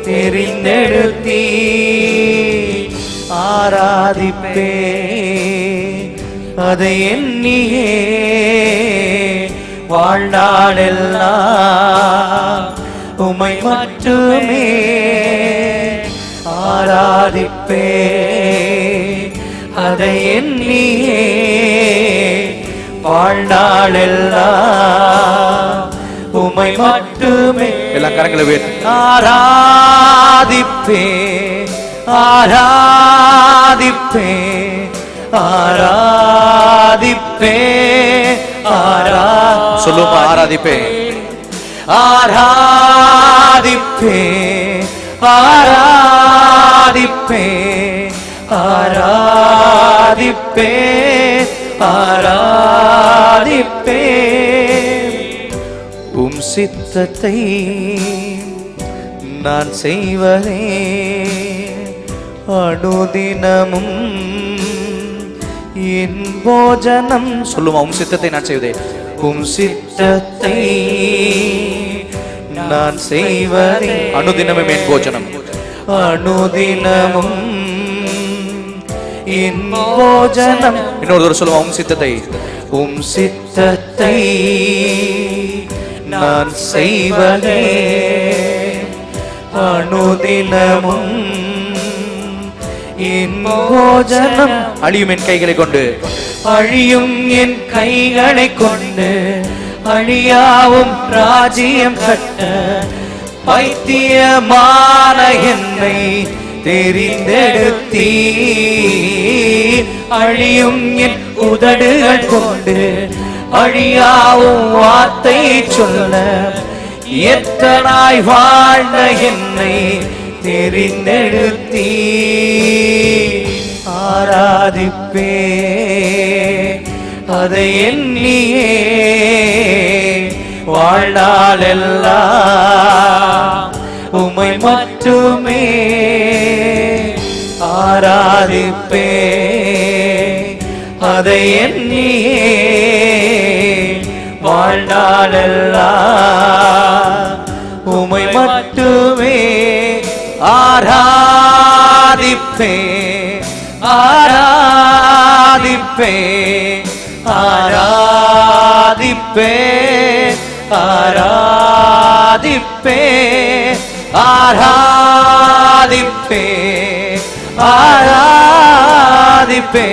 தெரிந்தெடுத்தீர். ஆராதிப்பே அதை எண்ணியே வாழ்நாளெல்லாம் உம்மை மட்டுமே ஆராதிப்பே அதை எண்ணியே வாழ்நாளெல்லாம் உம்மை மட்டுமே. எல்லாம் கரங்களை உயர்த்தி ஆராதிப்பே ஆராதிப்பே ஆராதிப்பே சொல்லுமா. ஆராதிப்பே ஆராதிப்பே ஆராதிப்பே ஆராதிப்பே ஆராதிப்பே. உம் சித்தத்தை நான் செய்வதே அனுதினமும் என் போஜனம். சொல்லுமா. உம் சித்தத்தை நான் செய்வதே. உம் சித்தத்தை நான் செய்வதே அனுதினமும் என் போஜனம். அனுதினமும் என் போஜனம். இன்னொரு தடவை சொல்லுவோம். உம் சித்தத்தை உம் சித்தத்தை நான் செய்வதே அனுதினமும் என் போஜனம். அழியும் என் கைகளை கொண்டு அழியும் என் கைகளை கொண்டு அழியாவும் ராஜ்யம் கட்ட பைத்தியமான என்னை தெரிந்தெடுத்தீர். அழியும் என் உதடுகள் கொண்டு அழியாவும் வார்த்தை சொல்ல எத்தனாய் வாழ்ந்த என்னை தெரிந்தெடுத்தீர். ஆராதிப்பே அதை எண்ணியே வாழ்நாளெல்லாம் உம்மை மட்டுமே ஆராதிப்பே அதை எண்ணியே வாழ்நாளெல்லாம் உம்மை மட்டுமே ஆராதிப்பே ஆராதிப்பே ஆராதிப்பே ஆராதிப்பே ஆராதிப்பே ஆராதிப்பே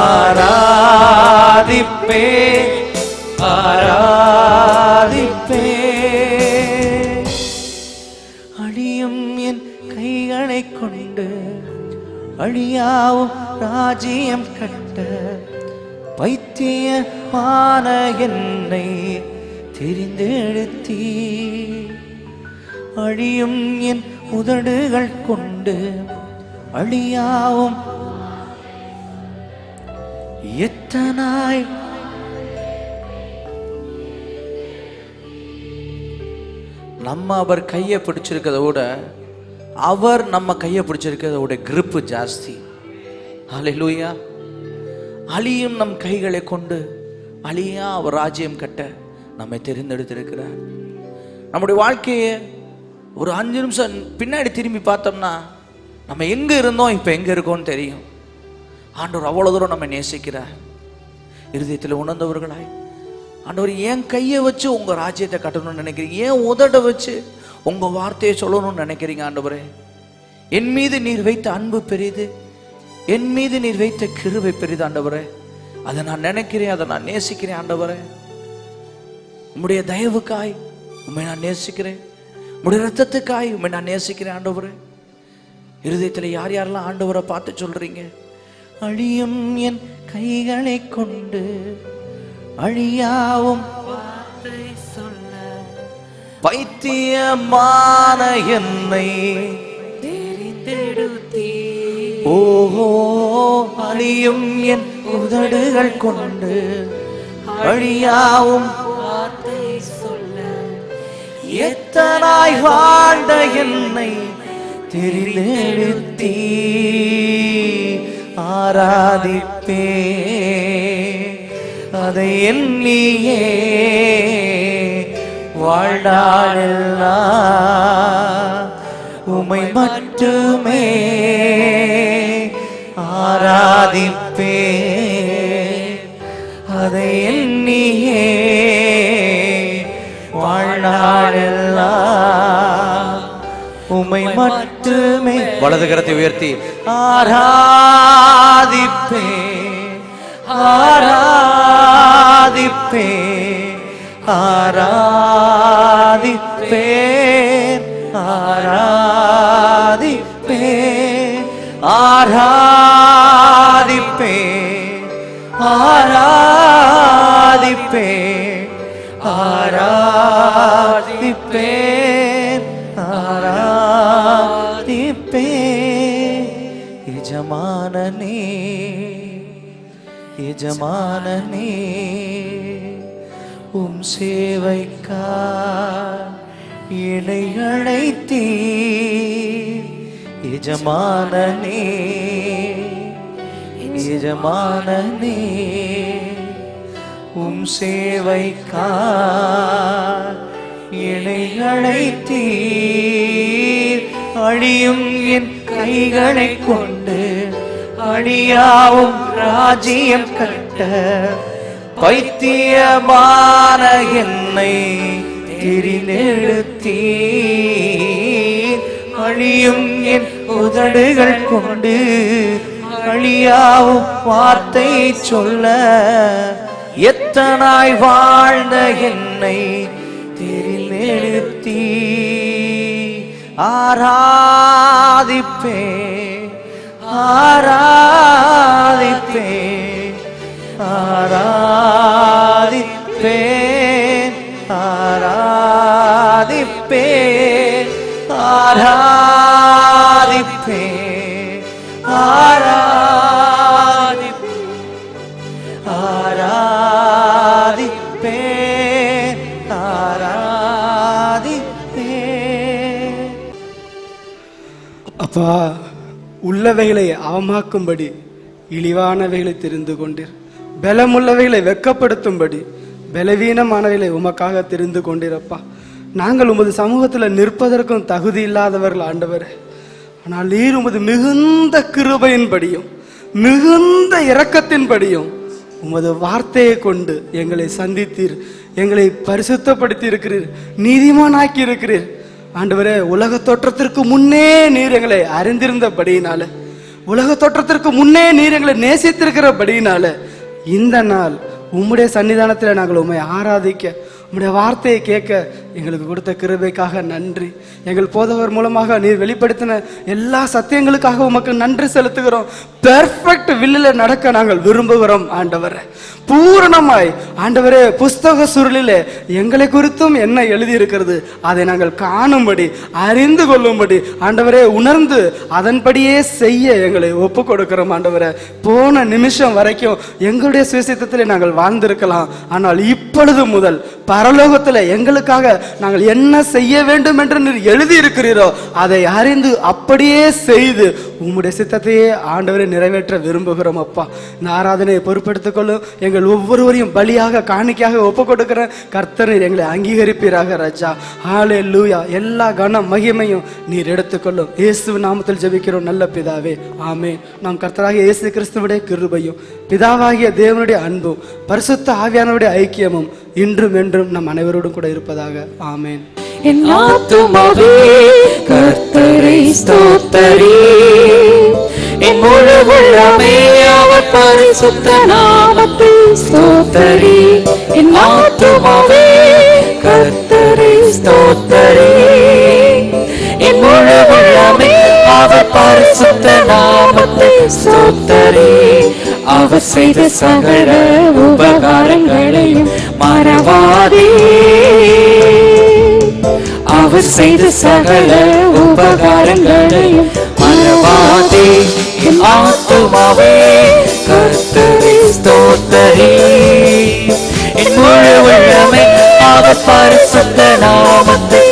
ஆராதிப்பே ஆராதிப்பே. அழியும் என் கைகளை கொண்டு அழியாவும் ராஜ்யம் கட்ட பைத்தியமான என்னை தெரிந்தெடுத்தீ, அழியும் என் உதடுகள் கொண்டு அழியாவும் எத்தனாய் நம்ம அவர் கையை பிடிச்சிருக்கிறத விட அவர் நம்ம கையை பிடிச்சிருக்கிறத விட கிரிப்பு ஜாஸ்தி. ஹல்லேலூயா. அழியும் நம் கைகளை கொண்டு அழியா அவர் ராஜ்யம் கட்ட நம்மை தெரிந்தெடுத்திருக்கிறார். நம்முடைய வாழ்க்கையை ஒரு 5 நிமிஷம் பின்னாடி திரும்பி பார்த்தோம்னா நம்ம எங்க இருந்தோம் இப்போ எங்க இருக்கோம்னு தெரியும். ஆண்டவர் அவ்வளவு தூரம் நம்ம நேசிக்கிறார். இருதயத்தில் உணர்ந்தவர்களாய், ஆண்டவர் என் கையை வச்சு உங்க ராஜ்யத்தை கட்டணும்னு நினைக்கிறீங்க, ஏன் உதட வச்சு உங்க வார்த்தையை சொல்லணும்னு நினைக்கிறீங்க. ஆண்டவரே, என் மீது நீர் வைத்த அன்பு பெரிது, என் மீது நீர் வைத்த கிருபை பெரிது. ஆண்டவரே, அதை நான் நினைக்கிறேன், அதை நான் நேசிக்கிறேன். ஆண்டவரே, உம்முடைய தயவுக்காய் உண்மை நான் நேசிக்கிறேன், உம்முடைய ரத்தத்துக்காய் உண்மை நான் நேசிக்கிறேன். ஆண்டவரே, இருதயத்தில் யார் யாரெல்லாம் ஆண்டவரை பார்த்து சொல்றீங்க, அழியும் என் கைகளை கொண்டு அழியாவும் சொல்ல பைத்தியமான என்னை தெரிந்தெடுத்தீ, ஓஹோ, அழியும் என் உதடுகள் கொண்டு அழியாவும் வார்த்தை சொல்ல எத்தனாய் வாழ்ந்த என்னை தெரிந்தெடுத்தீ, ஆராதிப்பே அதை எண்ணியே வாழ்நாளெல்லாம் உமை மட்டுமே ஆராதிப்பே, அதை எண்ணியே வாழ்நாளெல்லாம் உமை மட்டுமே. வலது கரத்தை உயர்த்தி ஆராதிப்பே, ஆராதிப்பே, ஆராதிப்பே, ஆராதிப்பே, ஆராதிப்பே, ஆராதிப்பே, ஆராதிப்பே, ஆராதிப்பே. எஜமானனே, எஜமானனே, உம் சேவைக்காய் என்னை அழைத்தீர். எஜமானனே, எஜமானனே, உம் சேவைக்காய் என்னை அழைத்தீர். அழியும் என் கைகளை கொண்டு அழியாவும் ராஜ்யம் கட்ட பைத்தியமான என்னை தெரிந்தெடுத்தீர். அழியும் என் உதடுகள் கொண்டு அழியாவும் வார்த்தை சொல்ல எத்தனாய் வாழ்ந்த என்னை தெரிந்தெடுத்தீர். ஆராதிப்பே, ஆராதிப்பே, ஆராதிப்பே, ஆராதிப்பே, ஆராதிப்பே, ஆராதிப்பே, ஆராதிப்பே, ஆராதிப்பே. அப்பா, உள்ளவைகளை அவமாக்கும்படி இழிவானவைகளை தெரிந்து கொண்டீர், பலமுள்ளவைகளை வெட்கப்படுத்தும்படி பலவீனமானவைகளை உமக்காக தெரிந்து கொண்டீரப்பா. நாங்கள் உமது சமூகத்தில் நிற்பதற்கும் தகுதி இல்லாதவர்கள் ஆண்டவரே. ஆனால் நீர் உமது மிகுந்த கிருபையின்படியும் மிகுந்த இரக்கத்தின்படியும் உமது வார்த்தையை கொண்டு எங்களை சந்தித்தீர், எங்களை பரிசுத்தப்படுத்தி இருக்கிறீர், நீதிமானாக்கி இருக்கிறீர். ஆண்டவரே, உலக தோற்றத்திற்கு முன்னே நீர் எங்களை அறிந்திருந்தபடியினால, உலக தோற்றத்திற்கு முன்னே நீர் எங்களை நேசித்திருக்கிறபடியினால இந்த நாள் உம்முடைய சன்னிதானத்தில் நாங்கள் உம்மை ஆராதிக்க, உம்முடைய வார்த்தையை கேட்க எங்களுக்கு கொடுத்த கிருபைக்காக நன்றி. எங்கள் போதவர் மூலமாக நீர் வெளிப்படுத்தின எல்லா சத்தியங்களுக்காக உமக்கு நன்றி செலுத்துகிறோம். பெர்ஃபெக்ட் வில்லில் நடக்க நாங்கள் விரும்புகிறோம் ஆண்டவரே. பூரணமாய் ஆண்டவரே புஸ்தக சுருளிலே எங்களை குறித்தும் என்ன எழுதியிருக்கிறது அதை நாங்கள் காணும்படி, அறிந்து கொள்ளும்படி ஆண்டவரே உணர்ந்து அதன்படியே செய்ய எங்களை ஒப்பு கொடுக்கிறோம் ஆண்டவரே. போன நிமிஷம் வரைக்கும் எங்களுடைய சுவிசேஷத்திலே நாங்கள் வாழ்ந்திருக்கலாம், ஆனால் இப்பொழுது முதல் பரலோகத்தில் எங்களுக்காக நாங்கள் என்ன செய்ய வேண்டும் என்று நீர் எழுதி இருக்கிறீரோ அதை அறிந்து அப்படியே செய்து உம்முடைய சித்தத்தையே ஆண்டவரை நிறைவேற்ற விரும்புகிறோம் அப்பா. இந்த ஆராதனையை பொறுப்பெடுத்துக் கொள்ளும். எங்கள் ஒவ்வொருவரையும் பலியாக காணிக்கையாக ஒப்பு கொடுக்கிற கர்த்தரை எங்களை அங்கீகரிப்பீராக ராஜா. ஹல்லேலூயா. எல்லா கனம் மகிமையும் நீர் எடுத்துக்கொள்ளும். இயேசு நாமத்தில் ஜெபிக்கிறோம் நல்ல பிதாவே, ஆமென். நாம் கர்த்தராகிய இயேசு கிறிஸ்துவுடைய கிருபையும் பிதாவாகிய தேவனுடைய அன்பும் பரிசுத்த ஆவியானவருடைய ஐக்கியமும் இன்றும் என்றும் நம் அனைவரோடும் கூட இருப்பதாக. ஆமென். என் ஆத்துமாவே கர்த்தரை ஸ்தோத்தரி, என் முழு உள்ளமே அவர் பரிசுத்த நாமத்தை ஸ்தோத்தரி. என் ஆத்துமாவே கர்த்தரை ஸ்தோத்தரி, என் முழு உள்ளமே அவர் பரிசுத்த நாமத்தை ஸ்தோத்தரி. அவர் செய்த சகல உபகாரங்களையும் மறவாதே, அவர் செய்த சகல உபகாரங்களையும் மறவாதே. என் ஆத்துமாவே கர்த்தரை ஸ்தோத்தரி, என் முழு உள்ளமே அவர் பரிசுத்த நாமத்தை